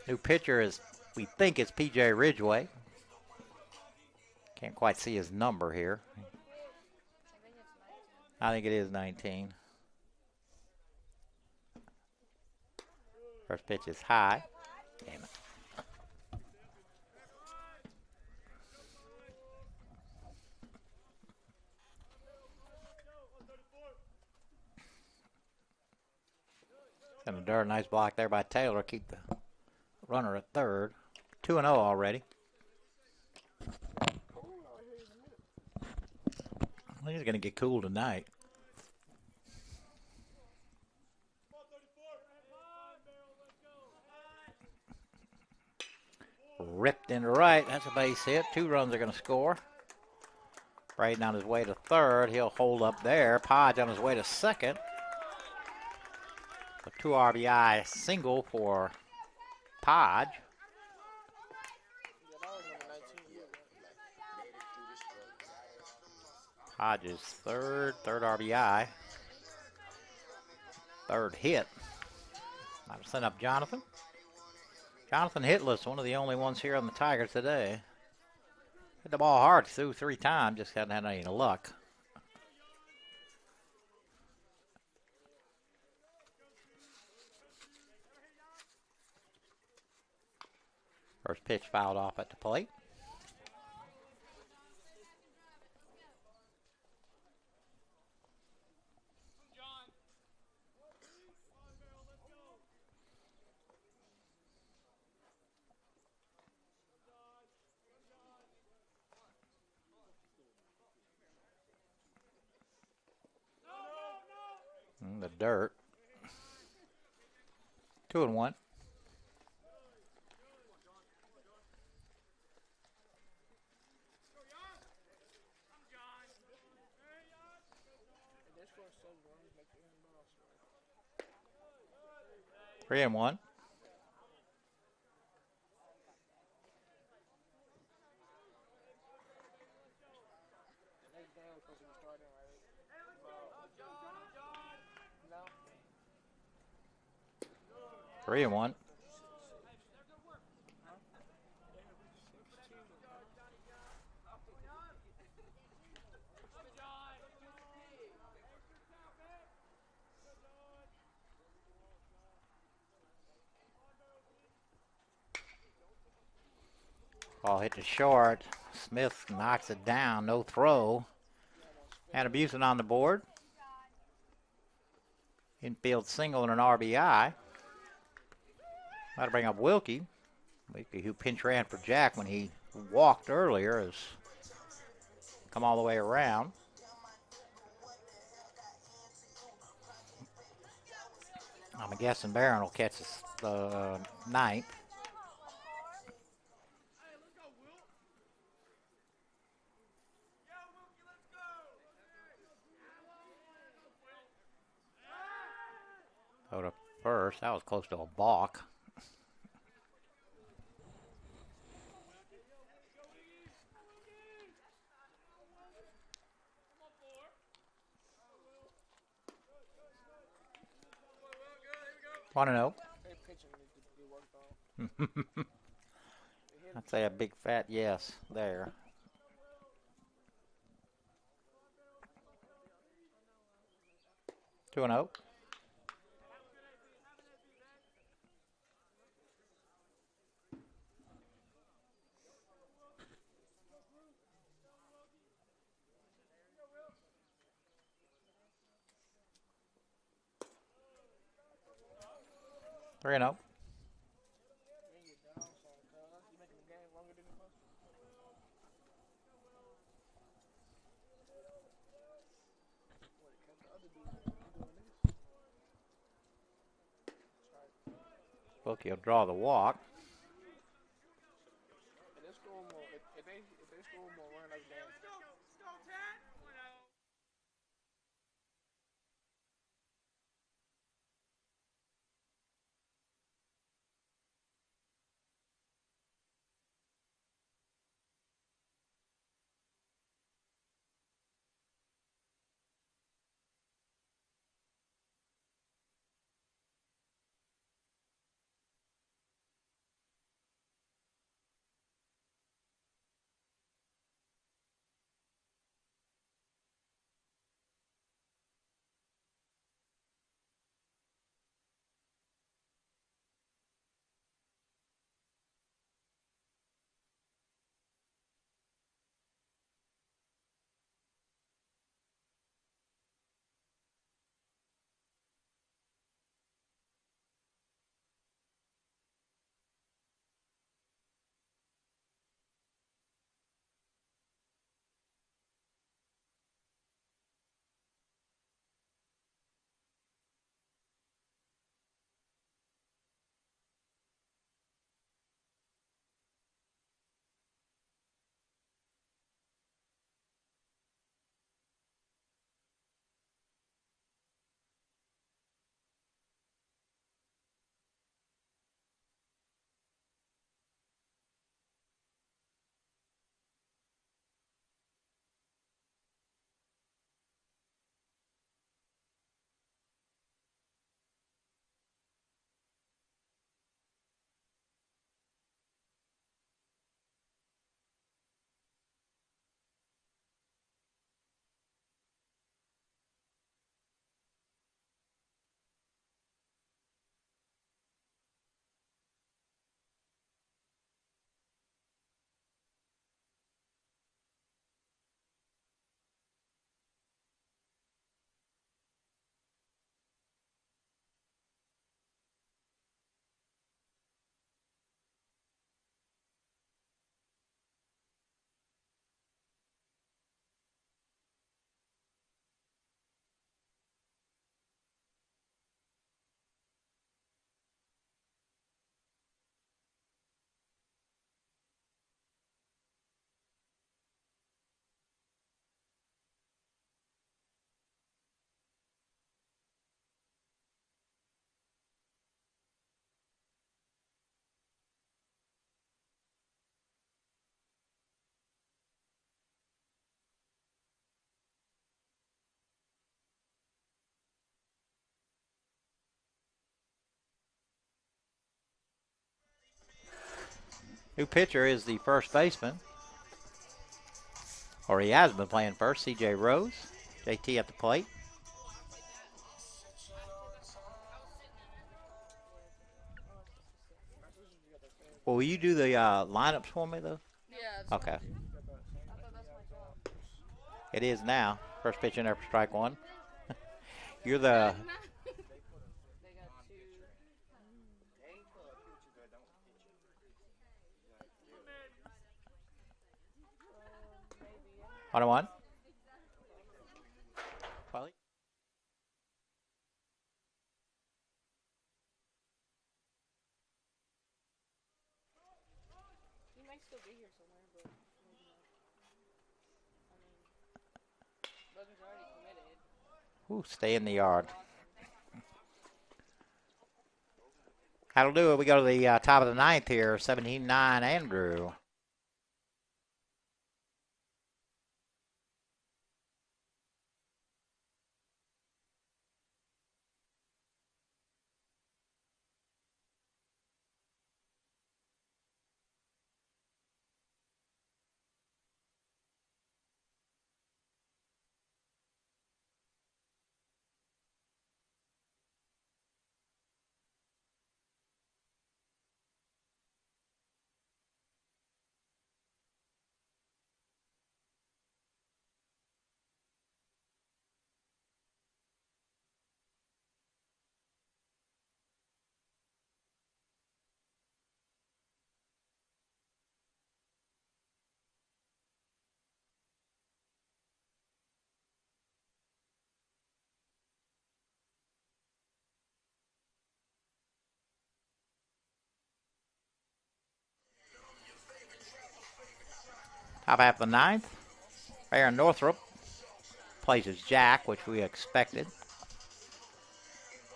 New pitcher is, we think it's P.J. Ridgway. Can't quite see his number here. I think it is 19. First pitch is high. Damn it. And a darn nice block there by Taylor. Keep the runner at third. 2-0 already. Well, he's going to get cool tonight. Ripped into right. That's a base hit. 2 runs are going to score. Braden on his way to third. He'll hold up there. Podge on his way to second. A 2 RBI single for Podge. Hodges third RBI, third hit. Might have sent up Jonathan. Jonathan hitless, one of the only ones here on the Tigers today. Hit the ball hard, threw 3 times, just hadn't had any luck. First pitch fouled off at the plate. In the dirt. 2-1. If they score 7 runs, make the inbound strike. 3-1. They damn supposed to be starting right. No. 3-1. Ball hit to short. Smith knocks it down. No throw. And Abusin on the board. Infield single and an RBI. That'll bring up Wilkie. Wilkie, who pinch ran for Jack when he walked earlier, has come all the way around. I'm guessing Barron will catch the ninth. Go to first. That was close to a balk. Want to know? Their pitching needs to be worked on. I'd say a big fat yes there. Two and oh. Three and oh. Then you're down some, cuz. You making the game longer than it's supposed to. What, it kept the other dude doing this? Strike. Wilkie will draw the walk. If they score more, if they score more, run like that. New pitcher is the first baseman, or he has been playing first, C.J. Rose. JT at the plate. Well, will you do the lineups for me, though? Yeah. It's Okay. I thought that's my job. It is now. First pitch in there for strike one. You're the... They got two. Maybe. 1-1. He might still be here somewhere, but maybe not. I mean, Logan's already committed. Ooh, stay in the yard. That'll do it. We go to the top of the ninth here. 17-9, Andrew. Top half of the ninth. Aaron Northrup plays as Jack, which we expected.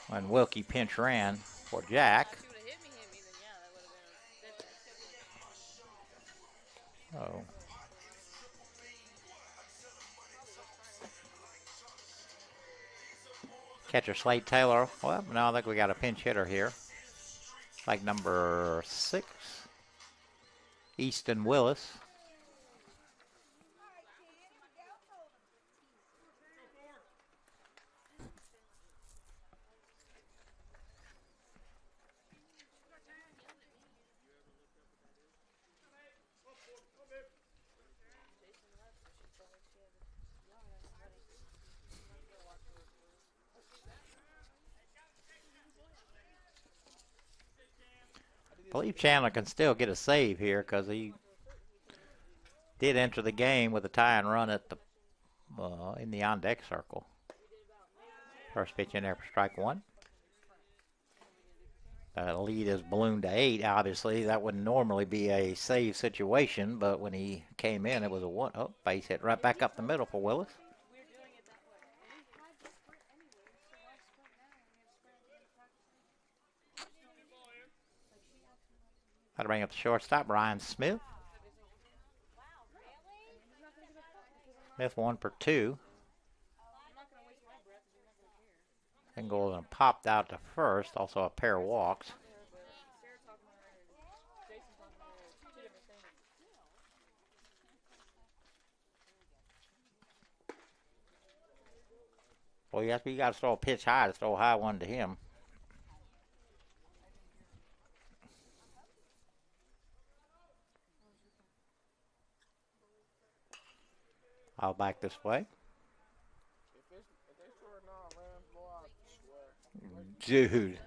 When Wilkie pinch ran for Jack. If he would have hit me, then yeah, that would have been different. Oh. Catcher Slade Taylor. Well, no, I think we got a pinch hitter here. Like number 6. Easton Willis. I believe Chandler can still get a save here because he did enter the game with a tie and run at the in the on-deck circle. First pitch in there for strike one. The lead is ballooned to 8. Obviously, that wouldn't normally be a save situation, but when he came in, it was a 1. Oh, base hit right back up the middle for Willis. That'll bring up the shortstop, Ryan Smith. Smith 1 for 2. Single and popped out to first. Also a pair of walks. Well, you got to throw a pitch high to throw a high one to him. I'll back this way. Dude.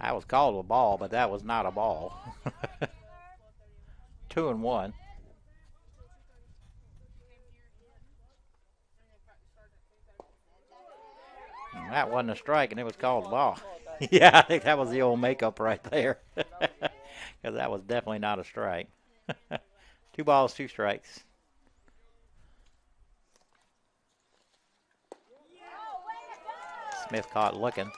That was called a ball, but that was not a ball. 2-1. That wasn't a strike, and it was called a ball. Yeah, I think that was the old makeup right there. Because that was definitely not a strike. 2 balls, 2 strikes. Smith caught looking.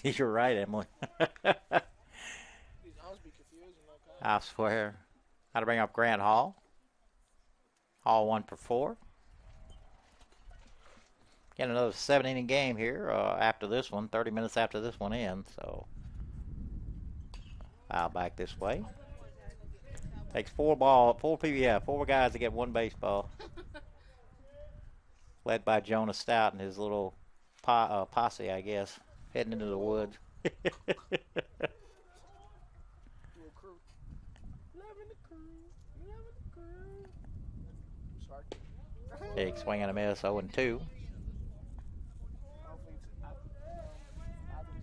You're right, Emily. These arms be confusing, okay? I swear. How to bring up Grant Hall. Hall 1 for 4. Get another 7-inning game here after this one, 30 minutes after this one ends. So I'll back this way. Takes four people, four guys to get one baseball. Led by Jonah Stout and his little posse, I guess, heading into the woods. Little crew. Loving the crew. Loving the crew. I'm sorry. Big swing and a miss, 0-2. Hopefully after this week. That is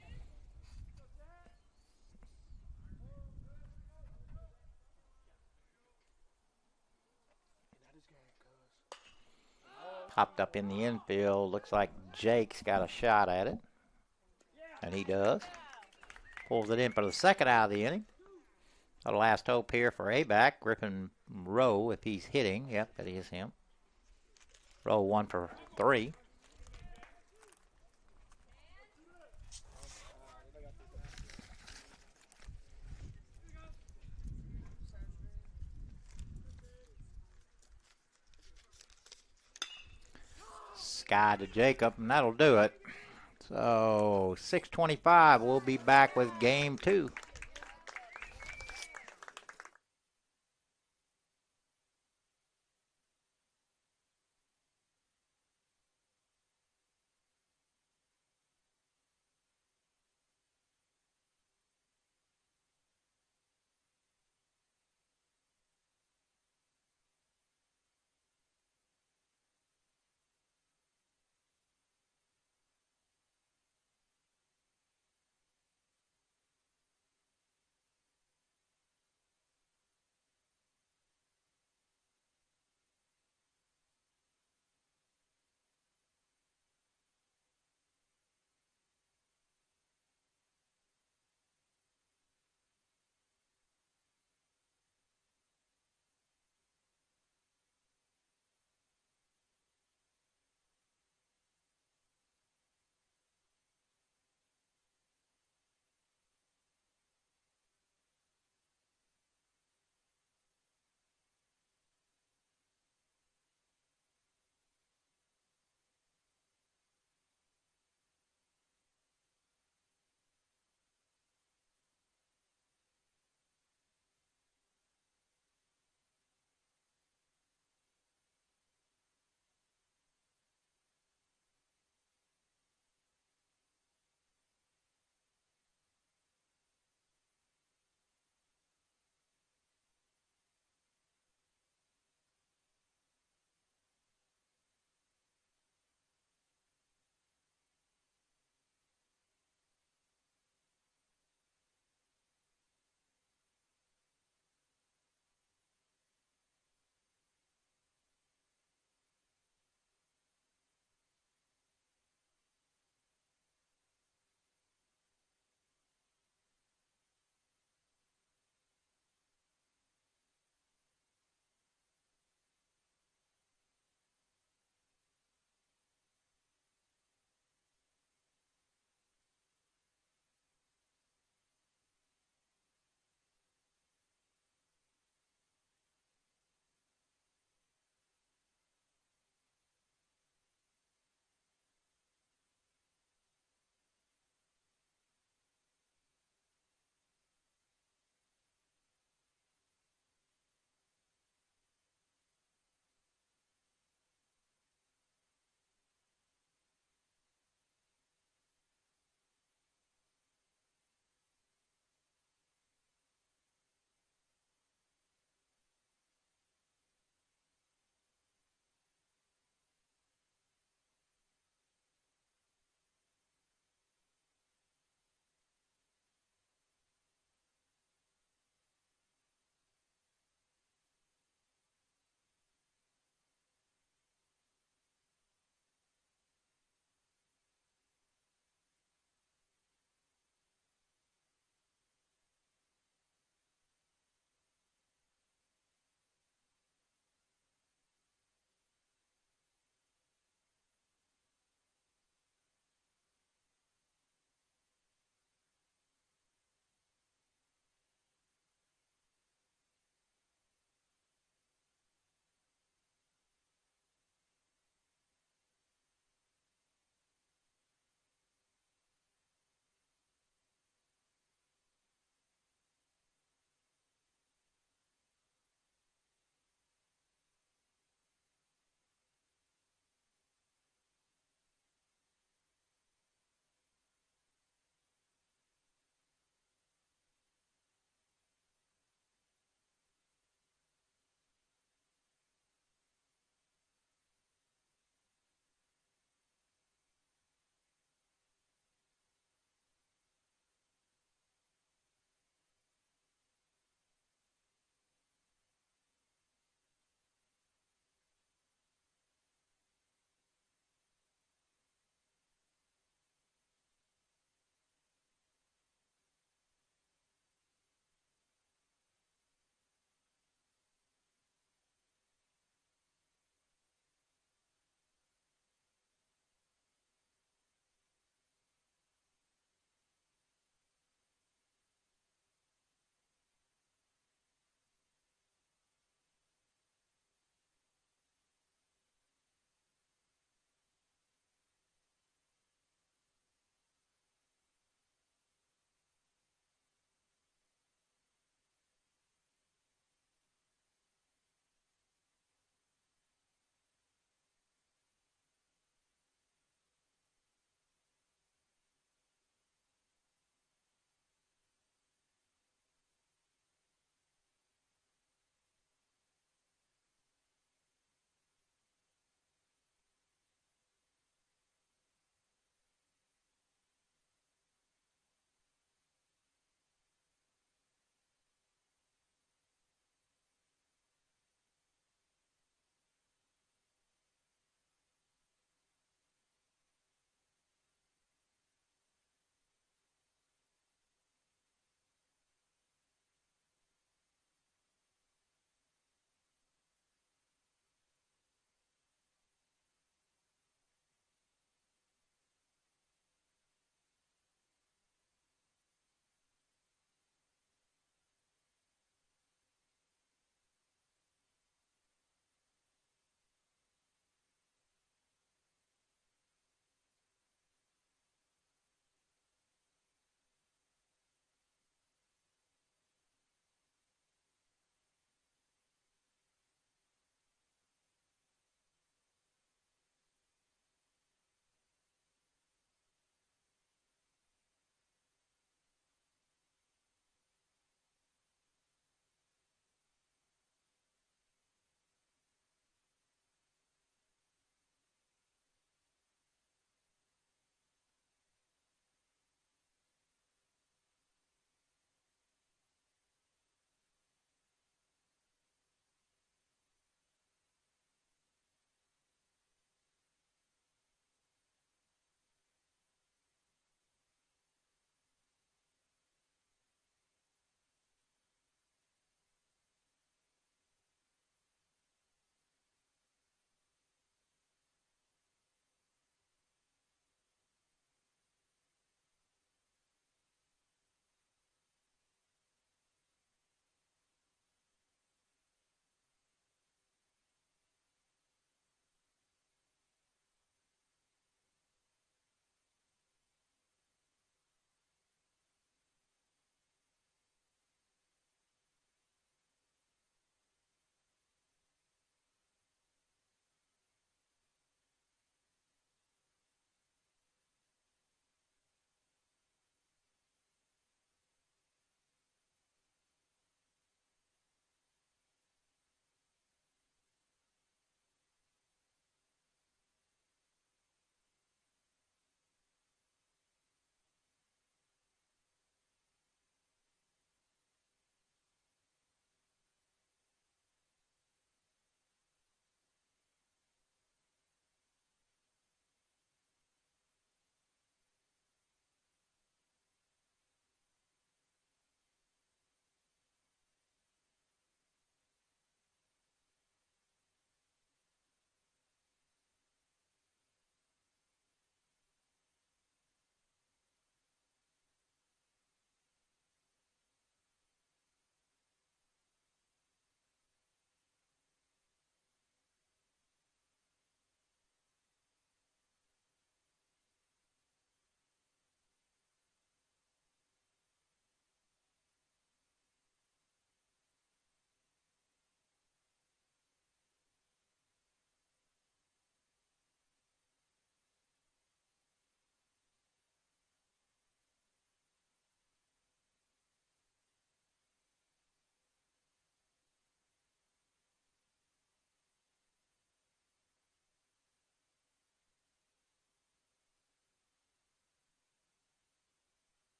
game, cuz. Popped up in the infield. Looks like Jake's got a shot at it. And he does. Pulls it in for the second out of the inning. The last hope here for Abac. Griffin Rowe, if he's hitting. Yep, that is him. Rowe 1 for 3. Sky to Jacob, and that'll do it. So 6:25, we'll be back with game 2.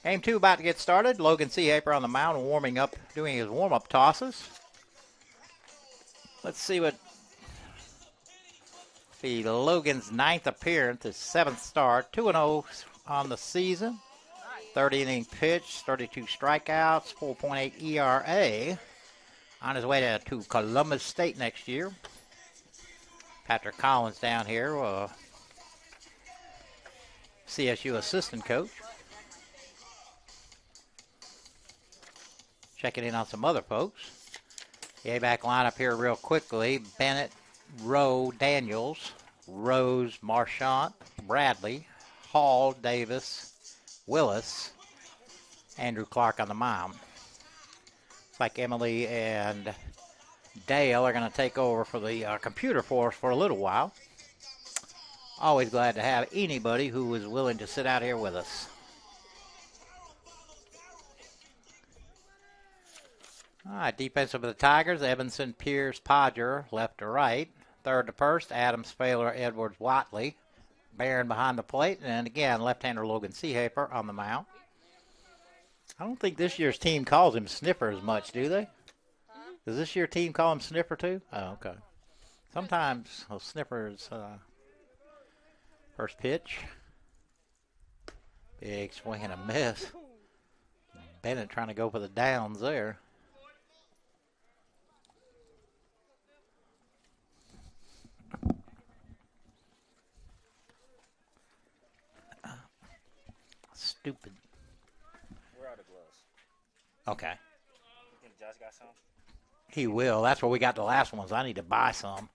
Game 2 about to get started. Logan Seahaper on the mound warming up, doing his warm-up tosses. Let's see what the Logan's 9th appearance, his 7th start, 2-0 on the season. 30-inning pitch, 32 strikeouts, 4.8 ERA. On his way to Columbus State next year. Patrick Collins down here, CSU assistant coach. Checking in on some other folks. The Abac lineup here real quickly. Bennett, Rowe, Daniels, Rose, Marchant, Bradley, Hall, Davis, Willis, Andrew Clark on the mound. Looks like Emily and Dale are going to take over for the computer for us for a little while. Always glad to have anybody who is willing to sit out here with us. All right, defensive of the Tigers, Evanson, Pierce, Podger, left to right. Third to first, Adams, Failer, Edwards, Watley. Barron behind the plate, and again, left-hander Logan Seahaper on the mound. I don't think this year's team calls him Sniffer as much, do they? Does this year's team call him Sniffer too? Oh, okay. Sometimes Sniffer's first pitch. Big swing and a miss. Bennett trying to go for the downs there. Stupid. We're out of gloves. Okay. You think Josh got some? He will. That's where we got the last ones. I need to buy some.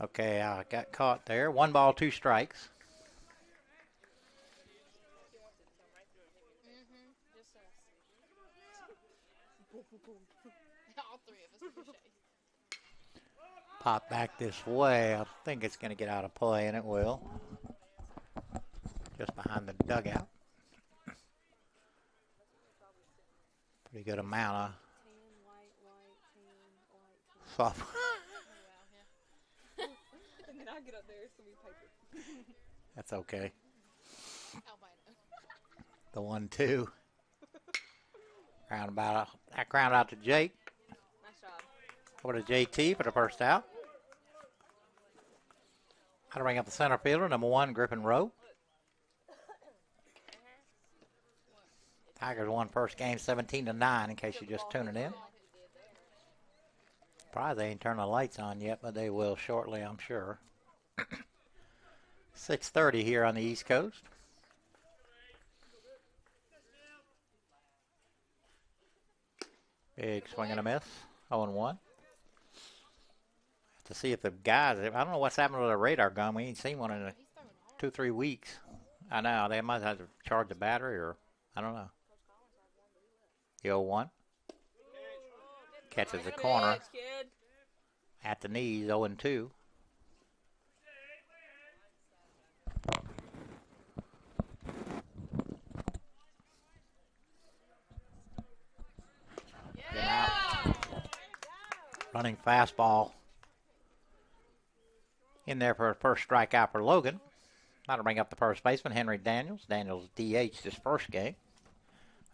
Okay, I got caught there. 1 ball, 2 strikes. All three of us crochet. Pop back this way. I think it's going to get out of play, and it will. Just behind the dugout. Pretty good amount of soft. And then I get up there, so we paper. That's okay. Albino. The 1-2. That ground out to Jake. Nice job. Over to JT for the first out. How to bring up the center fielder, number 1, Griffin Rowe. Tigers won first game 17-9, in case you're just tuning in. Probably they ain't turned the lights on yet, but they will shortly, I'm sure. 6:30 here on the East Coast. Big swing and a miss. 0-1. To see if the guys, I don't know what's happened with the radar gun. We ain't seen one in 2-3 weeks. I know. They might have to charge the battery, or I don't know. The 0-1. Catches the corner at the knees, 0-2. Running fastball in there for a first strikeout for Logan. That'll bring up the first baseman, Henry Daniels. Daniels DH'd his first game.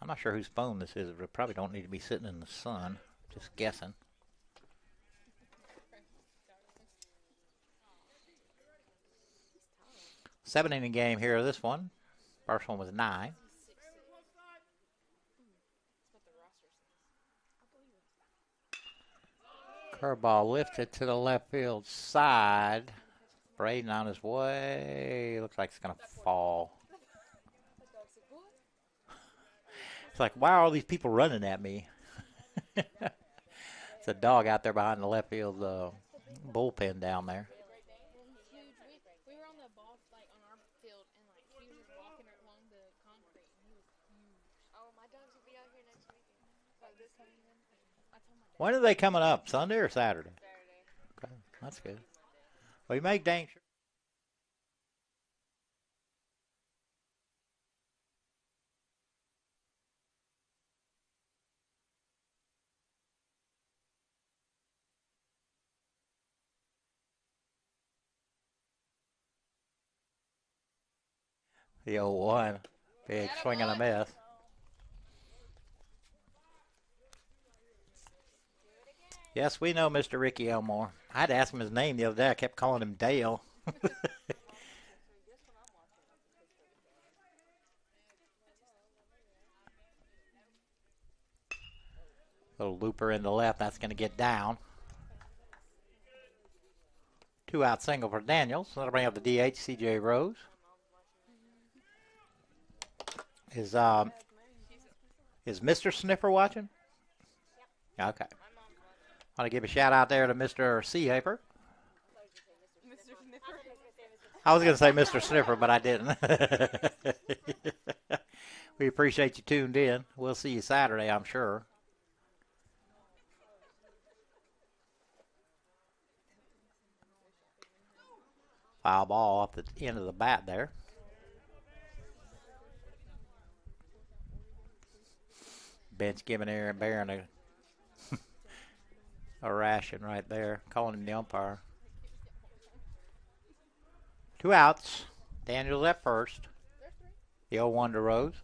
I'm not sure whose phone this is. It probably don't need to be sitting in the sun. Just guessing. Seven-inning game here, this one. First one was 9. Curveball lifted to the left field side. Braden on his way. Looks like it's going to fall. It's like, why are all these people running at me? It's a dog out there behind the left field bullpen down there. We were on the ball, like on our field, and like he was just walking along the concrete, and he was huge. Oh, my dogs will be out here next weekend. Oh, this coming in? I told my When are they coming up? Sunday or Saturday? Saturday. Okay, that's good. Well, you make dang sure. The old one. Big swing and a miss. Yes, we know Mr. Ricky Elmore. I had to ask him his name the other day. I kept calling him Dale. Little looper in the left. That's going to get down. 2-out single for Daniels. That'll bring up the DH, C.J. Rose. Is Mr. Sniffer watching? Okay. I want to give a shout out there to Mr. Seahaper. I was going to say Mr. Sniffer, but I didn't. We appreciate you tuned in. We'll see you Saturday, I'm sure. Foul ball off the end of the bat there. Bench giving Aaron Barron a ration right there, calling him the umpire. 2 outs. Daniels at first. The 0-1 to Rose.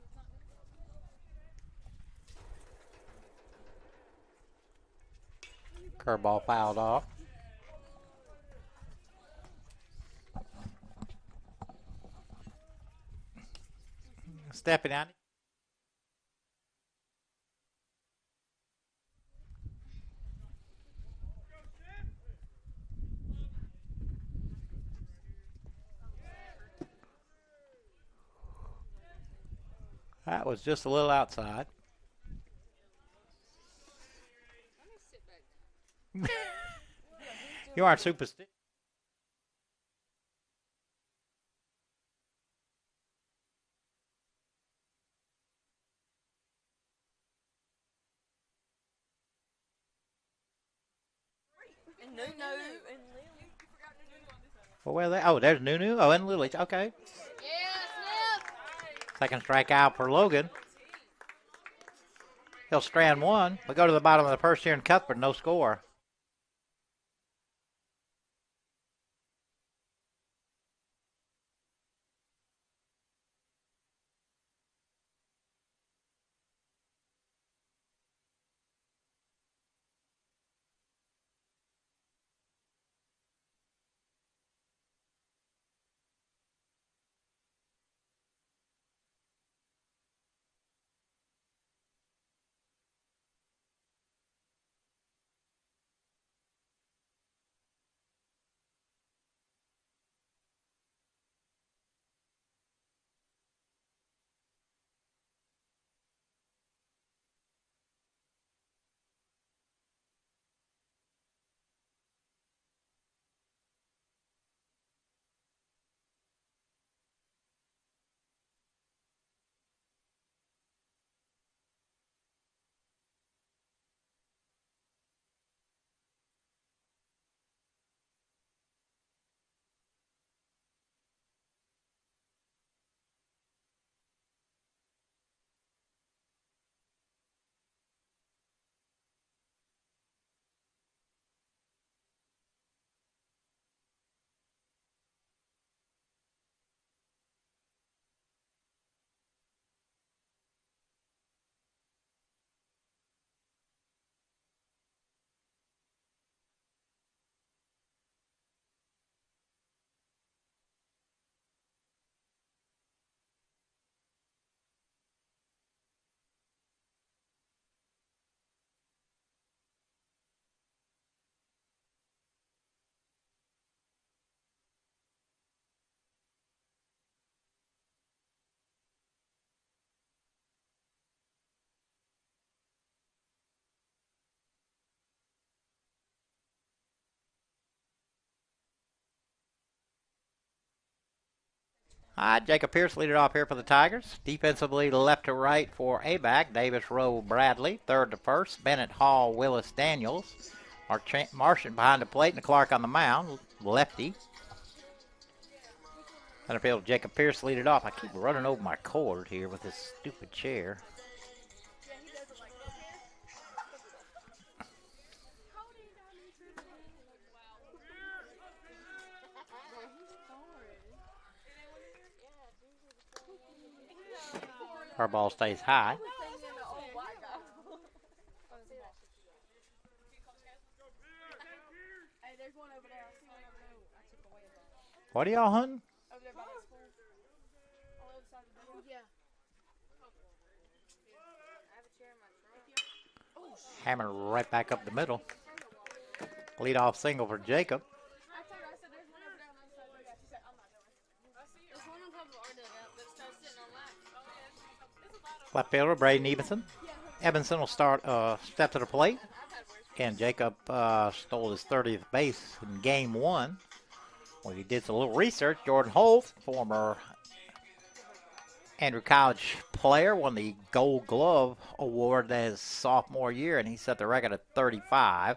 Curveball fouled off. Stepping out. That was just a little outside. You aren't superstitious. And Nunu and Lily. Well, where are they? Oh, there's Nunu. Oh, and Lily. Okay. Yeah, Second strikeout for Logan. He'll strand one. We go to the bottom of the first here in Cuthbert. No score. Jacob Pierce lead it off here for the Tigers. Defensively, left to right for Abac. Davis, Rowe, Bradley. Third to first. Bennett, Hall, Willis, Daniels. Martian behind the plate, and Clark on the mound. Lefty. Center field, Jacob Pierce lead it off. I keep running over my cord here with this stupid chair. Our ball stays high. What are y'all hunting? Hammer right back up the middle. Leadoff single for Jacob. Left fielder Braden Evanson will start step to the plate. And Jacob stole his 30th base in game one. Well, he did a little research. Jordan Holt, former Andrew College player, won the Gold Glove Award his sophomore year, and he set the record at 35.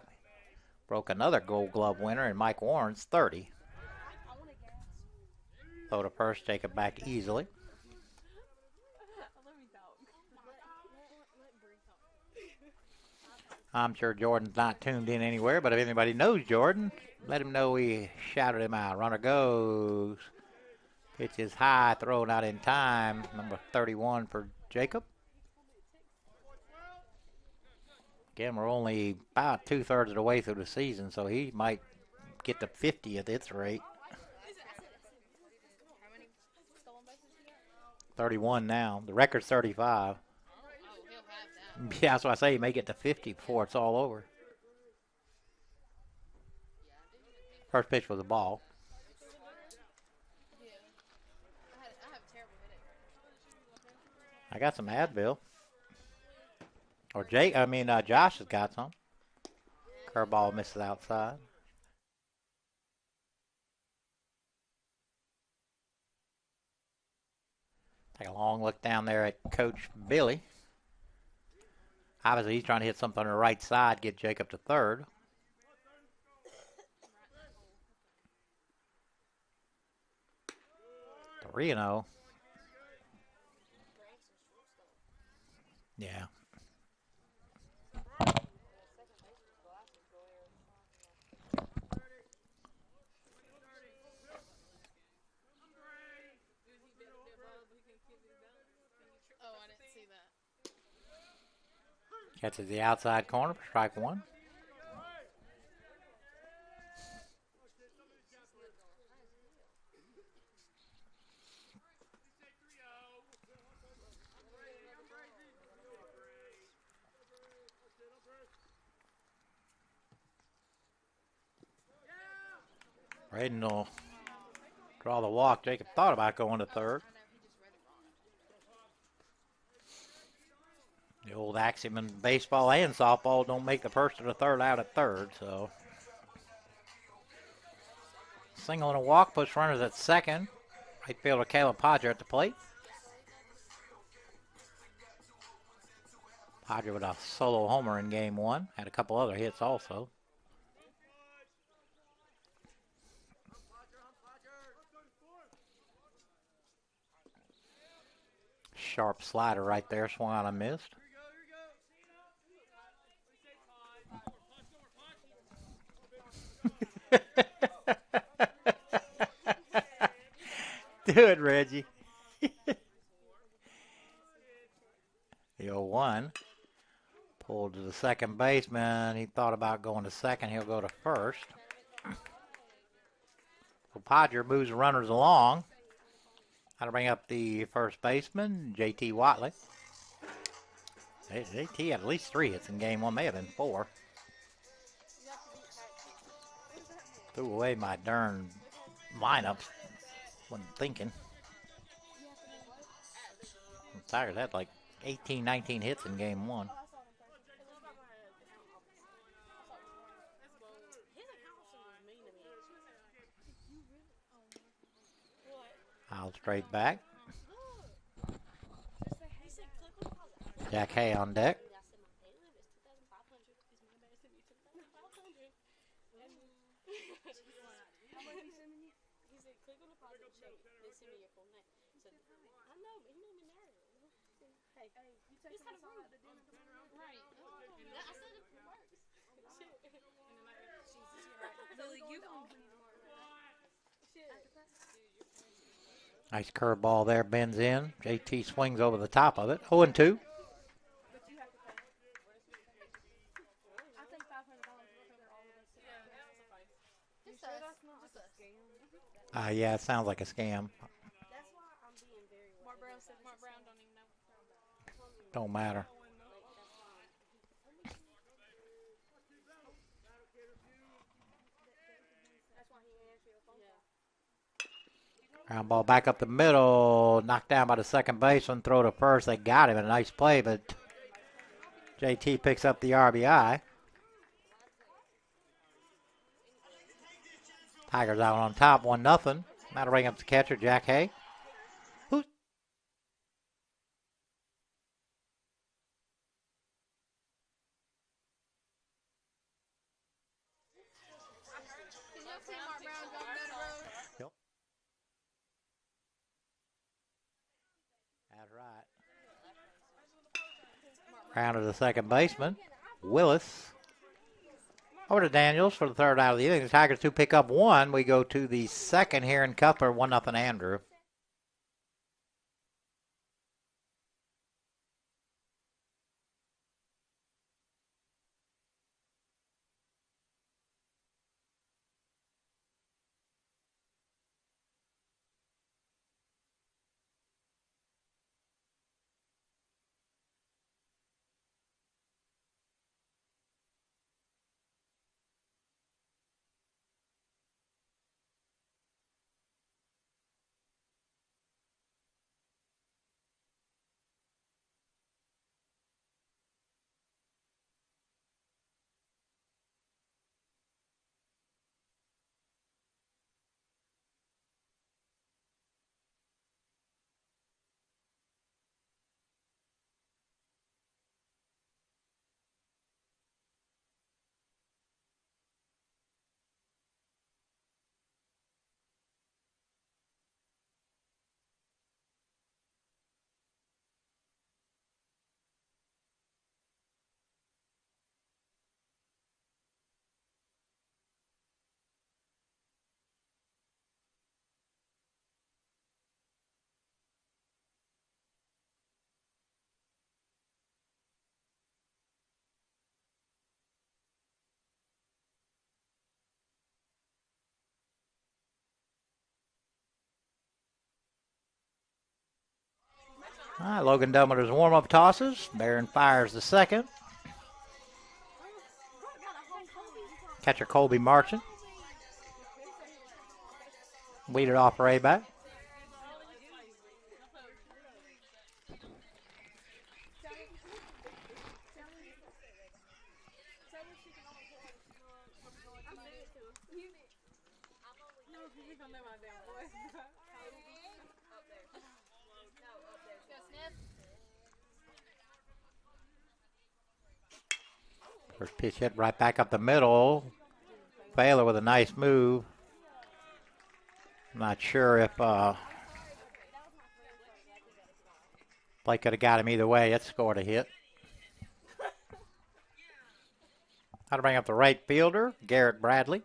Broke another Gold Glove winner in Mike Warren's 30. Throw to first, Jacob back easily. I'm sure Jordan's not tuned in anywhere, but if anybody knows Jordan, let him know we shouted him out. Runner goes. Pitch is high, thrown out in time. Number 31 for Jacob. Again, we're only about 2/3 of the way through the season, so he might get to 50 at its rate. 31 now. The record's 35. Yeah, that's why I say he may get to 50 before it's all over. First pitch was a ball. I got some Advil. Or Josh has got some. Curveball misses outside. Take a long look down there at Coach Billy. Obviously, he's trying to hit something on the right side, get Jacob to third. 3-0. Yeah. Catches the outside corner for strike one. Braden will draw the walk. Jacob thought about going to third. The old axiom in baseball and softball, don't make the first or the third out at third, so. Single and a walk, puts runners at second. Right fielder Caleb Podger at the plate. Podger with a solo homer in game one. Had a couple other hits also. Sharp slider right there, swung on and missed. Do it, Reggie. The 0-1. Pulled to the second baseman. He thought about going to second. He'll go to first. So Podger moves the runners along. That'll bring up the first baseman, J.T. Watley. J.T. had at least 3 hits in game one. May have been 4. Threw away my darn lineups. Wasn't thinking. The Tigers had like 18, 19 hits in game one. Foul straight back. Jack Hay on deck. Nice curveball there, bends in. JT swings over the top of it. 0-2. Yeah, it sounds like a scam. Don't matter. Ground ball back up the middle. Knocked down by the second baseman. Throw to first. They got him. A nice play, but JT picks up the RBI. Tigers out on top, 1-0. That'll bring up the catcher, Jack Hay. Yep. That's right. Round to the second baseman, Willis. Over to Daniels for the third out of the inning. The Tigers do pick up one. We go to the second here in Cutler, 1-0 Andrew. All right, Logan Delmiter's warm-up tosses. Barron fires the second. Catcher Colby Marchant. Weeded off for Abac. First pitch hit right back up the middle. Baylor with a nice move. I'm not sure if Blake could have got him either way. It scored a hit. How to bring up the right fielder, Garrett Bradley.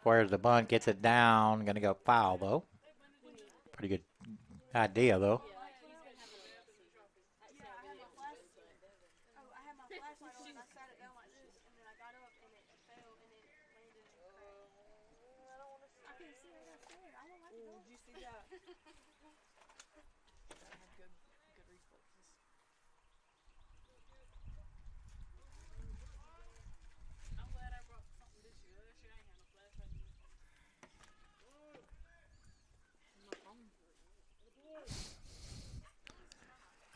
Squares the bunt, gets it down. Going to go foul, though. Pretty good idea, though.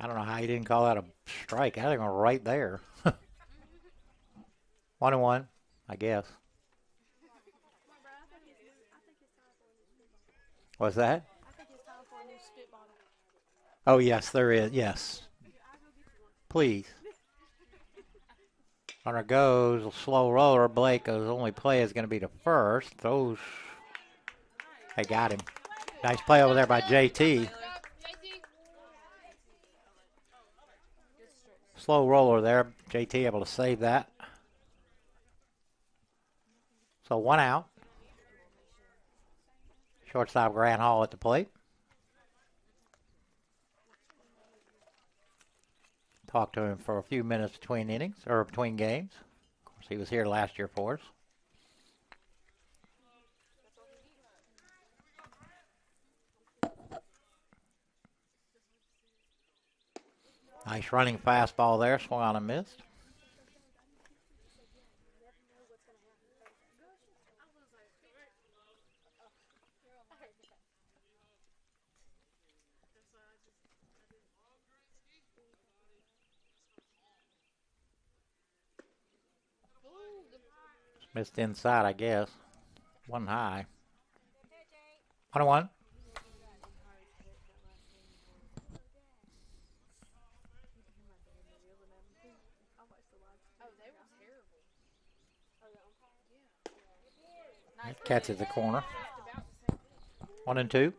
I don't know how he didn't call that a strike. I think I'm right there. 1-1, I guess. What's that? I think it's time for a new spit bottle. Oh, yes, there is. Yes. Please. Runner goes. Slow roller. Blake goes. Only play is going to be the first. Those. They got him. Nice play over there by JT. Slow roller there. JT able to save that. So 1 out. Shortstop Grant Hall at the plate. Talked to him for a few minutes between innings, or between games. Of course, he was here last year for us. Nice running fastball there. Swung on and missed. Missed inside, I guess. One high. 1-1. Catches the corner. 1-2.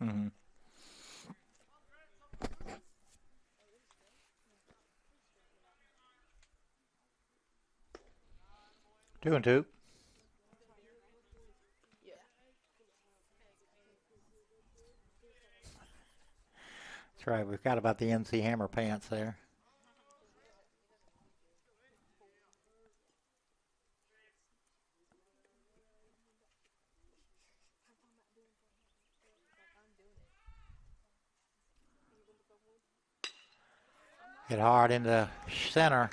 Mm-hmm. Two and two. That's right. We've got about the NC Hammer pants there. Hit hard into center.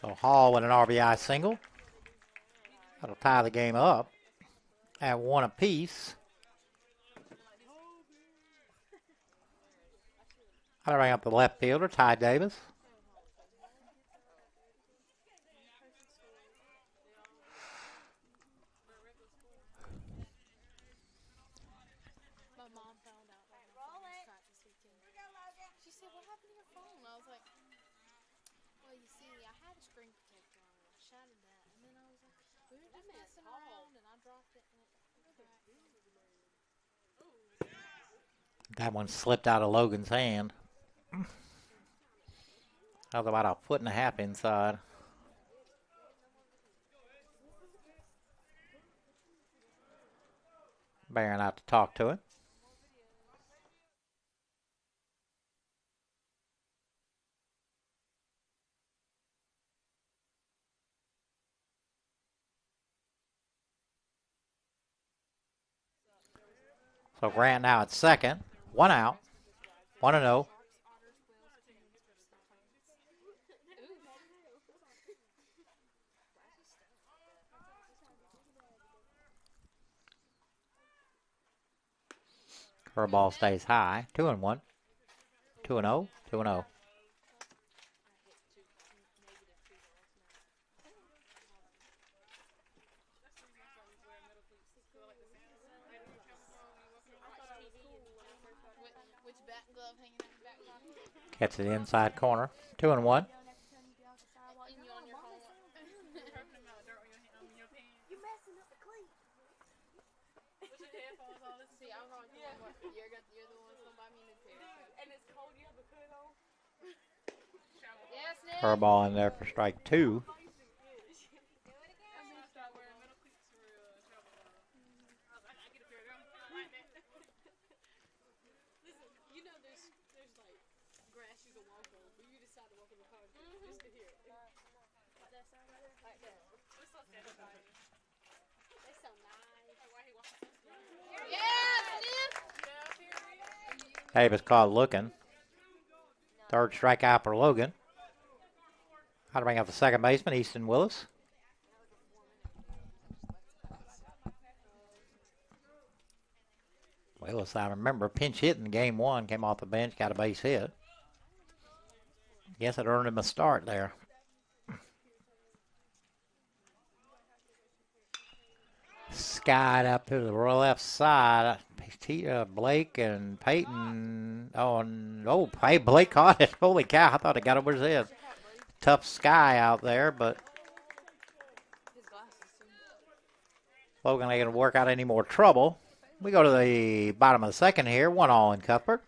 So Hall with an RBI single. That'll tie the game up at 1 apiece. That'll bring up the left fielder, Ty Davis. My mom found out that my phone was cracked this weekend. She said, "What happened to your phone?" I was like, "Well, you see, I had a screen protector on it. I shattered that, and then I was like, we were just messing around, and I dropped it, and it cracked." That one slipped out of Logan's hand. That was about a 1.5 feet inside. Bearing out to talk to him. So Grant now at second. 1 out. 1-0. Curveball stays high. 2-1. 2-0. 2-0. Which back glove hanging out the back pocket? Gets it inside corner. 2-1. And you on your phone. You messing up the cleat. With your headphones on. Let's see. I'm going to you're the one that's going to buy me a new pair. And it's cold, you have a hood on. Yes, Nick. Curveball in there for strike 2. You know there's like grass you can walk on, but you decide to walk in the car just to hear it. Like that sound right there? Like that. It's so satisfying. They so nice. Like why he walks so slow. Yes, Nick! Davis caught looking. No, Third strikeout for Logan. How to bring up the second baseman, Easton Willis. Willis, I remember, pinch hitting game one, came off the bench, got a base hit. Guess it earned him a start there. Skied up to the left side. Blake and Peyton. Oh, Blake caught it. Holy cow, I thought it got over his head. Tough sky out there, but Logan ain't going to work out any more trouble. We go to the bottom of the second here. 1-all in Cuthbert.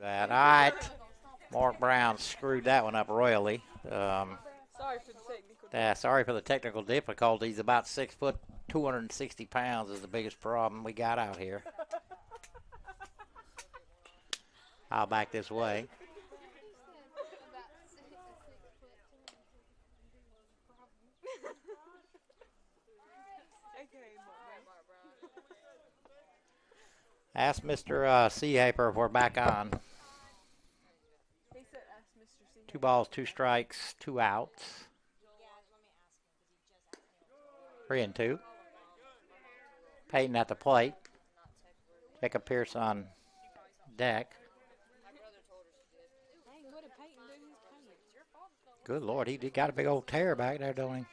All right. Mark Brown screwed that one up royally. Sorry for the technical difficulties. About 6 foot, 260 pounds is the biggest problem we got out here. I'll back this way. Ask Mr. Seahaper if we're back on. 2 balls, 2 strikes, 2 outs. 3-2. Peyton at the plate. Jacob Pierce on deck. Good Lord, he got a big old tear back there, don't he?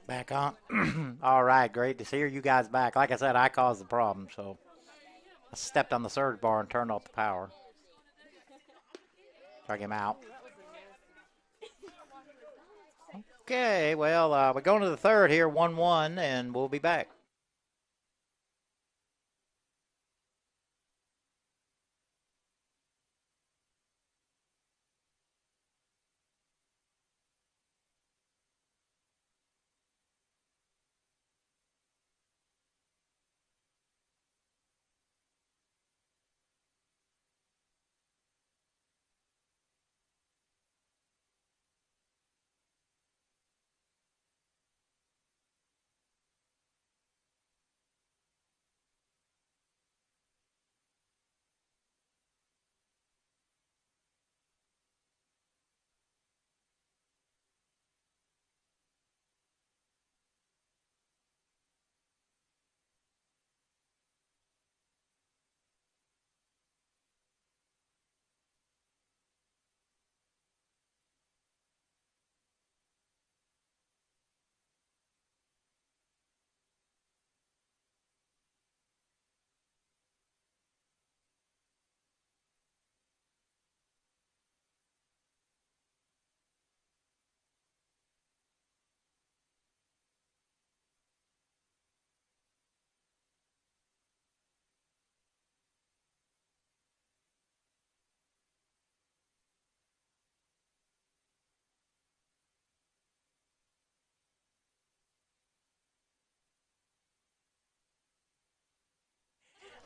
Back on. All right, great to see you guys back. Like I said, I caused the problem, so I stepped on the surge bar and turned off the power. Drag him out. Okay, well, we're going to the third here, 1-1, and we'll be back.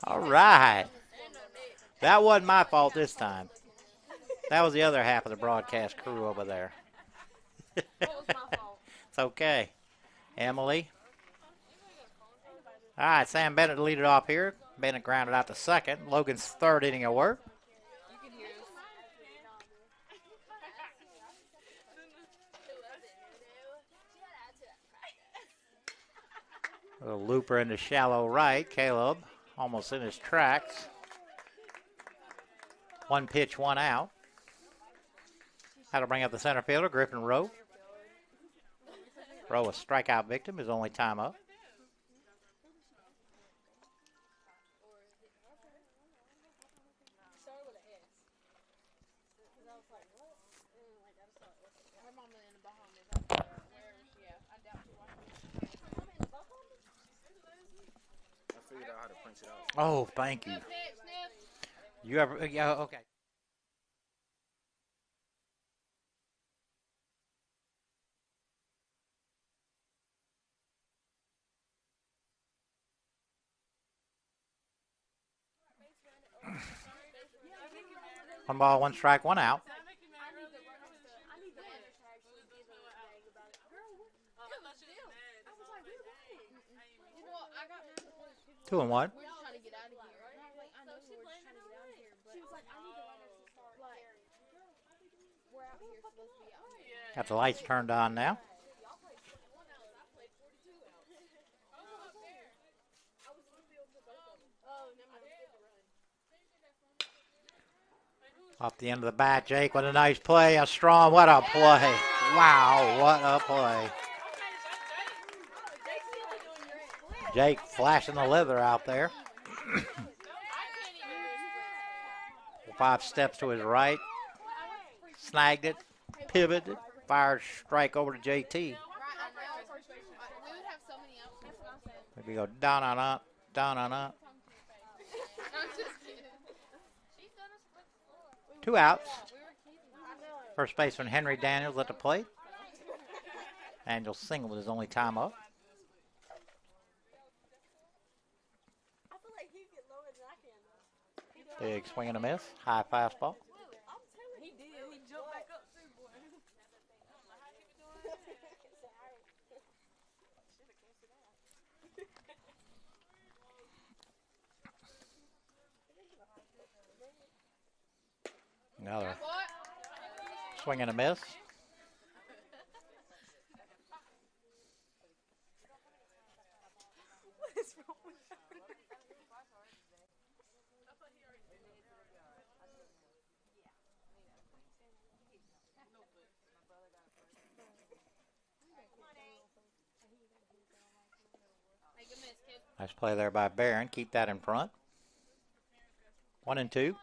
All right. That wasn't my fault this time. That was the other half of the broadcast crew over there. That was my fault. It's okay. Emily. All right, Sam Bennett to lead it off here. Bennett grounded out to second. Logan's third inning of work. You can hear us. A little looper into shallow right. Caleb almost in his tracks. One pitch, one out. That'll bring up the center fielder, Griffin Rowe. Rowe, a strikeout victim, his only time up. Her mama in the Bahamas. Wherever she at. I doubt she watches. I figured out how to punch it out. Oh, thank you. Good pitch, Sniff. You ever? Yeah, okay. One ball, one strike, one out. You know what? I got mad because she was 2-1. we're just trying to get out of here. And I was like, I know we're just trying to get out of here. But she was like, I need to let us start. Like, we're out here supposed to be out here. Got the lights turned on now. Off the end of the bat, Jake, what a nice play. A strong, what a play. Wow, what a play. Jake flashing the leather out there. 5 steps to his right. Snagged it, pivoted, fired strike over to JT. Right, I know. We would have so many outs. Maybe go down on up, down on up. I'm just kidding. 2 outs. First baseman Henry Daniels at the plate. Daniels singled his only time up. I feel like he get lower than I can. Big swing and a miss. High fastball. He did. He jumped back up too, boy. Another swing and a miss. What is wrong with him? Make a miss, kid. Nice play there by Barron. Keep that in front. 1-2.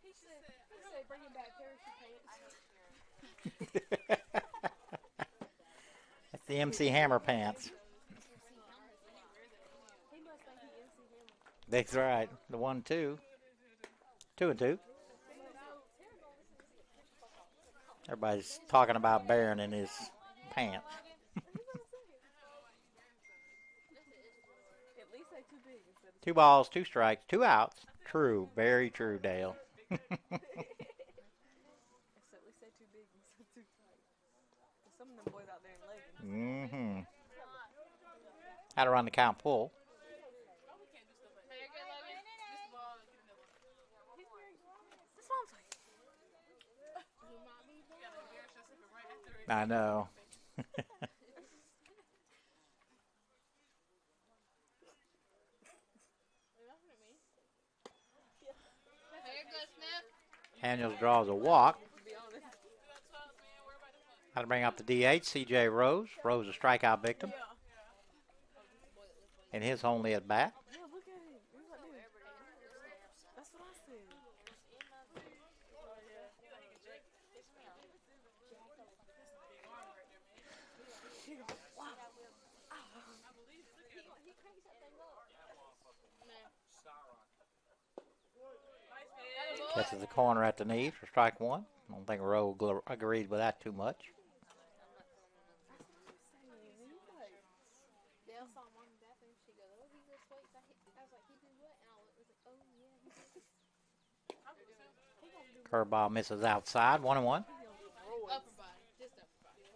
He said bring him back parachute pants. That's the MC Hammer pants. He must think he MC him. That's right. The 1-2. 2-2. Everybody's talking about Barron in his pants. At least say too big instead of 2 balls, 2 strikes, 2 outs. True. Very true, Dale. at least say too big instead of too tight. There's some of them boys out there in leggings. Mm-hmm. How to run the count pull. That's what I'm saying. I know. Daniels draws a walk. How to bring up the DH, CJ Rose. Rose a strikeout victim. And his only at bat. Yeah, look at him. He's like, dude. That's what I said. Catches the corner at the knee for strike 1. I don't think Rowe agreed with that too much. Dale saw mom and dad and she goes, oh, he just waits. I was like, he did what? And I was like, oh, yeah. Curveball misses outside. 1-1. Upper body. Just upper body.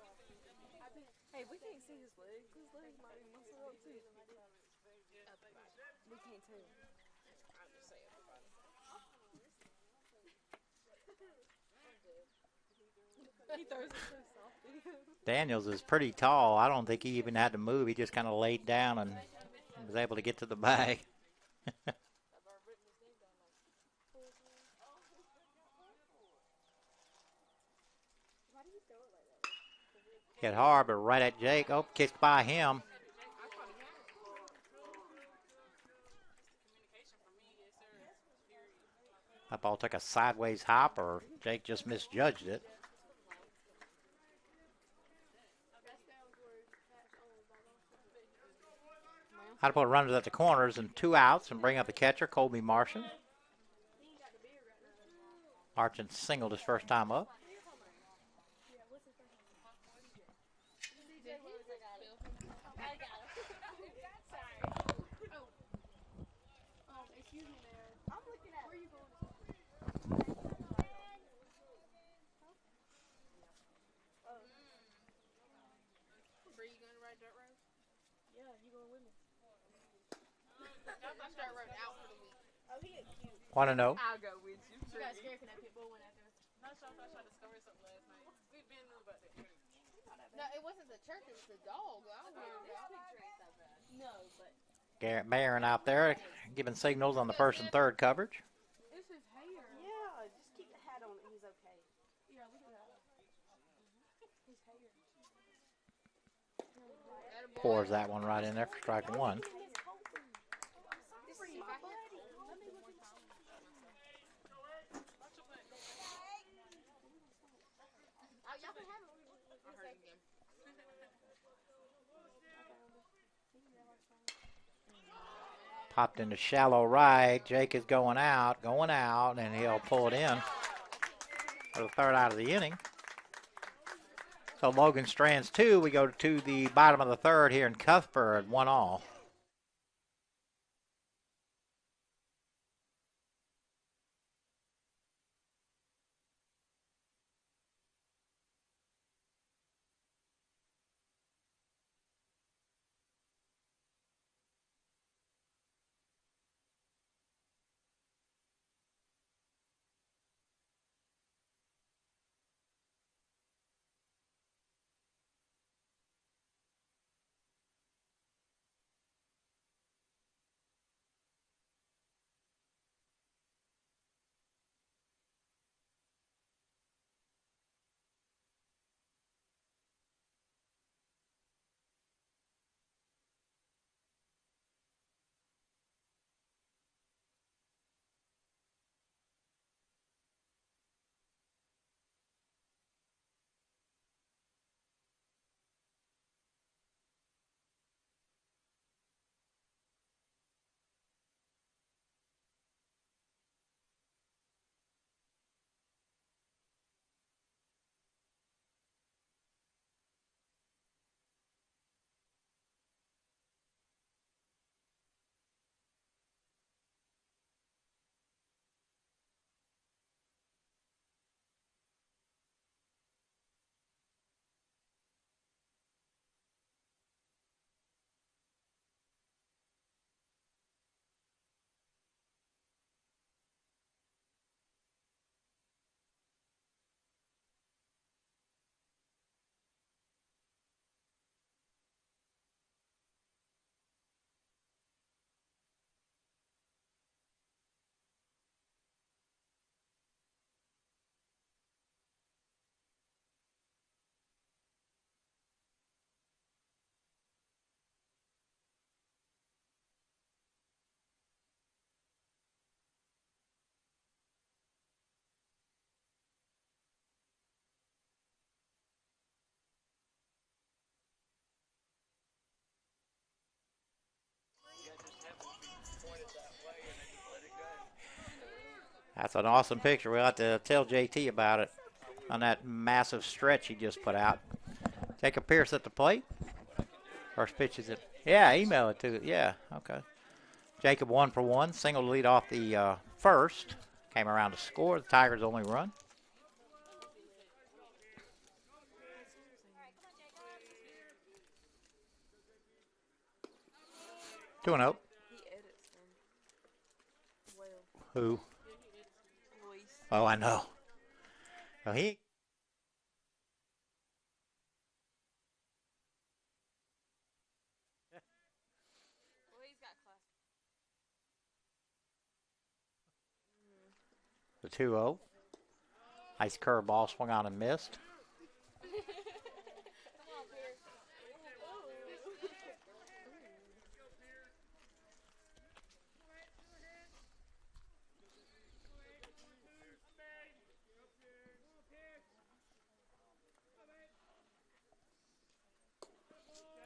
Hey, we can't see his legs. His legs might be muscled up too. Upper body. We can't tell. I'm just saying upper body. He throws it so softly. Daniels is pretty tall. I don't think he even had to move. He just kind of laid down and was able to get to the bag. Hit hard, but right at Jake. Oh, kicked by him. That ball took a sideways hop, or Jake just misjudged it. How to put runners at the corners and 2 outs and bring up the catcher, Colby Martian. Martian singled his first time up. Excuse me, man. I'm looking at. Where are you going? Were you going to ride dirt road? Yeah, you going with me? I'm dirt road out for the week. Oh, he is cute. Want to know? I'll go with you. You guys scared? Can that pit bull went after us? Not sure if I tried to discover something last night. We've been through about that church. No, it wasn't the church. It was the dog. I was worried about. Picture ain't that bad. No, but Garrett Barron out there giving signals on the first and third coverage. it's his hair. Yeah, just keep the hat on and he's okay. Yeah, look at that. His hair. Pours that one right in there for strike 1. Y'all can have it. I heard him. Popped into shallow right. Jake is going out, and he'll pull it in for the third out of the inning. So Logan Strands 2. We go to the bottom of the third here in Cuthbert, 1-all. That's an awesome picture. We'll have to tell JT about it on that massive stretch he just put out. Jacob Pierce at the plate. First pitch is it. Yeah, email it to it. Yeah, okay. Jacob 1 for 1. Single to lead off the first. Came around to score. The Tigers' only run. Two and 0. He edits them well. Who? Luis. Oh, I know. Well, he. Luis got class. The 2-0. Nice curveball swung on and missed. Come on, Pierce.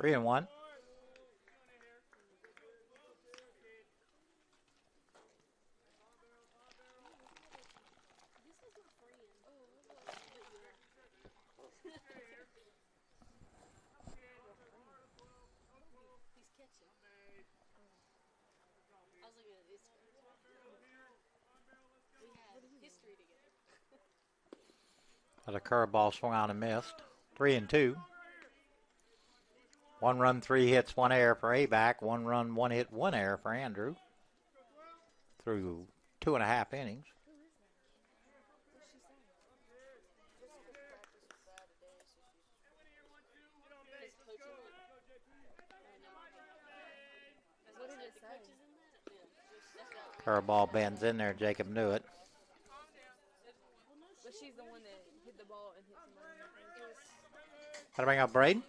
3-1. This is my friend. He's catching. I was looking at this. We had history together. But a curveball swung on and missed. 3-2. 1 run, 3 hits, 1 error for Abac. 1 run, 1 hit, 1 error for Andrew. Through 2.5 innings. What did it say? Curveball bends in there. Jacob knew it. But she's the one that hit the ball and hit somebody in the face. Got to bring up Braden.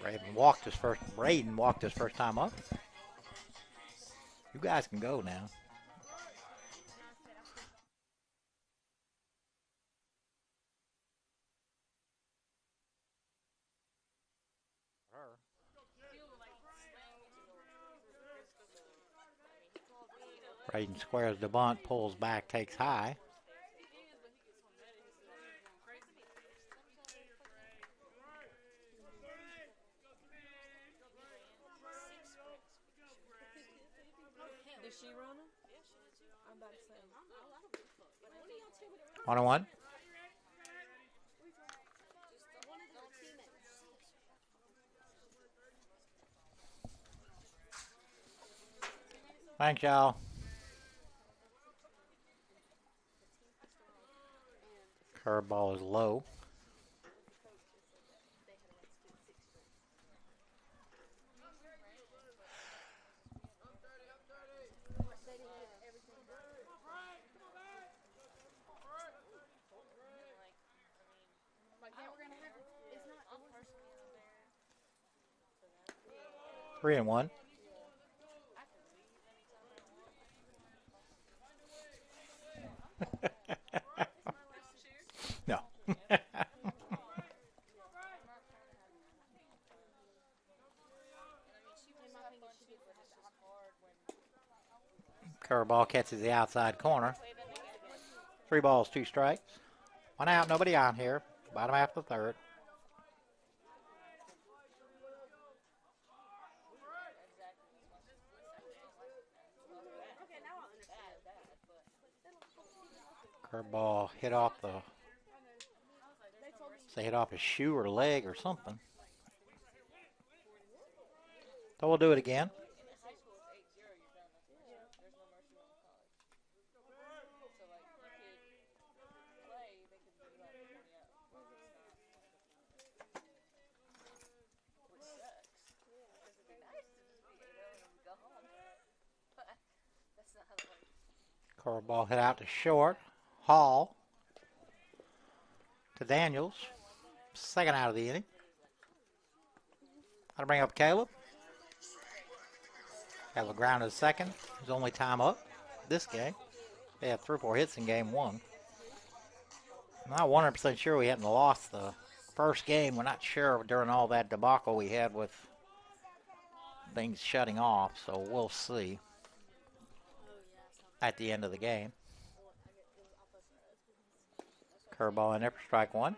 Braden walked his first time up. You guys can go now. Braden squares the bunt, pulls back, takes high. Did she run him? I'm about to say. 1-1. Thanks, y'all. Curveball is low. Three and one. No. Curveball catches the outside corner. 3 balls, 2 strikes. 1 out, nobody on here. Bottom half of the third. Curveball hit off hit off his shoe or leg or something. So we'll do it again. Curveball hit out to short. Hall to Daniels. Second out of the inning. Got to bring up Caleb. Caleb grounded second. His only time up this game. They had 3 or 4 hits in game 1. I'm not 100% sure we hadn't lost the first game. We're not sure during all that debacle we had with things shutting off, so we'll see at the end of the game. Curveball in there for strike 1.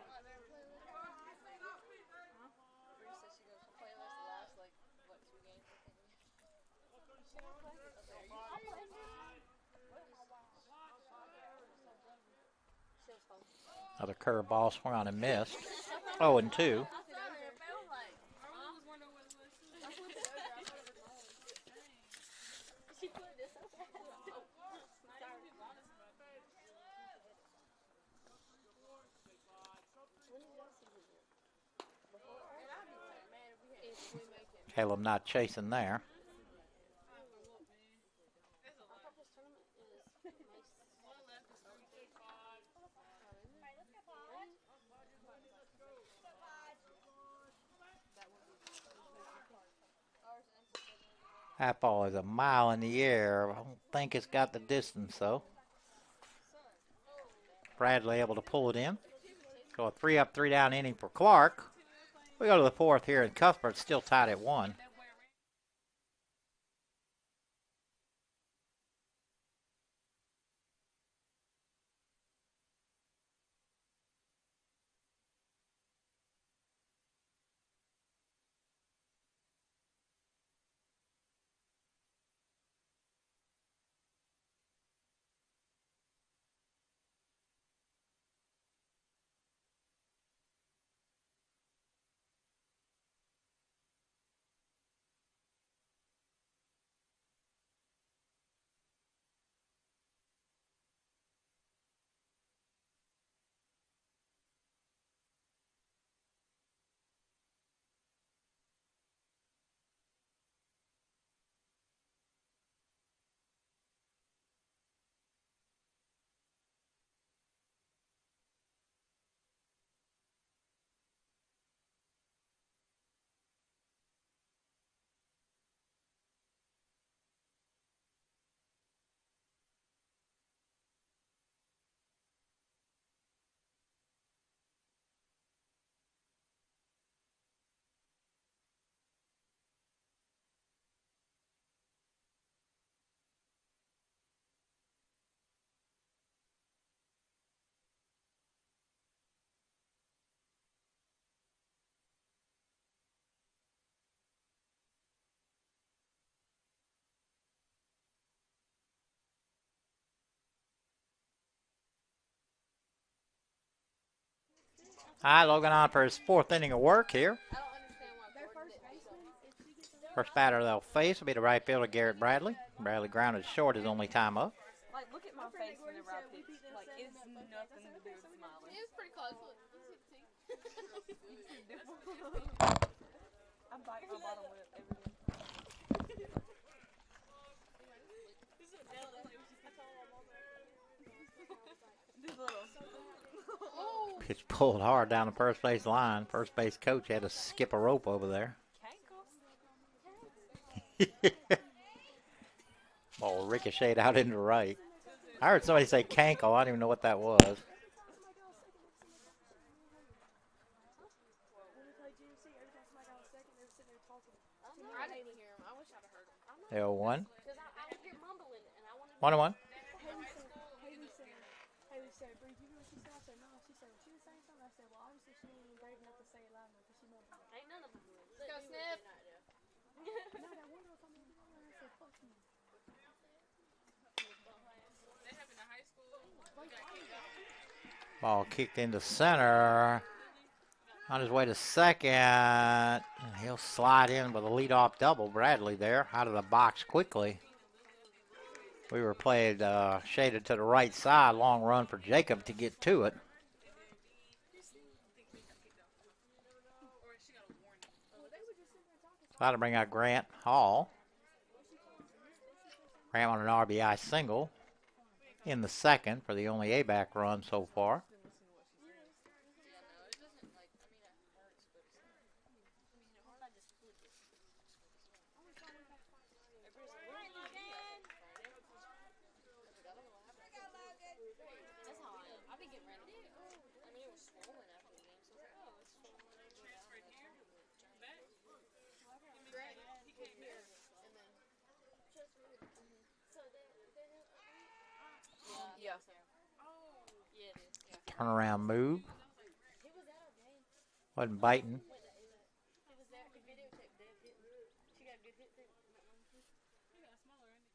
Another curveball swung on and missed. 0-2. Caleb not chasing there. That ball is a mile in the air. I don't think it's got the distance, though. Bradley able to pull it in. So a 3-up, 3-down inning for Clark. We go to the fourth here, and Cuthbert's still tied at 1. Hi, Logan on for his fourth inning of work here. First batter they'll face will be the right fielder, Garrett Bradley. Bradley grounded short his only time up. Like, look at my face whenever I pitch. Like, it's nothing to do with smiling. It was pretty close. Look, I'm biting my bottom lip every day. Pitch pulled hard down the first base line. First base coach had to skip a rope over there. Ball ricocheted out into right. I heard somebody say cankle. I don't even know what that was. I didn't hear him. I wish I'd have heard him. 0-1. Because I hear mumbling, and I want to. 1-1. Haley said, Bree, you hear what she said? I said, no. She said, she was saying something. I said, well, obviously she ain't brave enough to say it loud enough because she mumbled. Ain't none of them doing it. Let's go, Sniff. No, that one girl told me to do it. I said, fuck you. Ball kicked into center. On his way to second. He'll slide in with a leadoff double. Bradley there out of the box quickly. We were played shaded to the right side. Long run for Jacob to get to it. Try to bring out Grant Hall. Grant on an RBI single in the second for the only Abac run so far. Yeah. Turnaround move. Wasn't biting.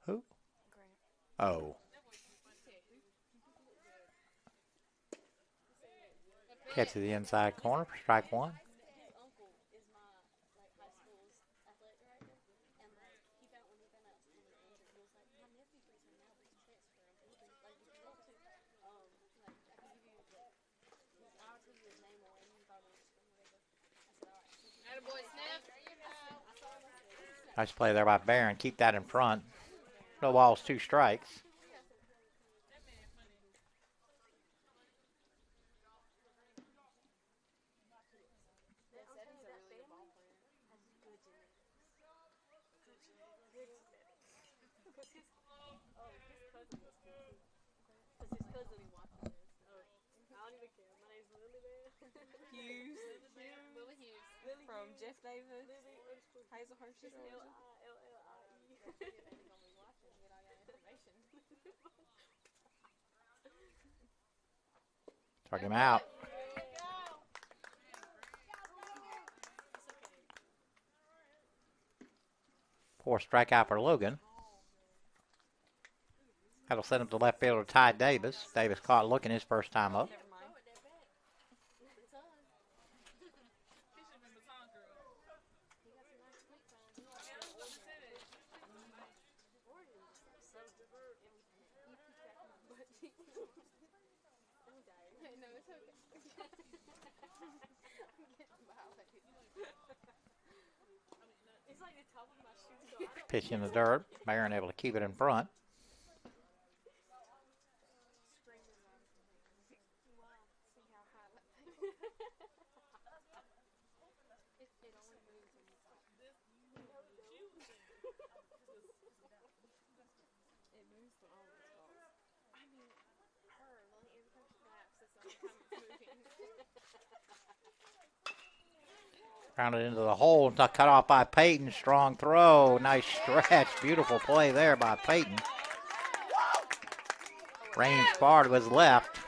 Who? Oh. Catch to the inside corner for strike one. His uncle is my like high school's athletic director, and like he found when he found out someone was injured, he was like, my nephew plays here now, but he's transferring. Like if you want to, like I can give you like I'll tell you his name or you can follow him on Instagram or whatever. I said, all right. Attaboy, Sniff. I saw him. I said, this is Nice play there by Barron. Keep that in front. No balls, 2 strikes. Hughes. Lily Hughes. From Jeff Davis. Hazelhurst. Struck him out. Fourth strikeout for Logan. That'll send him to left fielder Ty Davis. Davis caught looking his first time up. Never mind. No, it's okay. It's like the top of my shoe. So I don't Pitch in the dirt. Barron able to keep it in front. It only moves when you stop. It moves for all of its balls. I mean, her. Only every time she claps, that's the only time it's moving. Grounded into the hole. Cut off by Peyton. Strong throw. Nice stretch. Beautiful play there by Peyton. Range far to his left.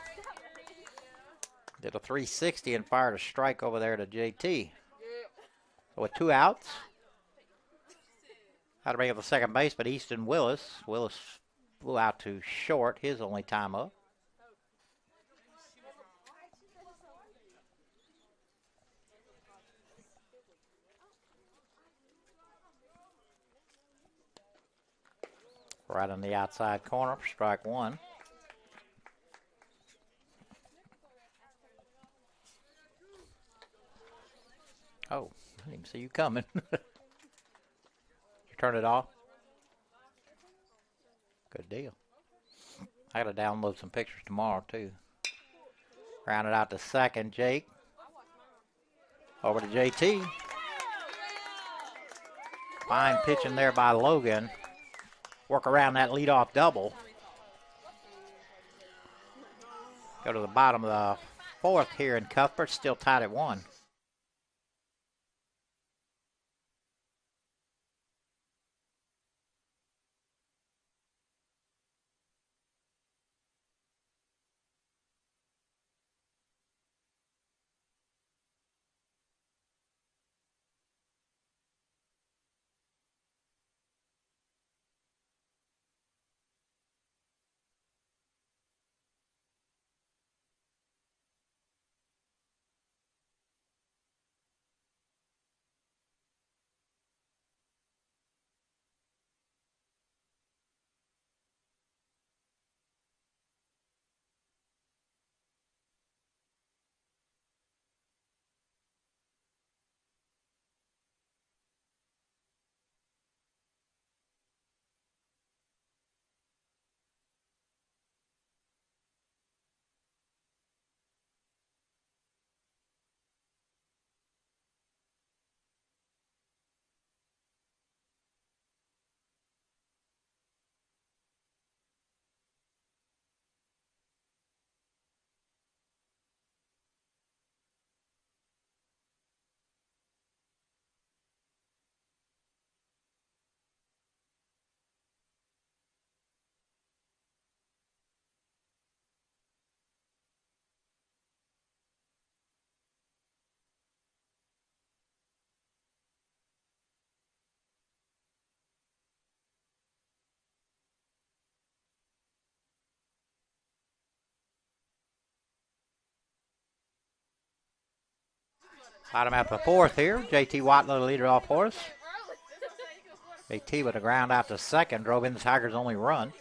Did a 360 and fired a strike over there to JT. So with 2 outs. Had to bring up the second base, but Easton Willis. Willis flew out to short, his only time up. Right on the outside corner for strike one. Oh, I didn't even see you coming. You turn it off? Good deal. I got to download some pictures tomorrow, too. Round it out to second, Jake. Over to JT. Fine pitching there by Logan. Work around that leadoff double. Go to the bottom of the fourth here in Cuthbert. Still tied at 1. Bottom half of the fourth here. JT Wattler, the leader off for us. JT with a ground out to second, drove in the Tigers' only run.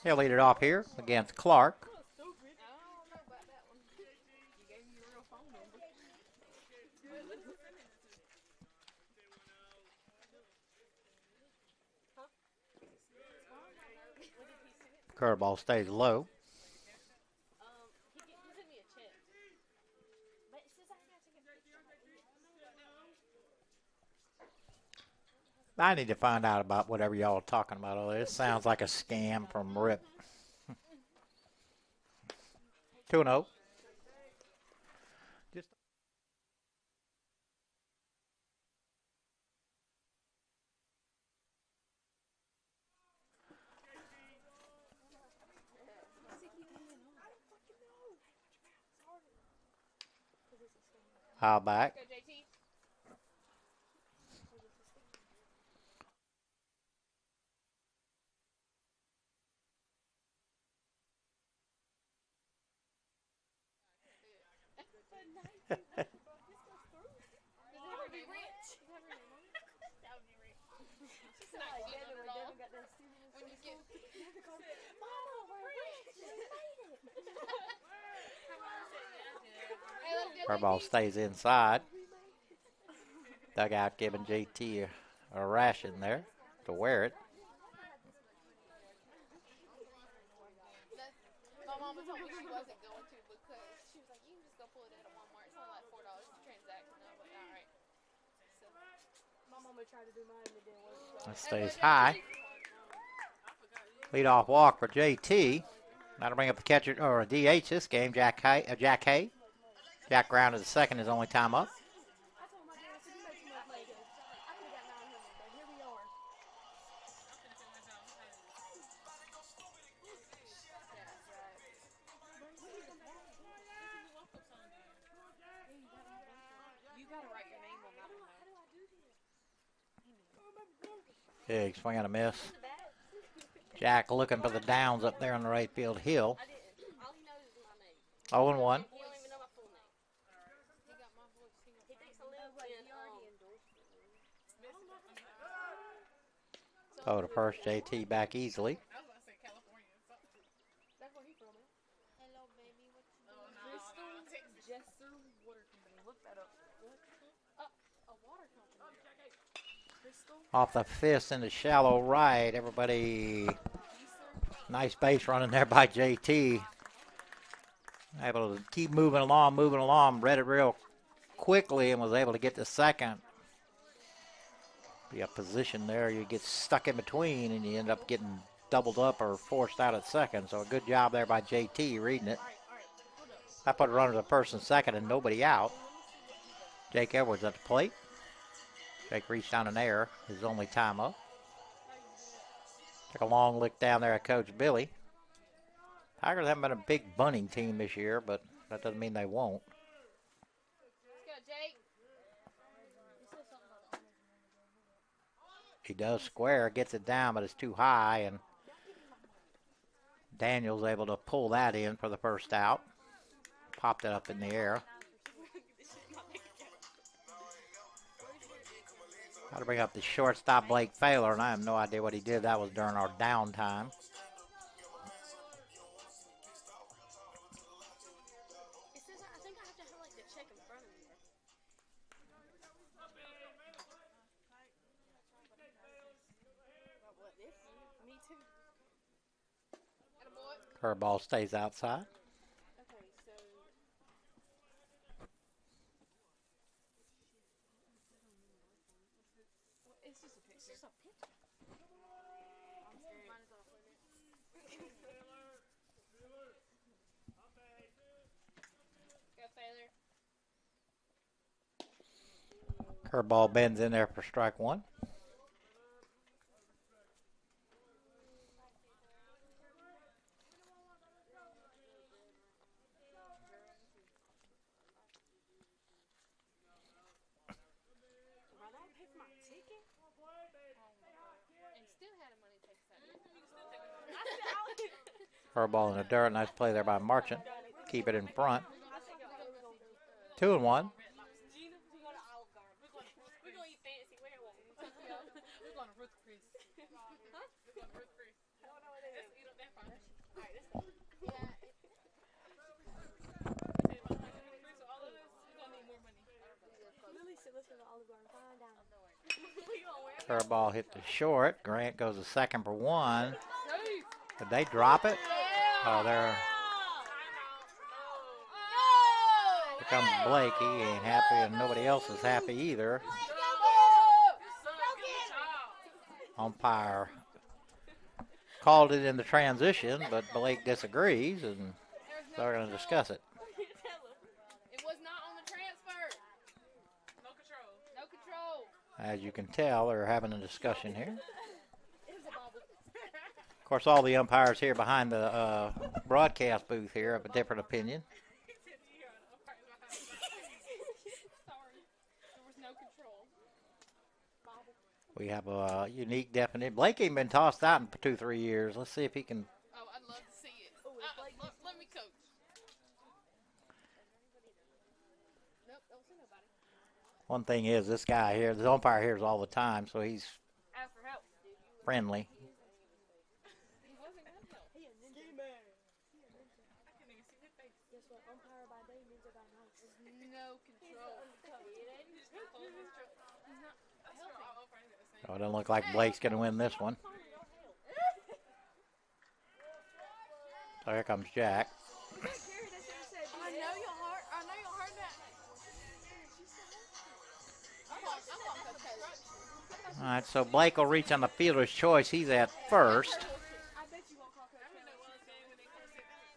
He'll lead it off here against Clark. Curveball stays low. I need to find out about whatever y'all are talking about. Oh, this sounds like a scam from Rip. 2-0. Just Abac. Curveball stays inside. Dugout giving JT a ration there to wear it. My mama told me she wasn't going to because she was like, you can just go pull it at a Walmart. It's only like $4 to transact. And I was like, all right. So, My mama tried to do mine and it didn't work. It stays high. Leadoff walk for JT. That'll bring up the catcher or a DH this game, Jack Hay. Jack grounded the second, his only time up. I told my dad, I said, you make too much money. I could have got 900, but here we are. you got to write your name on that one. Big swing and a miss. Jack looking for the downs up there on the right field hill. All he knows is my name. 0-1. He don't even know my full name. He got my voice. He thinks I live in, Oh, to first, JT back easily. That's where he from, man. Hello, baby. What you doing? Crystal Jesser Water Company. Look that up. A water company. Crystal. Off the fist into shallow right. Everybody, nice base running there by JT. Able to keep moving along. Read it real quickly and was able to get to second. Be a position there, you get stuck in between and you end up getting doubled up or forced out at second. So a good job there by JT reading it. I put a runner to first and second and nobody out. Jake Edwards at the plate. Jake reached down an error, his only time up. Took a long look down there at Coach Billy. Tigers haven't been a big bunting team this year, but that doesn't mean they won't. Let's go, Jake. He does square, gets it down, but it's too high, and Daniel's able to pull that in for the first out. Popped it up in the air. Got to bring up the shortstop, Blake Failer, and I have no idea what he did. That was during our downtime. It says I think I have to have like the check in front of me. Me too. Attaboy. Curveball stays outside. Okay, so. It's just a picture. It's just a picture. Mine is off limit. Go, Failure. Curveball bends in there for strike one. And still had a money take us out. Curveball in the dirt. Nice play there by Marchant. keep it in front. 2-1. Gina, we go to Olive Garden. We're gonna eat fancy. Where was it? We're going to Ruth Chris. Huh? We're going to Ruth Chris. I don't know what it is. Let's eat up that fine. Alright, let's go. Yeah. Lily said, let's go to Olive Garden. Find out. Curveball hit the short. Grant goes to second for 1. Did they drop it? Oh, there. Here comes Blake. He ain't happy, and nobody else is happy either. Umpire called it in the transition, but Blake disagrees, and they're going to discuss it. It was not on the transfer. No control. No control. As you can tell, they're having a discussion here. Of course, all the umpires here behind the broadcast booth here have a different opinion. Sorry. There was no control. We have a unique definition. Blake ain't been tossed out in 2-3 years. Let's see if he can. Oh, I'd love to see it. Let me coach. Nope, don't see nobody. One thing is, this guy here, the umpire here is all the time, so he's Ask for help. friendly. He wasn't going to help. He a ninja. I couldn't even see his face. Guess what? Umpire by day, ninja by night. No control. He's not helping. Oh, it doesn't look like Blake's going to win this one. So here comes Jack. I know you'll hurt that. I'm going to coach. All right, so Blake will reach on the fielder's choice. He's at first.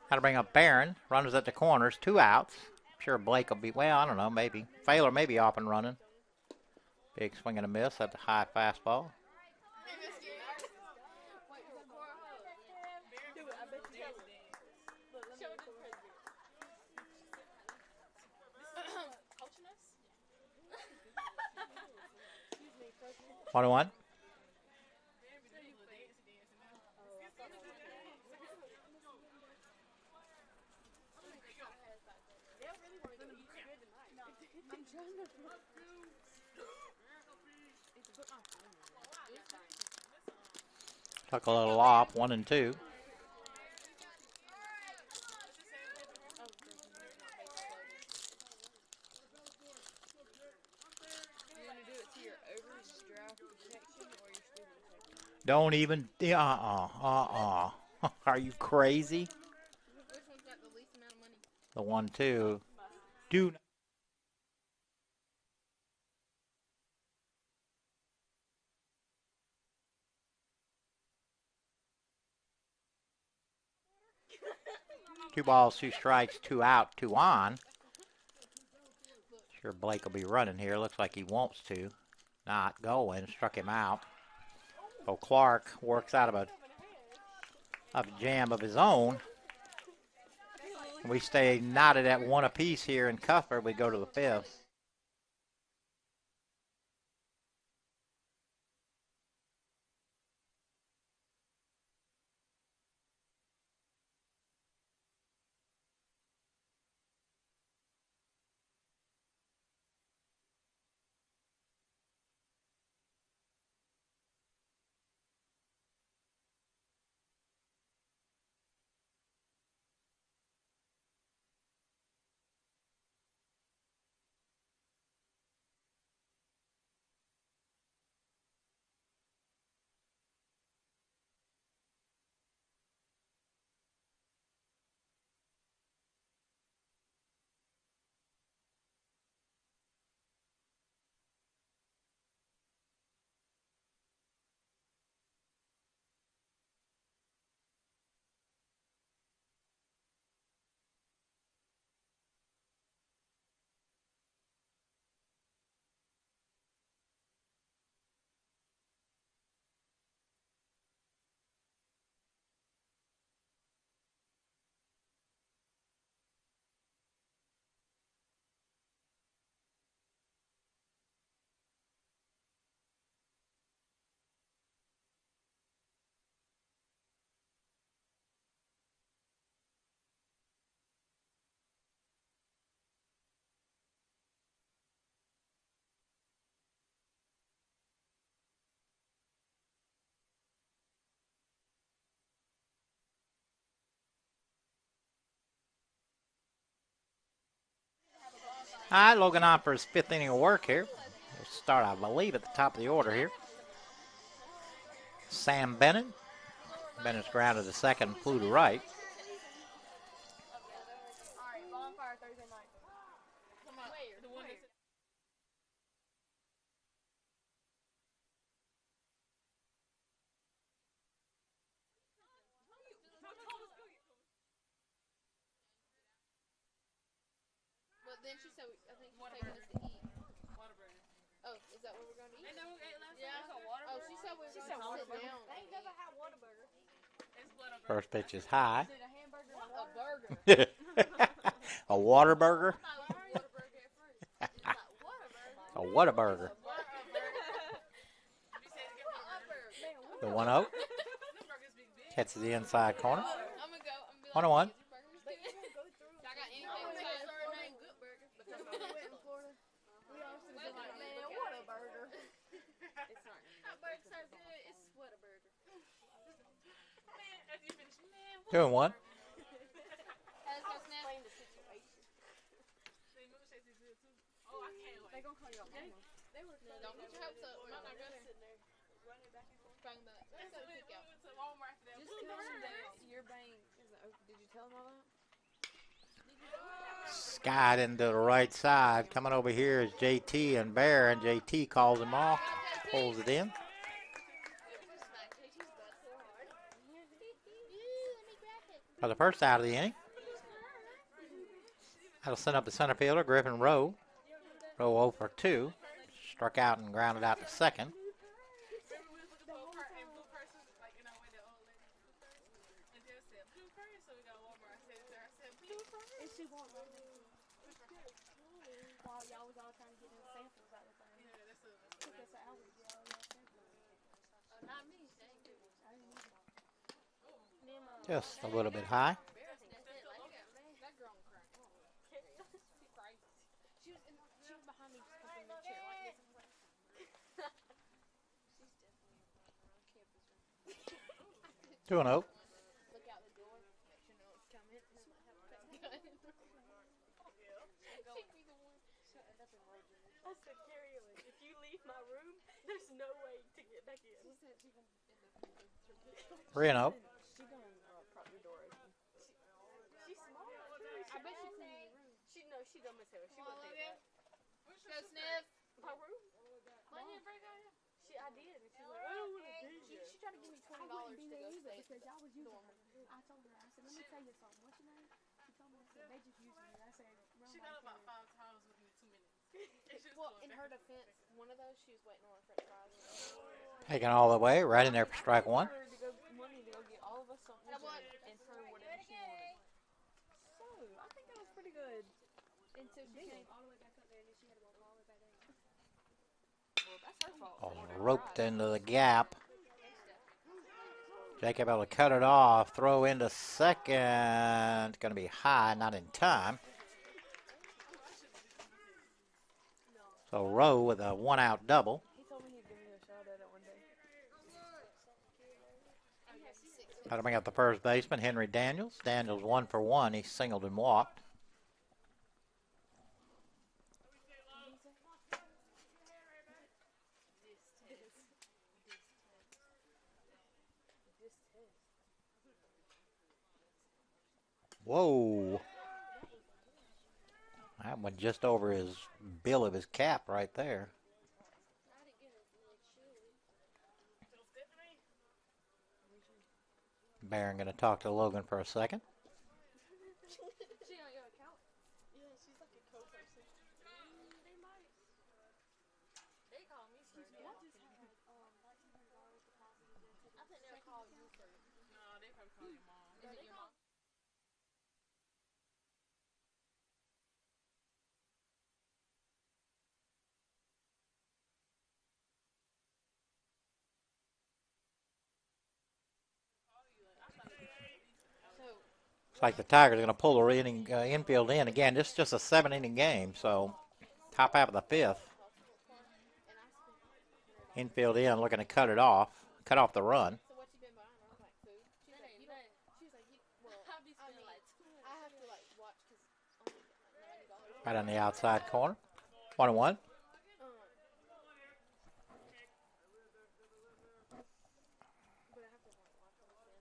How to bring up Barron. Runners at the corners. 2 outs. I'm sure Blake will be, well, I don't know, maybe. Failer may be off and running. Big swing and a miss at the high fastball. Coaching us? 1-1. Took a little off, 1-2. Don't even, Are you crazy? Which one's got the least amount of money? The 1-2. Do Two balls, 2 strikes, 2 out, 2 on. Sure Blake will be running here. Looks like he wants to. Not going. Struck him out. So Clark works out of a jam of his own. We stay knotted at 1 apiece here in Cuthbert. We go to the 5th. All right, Logan on for his 5th inning of work here. We'll start, I believe, at the top of the order here. Sam Bennett. Bennett's grounded to second, flew to right. Alright, bonfire Thursday night. The one that's But then she said, I think she's taking us to eat. Oh, is that what we're going to eat? Yeah. Oh, she said we were going to sit down. They ain't never had Whataburger. First pitch is high. Did a hamburger and A burger. A water burger? A Whataburger. The 1-0. Catches the inside corner. I'm going to go. One on one. Y'all got anything besides our name? Good burger. we went in Florida. We all should have been like, man, Whataburger. It's not. That burger's so good. It's what a burger. 2-1. Let's go snap. They gonna call you a mama. They were don't get your hopes up. I'm not going to sit there. Bring back. Let's go kick out. Just tell them that your bank is open. Did you tell them all that? Skied into the right side. Coming over here is JT and Bear, and JT calls him off. Pulls it in. For the first out of the inning. That'll send up the center fielder, Griffin Rowe. Rowe 0 for 2. Struck out and grounded out to second. 'Cause Just a little bit high. That girl on crack. She was behind me just in the chair like this. She's definitely 2-0. look out the door, make sure no one's coming. I said, Carrie, if you leave my room, there's no way to get back in. 3-0. She gonna prop your door open. She's smart. I bet she cleaned your room. She dumb as hell. She wouldn't do that. Go sniff. My room? Why didn't you break out? I did. And she's like, I don't want to do She that. tried to give me $20 to go stay. Because y'all was using her. I told her, I said, let me tell you something. What's your name? She told me, I said, they just using me. I said, She got about 5 times within 2 minutes. Well, in her defense, one of those she was waiting on her french fries. Taken all the way, right in there for strike one. her to go money to go get all of us something to drink and her whatever she wanted. So, I think that was pretty good. Until she came all the way back up there and then she had to walk all the way back down. Well, that's her fault. Oh, roped into the gap. Jacob able to cut it off. Throw into second. Going to be high, not in time. So Rowe with a 1-out double. He told me he'd give me a shot at it one day. That'll bring up the first baseman, Henry Daniels. Daniels 1 for 1. He singled and walked. Whoa. That went just over his bill of his cap right there. Barron going to talk to Logan for a second. She ain't got a count. Yeah, she's like a co-person. They might. They call me first. I think they'll call you first. No, they probably call your mom. Is it your mom? Looks like the Tigers are going to pull the infield in again. This is just a 7-inning game, so top half of the 5th. Infield in, looking to cut off the run. So what you been buying? I was like, food. She was like, you don't. She was like, well, I'll be spending like I have to like watch because I'm like $90. Right on the outside corner. 1-1. But I have to like watch her again,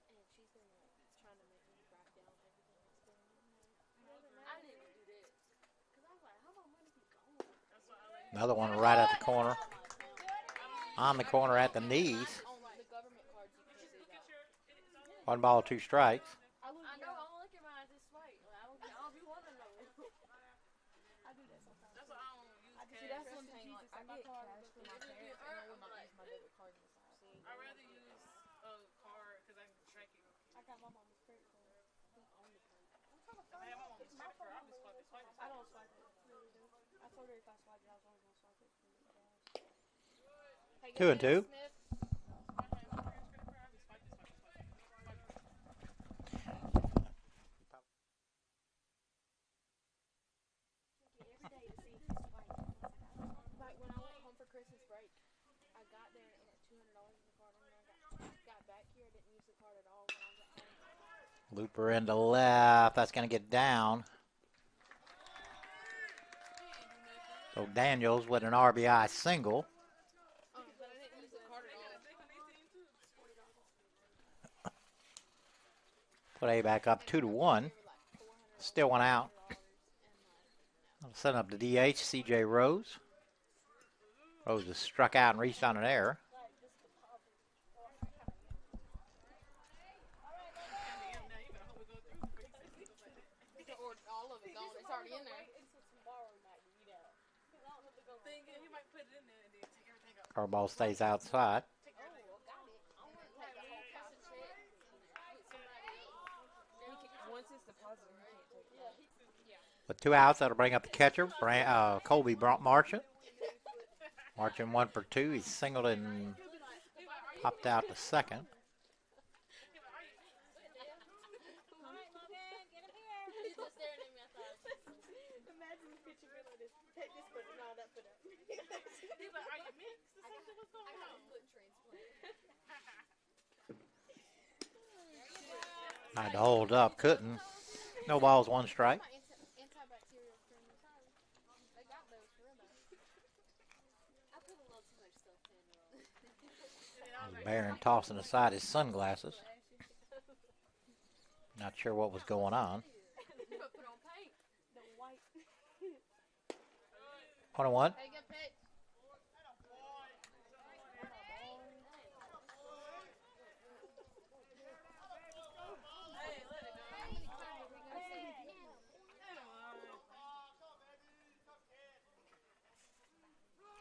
and she's been like trying to make me write down everything that's going on. I need to do that. Because I was like, how my money be going? Another one right at the corner. On my account. On the corner at the knees. On the government cards, you can't do that. 1 ball, 2 strikes. I know, I don't look at mine this way. Like, I don't be wanting to know. I do that sometimes. That's why I don't use I just See, cash. that's one thing. Like, I get card, cash from my parents, and I will not use my debit card in this house. I'd rather use a card because I can track it. I got my mama's credit card. Who owned the card? I'm trying to If I find have my out. mom's It's my credit card, phone. I'll just swipe it. I don't swipe it. Really do. I told her if I swiped it, I was only gonna swipe it from the gas. Hey, 2 and 2. Smith. If I have my parents' credit card, I'll just swipe it. Every day to see if he's swiping. Like when I went home for Christmas break, I got there and it had $200 in the card, and when I got back here, I didn't use the card at all when I was at home. Looper into left. That's going to get down. So Daniels with an RBI single. But I didn't use the card at all. Put Abac up 2-1. Still one out. Setting up the DH, C.J. Rose. Rose has struck out and reached on an error. Or all of it gone. It's already in there. Until tomorrow night to read out. Because I don't know if they're going to Thinking he might put it in there and then take everything up. Curveball stays outside. Oh, I got it. I want to take the whole cash check with somebody else. Once it's deposited, you can't take it back. With 2 outs, that'll bring up the catcher, Colby Marchant. Marchant 1 for 2. He's singled and popped out to second. He's just staring at me. I thought, Imagine the picture being like this. Take this foot and all that foot up. He's like, are you mixed? What's I going got a on? foot transplant. Tried to hold up, couldn't. No balls, 1 strike. My antibacterial cream. They got those for real though. I put a little too much stuff in. Barron tossing aside his sunglasses. Not sure what was going on. Put on paint. The white. 1-1. Hey, good pitch.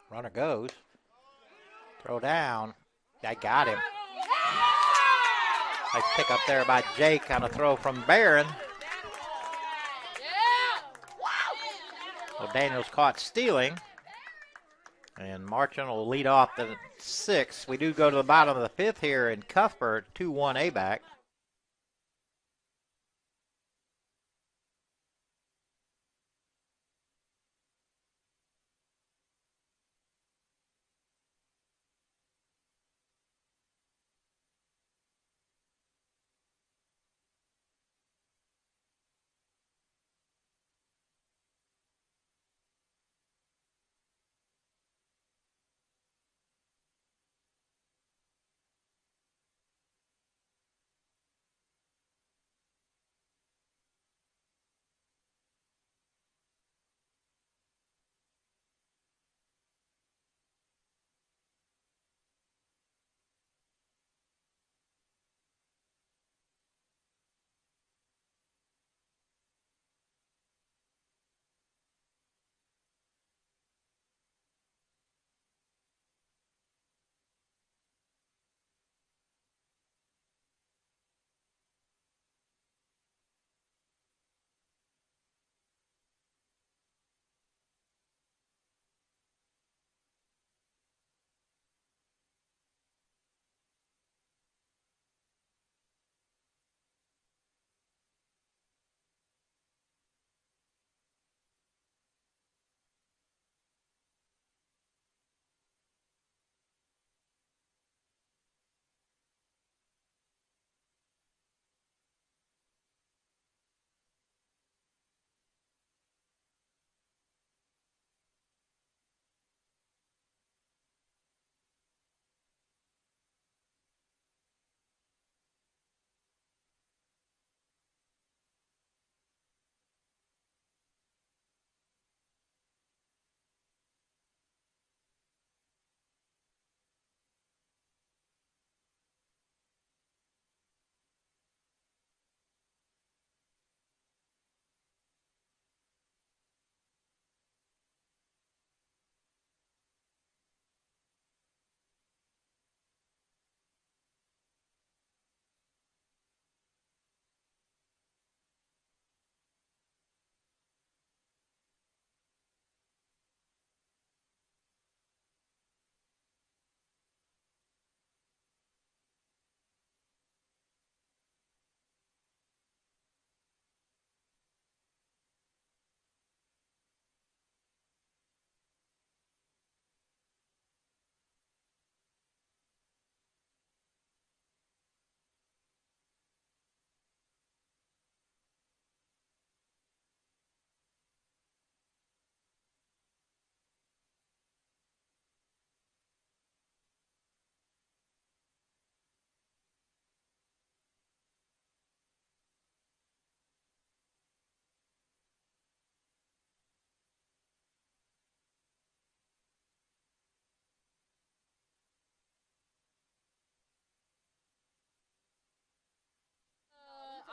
Runner goes. Throw down. I got him. Nice pick up there by Jake on a throw from Barron. Well, Daniels caught stealing. And Marchant will lead off the 6th. We do go to the bottom of the 5th here in Cuthbert, 2-1 Abac.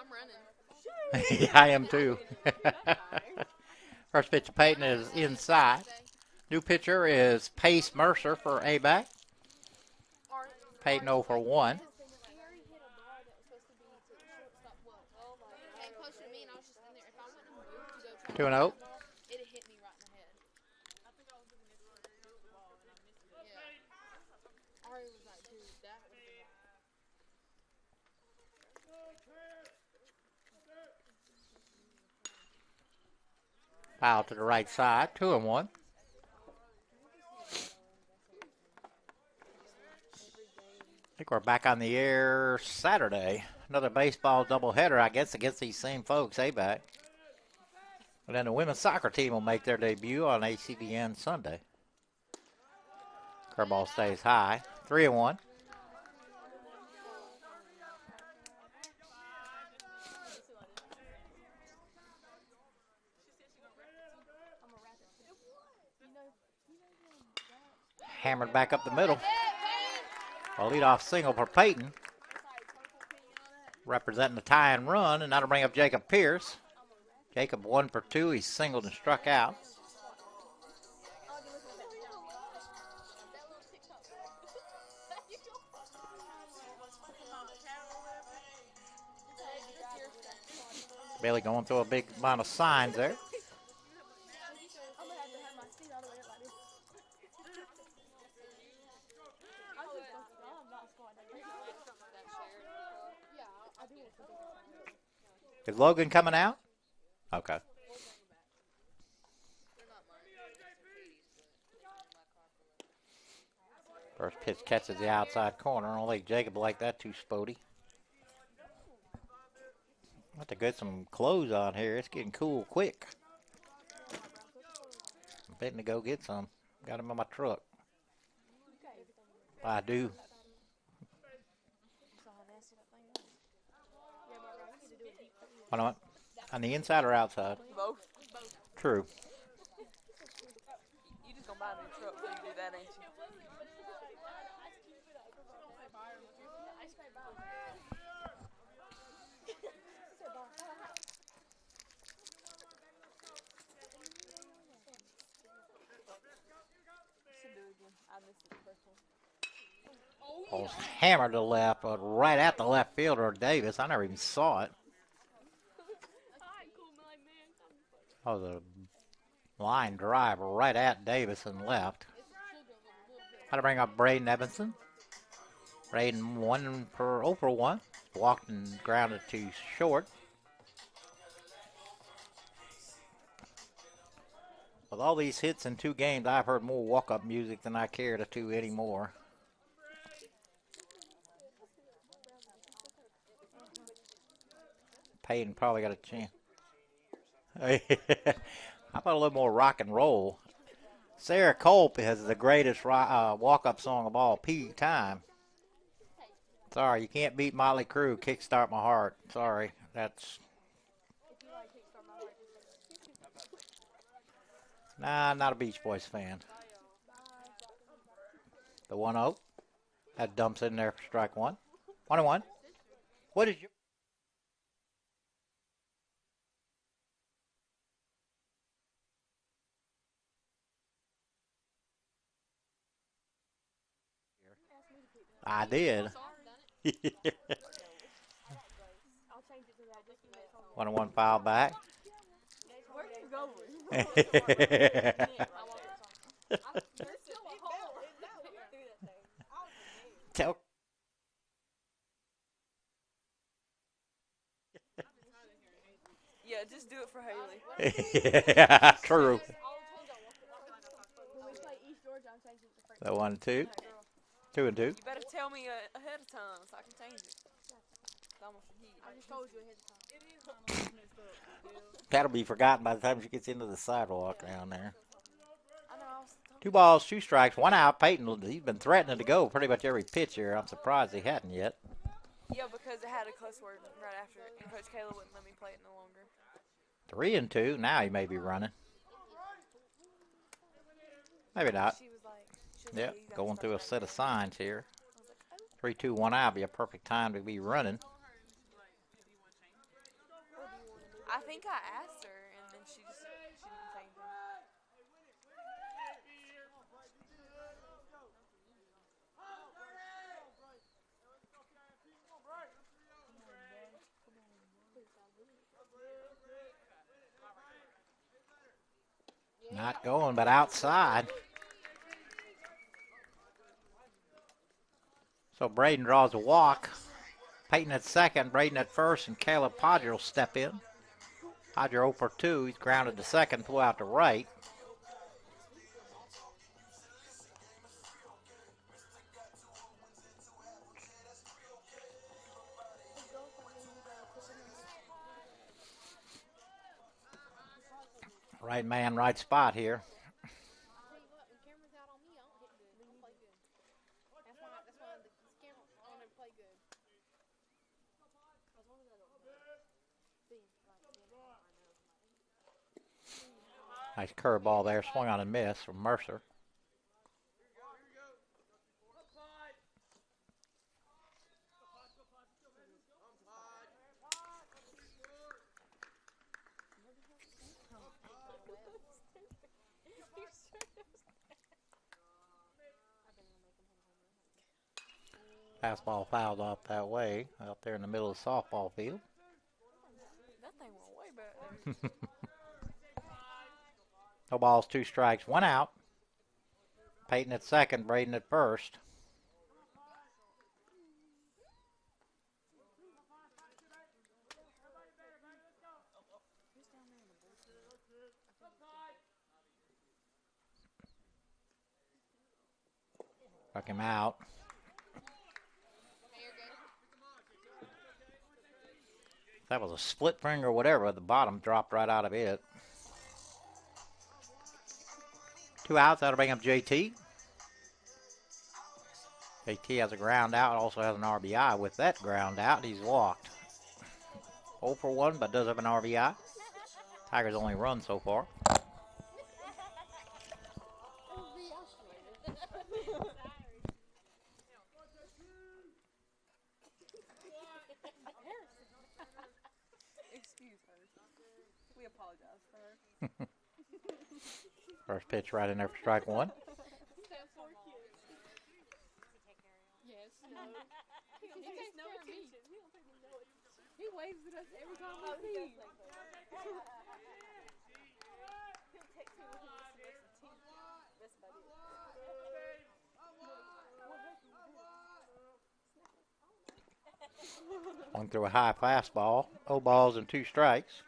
I'm running. I am too. First pitch to Peyton is inside. New pitcher is Pace Mercer for Abac. Peyton 0 for 1. He already hit a ball that was supposed to be to the shortstop. Well, came closer to me, and I was just in there. If I wouldn't have moved to go try 2 and to 0. hit that ball, it'd have hit me right in the head. Yeah. Ari was like, dude, that would have been. Foul to the right side. 2 and 1. I think we're back on the air Saturday. Another baseball doubleheader, I guess, against these same folks, Abac. And then the women's soccer team will make their debut on ACBN Sunday. Curveball stays high. 3 and 1. Hammered back up the middle. A leadoff single for Peyton. Representing the tie and run, and that'll bring up Jacob Pierce. Jacob 1 for 2. He's singled and struck out. Bailey going through a big amount of signs there. Is Logan coming out? Okay. First pitch catches the outside corner. I don't think Jacob like that too spotty. I have to get some clothes on here. It's getting cool quick. I'm betting to go get some. Got them in my truck. I do. On the inside or outside? Both. True. You just gonna buy a new truck when you do that, ain't you? Ball's hammered to left, but right at the left fielder, Davis. I never even saw it. Oh, the line drive right at Davis and left. How to bring up Braden Evanson. Braden 0 for 1. Walked and grounded to short. With all these hits in 2 games, I've heard more walk-up music than I care to anymore. Peyton probably got a chance. How about a little more rock and roll? Sarah Culp has the greatest walk-up song of all time. Sorry, you can't beat Motley Crue, Kickstart My Heart. Sorry, that's... Nah, not a Beach Boys fan. The 1-0. That dumps in there for strike 1. 1-1. What is your... I did. 1-1 foul back. Where you going? Tell. Yeah, just do it for Haley. Yeah, true. So 1-2. 2-2. You better tell me ahead of time so I can change it. I just told you ahead of time. That'll be forgotten by the time she gets into the sidewalk down there. I know. 2 balls, 2 strikes, 1 out. Peyton, he's been threatening to go pretty much every pitch here. I'm surprised he hadn't yet. Yeah, because it had a cuss word right after it, and Coach Kayla wouldn't let me play it no longer. 3-2. Now he may be running. Maybe not. She was like, Yeah, going through a set of signs here. 3-2, 1 out. Be a perfect time to be running. I think I asked her, and then she didn't say anything. Not going, but outside. So Braden draws a walk. Peyton at second, Braden at first, and Caleb Podger will step in. Podger 0 for 2. He's grounded to second, flew out to right. Right man, right spot here. I'll tell you what, when camera's out on me, I don't hit good. I play good. That's why the camera on and play good. As long as I don't see, Nice curveball there, swung on and miss from Mercer. Fastball fouled off that way, out there in the middle of the softball field. That thing went way back there. No balls, 2 strikes, 1 out. Peyton at second, Braden at first. Struck him out. That was a split finger or whatever. The bottom dropped right out of it. 2 outs. That'll bring up JT. JT has a ground out. Also has an RBI. With that ground out, he's walked. 0 for 1, but does have an RBI. Tigers only run so far. Excuse her. We apologize for her. First pitch right in there for strike 1. yes, no. He takes no attention. He waves at us every time we see him. He'll text me when he wants to make some tea. That's about it. One through a high fastball. 0 balls and 2 strikes.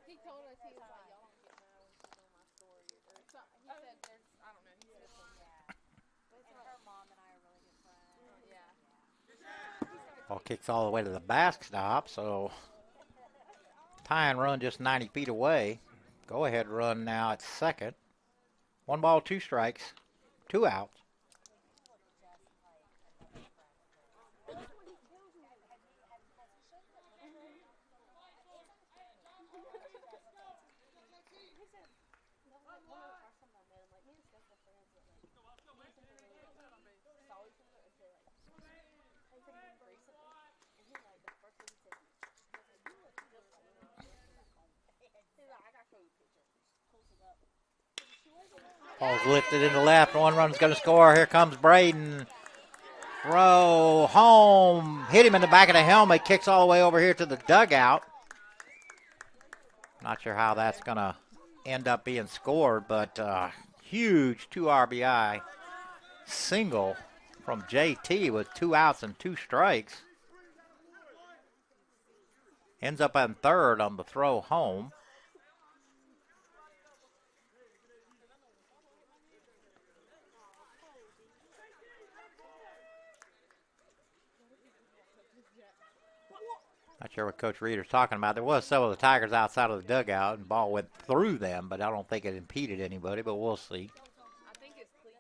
He told us, he was like, y'all don't get mad when you know my story. Or something. He said there's, I don't know, he said something. And her mom and I are really good friends. Yeah. Ball kicks all the way to the backstop, so tying run just 90 feet away. Go ahead run now at second. 1 ball, 2 strikes, 2 outs. Ball's lifted into left. 1 run's going to score. Here comes Braden. Throw home. Hit him in the back of the helmet. Kicks all the way over here to the dugout. Not sure how that's going to end up being scored, but huge 2 RBI single from JT with 2 outs and 2 strikes. Ends up on third on the throw home. Not sure what Coach Reeder's talking about. There was some of the Tigers outside of the dugout, and ball went through them, but I don't think it impeded anybody, but we'll see. I think it's clean.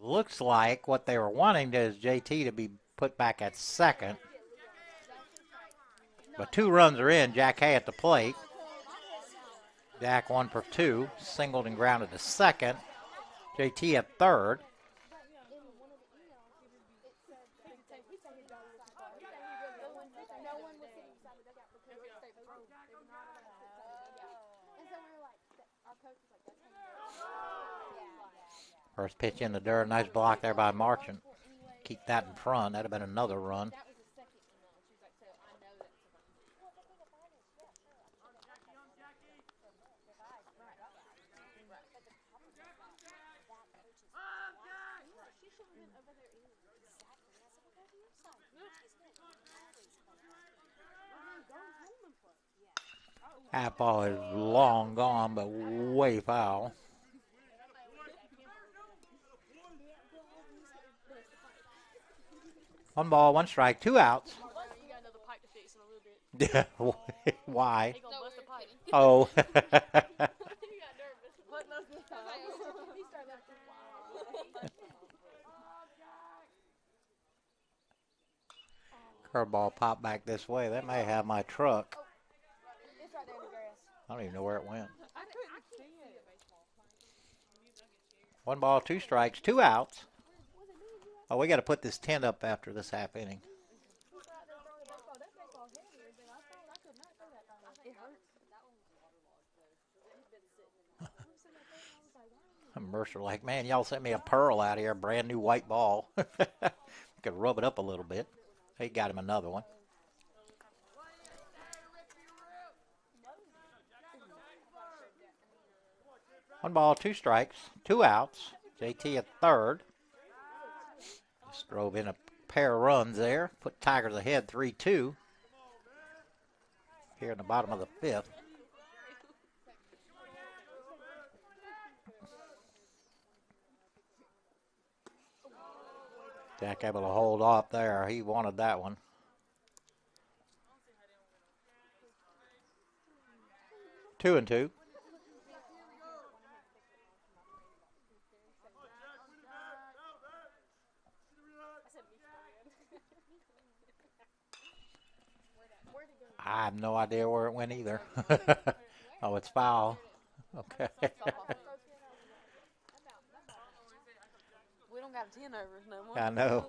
Looks like what they were wanting is JT to be put back at second. But 2 runs are in. Jack Hay at the plate. Jack 1 for 2. Singled and grounded to second. JT at third. First pitch in the dirt. Nice block there by Marchant. Keep that in front. That'd have been another run. Half ball is long gone, but way foul. 1 ball, 1 strike, 2 outs. You got another pipe to fix in a little bit. Why? He gonna bust a pipe. Oh. He got nervous. What knows this time? He started laughing. Curveball popped back this way. That may have my truck. It's right there in the grass. I don't even know where it went. I couldn't see it. 1 ball, 2 strikes, 2 outs. Oh, we got to put this tent up after this half inning. Mercer like, man, y'all sent me a pearl out here, a brand new white ball. Could rub it up a little bit. He got him another one. 1 ball, 2 strikes, 2 outs. JT at third. Just drove in a pair of runs there. Put Tigers ahead 3-2. Here in the bottom of the 5th. Jack able to hold off there. He wanted that one. Two and two. I have no idea where it went either. Oh, it's foul. Okay. We don't got 10 overs no more. I know.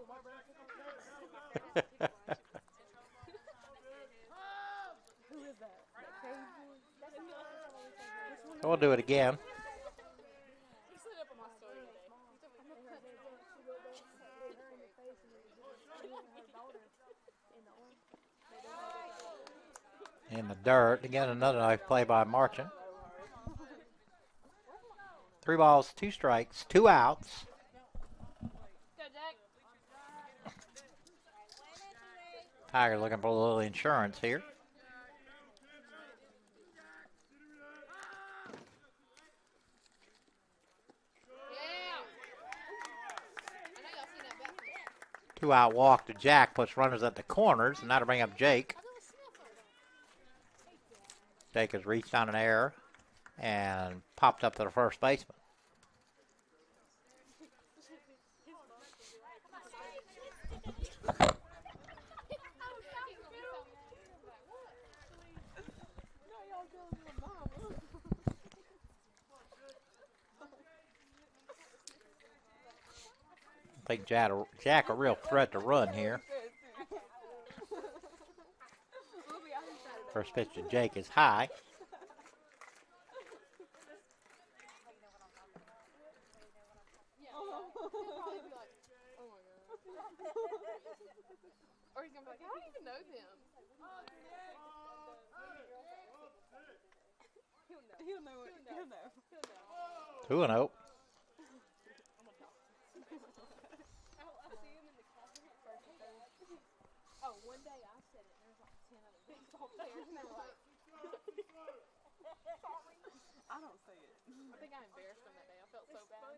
Who is that? We'll do it again. He slid up on my story today. In the dirt. Again, another nice play by Marchant. 3 balls, 2 strikes, 2 outs. Go, Jack. Tigers looking for a little insurance here. Yeah. I know y'all seen that back. 2 out walk to Jack, puts runners at the corners, and now to bring up Jake. Jake has reached on an error and popped up to the first baseman. I think Jack a real threat to run here. First pitch to Jake is high. Or he's gonna be like, how do you even know them? He'll know. 2-0. Oh, one day I said it, and there was like 10 other baseball players, and they were like, I don't say it. I think I embarrassed them that day. I felt so bad. I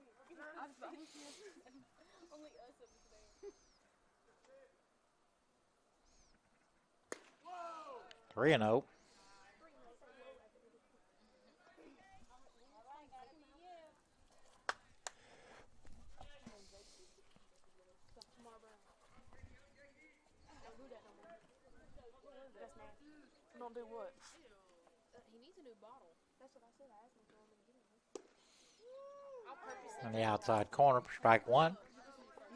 was like, only us that was there. 3-0. gonna do what? He needs a new bottle. That's what I said. I asked him for him to get me. I'll purposely. On the outside corner for strike one.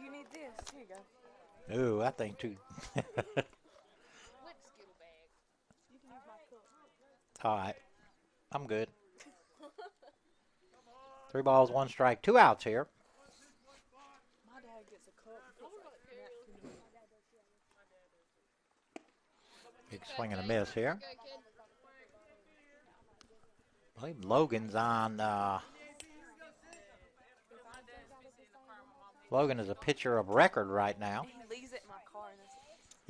You need this. Here you go. Ooh, that thing too. With the Skittle bag. You can use my cup. All right. I'm good. 3 balls, 1 strike, 2 outs here. My dad gets a cup. Big swing and a miss here. Good kid. I believe Logan's on. Logan is a pitcher of record right now. He leaves it in my car. And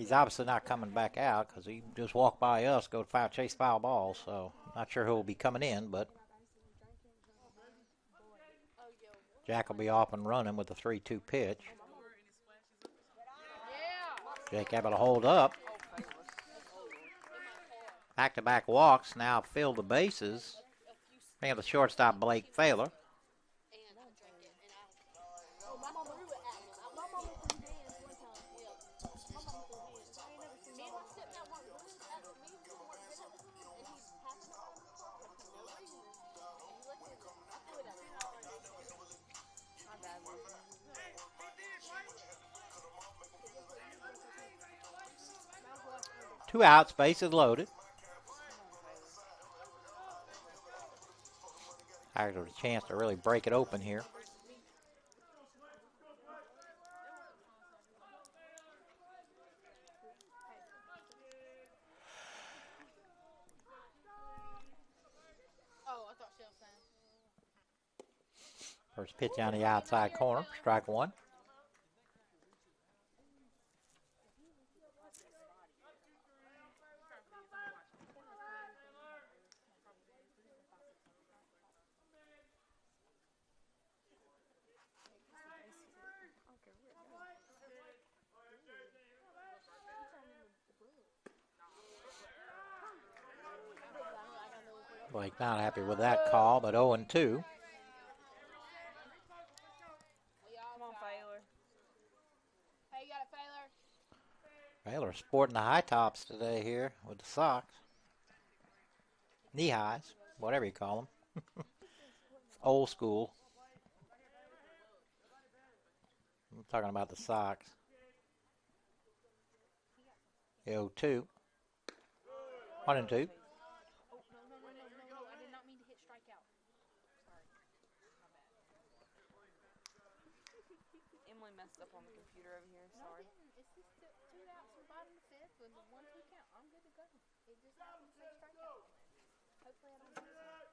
He's obviously not coming back out because he just walked by us, go chase foul balls. So not sure who will be coming in, but Jack will be off and running with the 3-2 pitch. Jake able to hold up. Back-to-back walks now fill the bases. Man, the shortstop Blake Thaler. Two outs, bases loaded. Tigers with a chance to really break it open here. Oh, I thought she was saying. First pitch on the outside corner, strike one. Blake not happy with that call, but 0-2. Come on, Failer. Hey, you got it, Failer. Baylor sporting the high tops today here with the socks. Knee highs, whatever you call them. It's old school. I'm talking about the socks. 0-2. 1-2. No. I did not mean to hit strikeout. Sorry. My bad. Emily messed up on the computer over here. No, I Sorry. didn't. It's just 2 outs from bottom to 5th with a 1-2 count. I'm good to go. It just happened to say strikeout. Hopefully I don't lose it.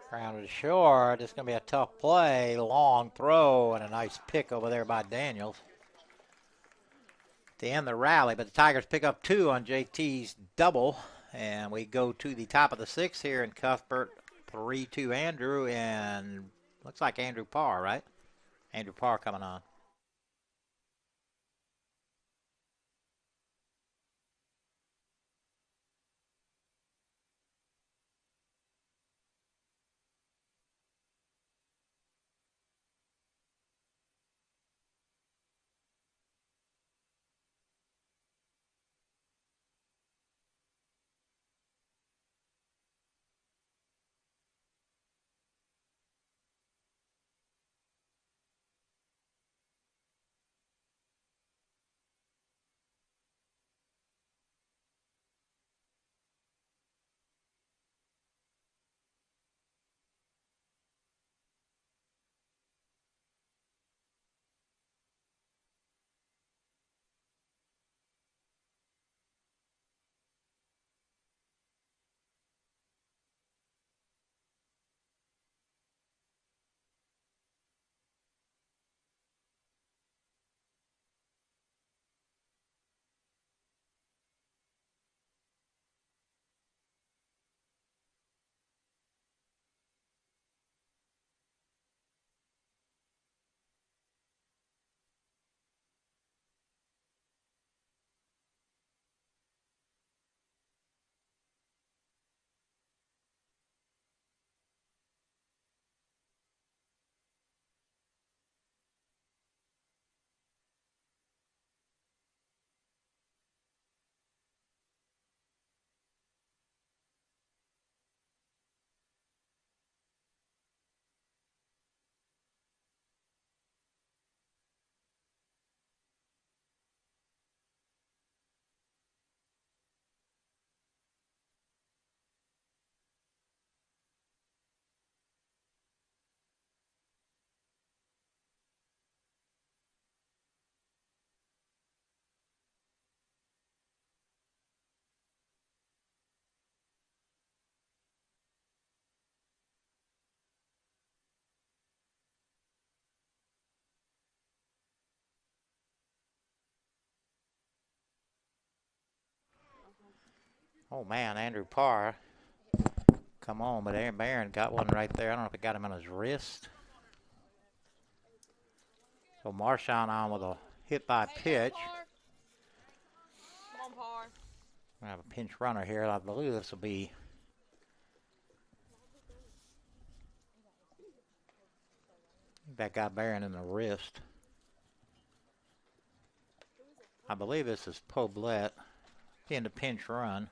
Grounded short. It's going to be a tough play. Long throw and a nice pick over there by Daniels to end the rally. But the Tigers pick up 2 on JT's double. And we go to the top of the 6th here in Cuthbert. 3-2 Andrew. And looks like Andrew Parr, right? Andrew Parr coming on. Oh man, Andrew Parr. Come on, but Aaron Barron got one right there. I don't know if it got him on his wrist. So Marshawn on with a hit by pitch. Come on, Par. We have a pinch runner here. I believe this will be. That got Barron in the wrist. I believe this is Poblette in the pinch run.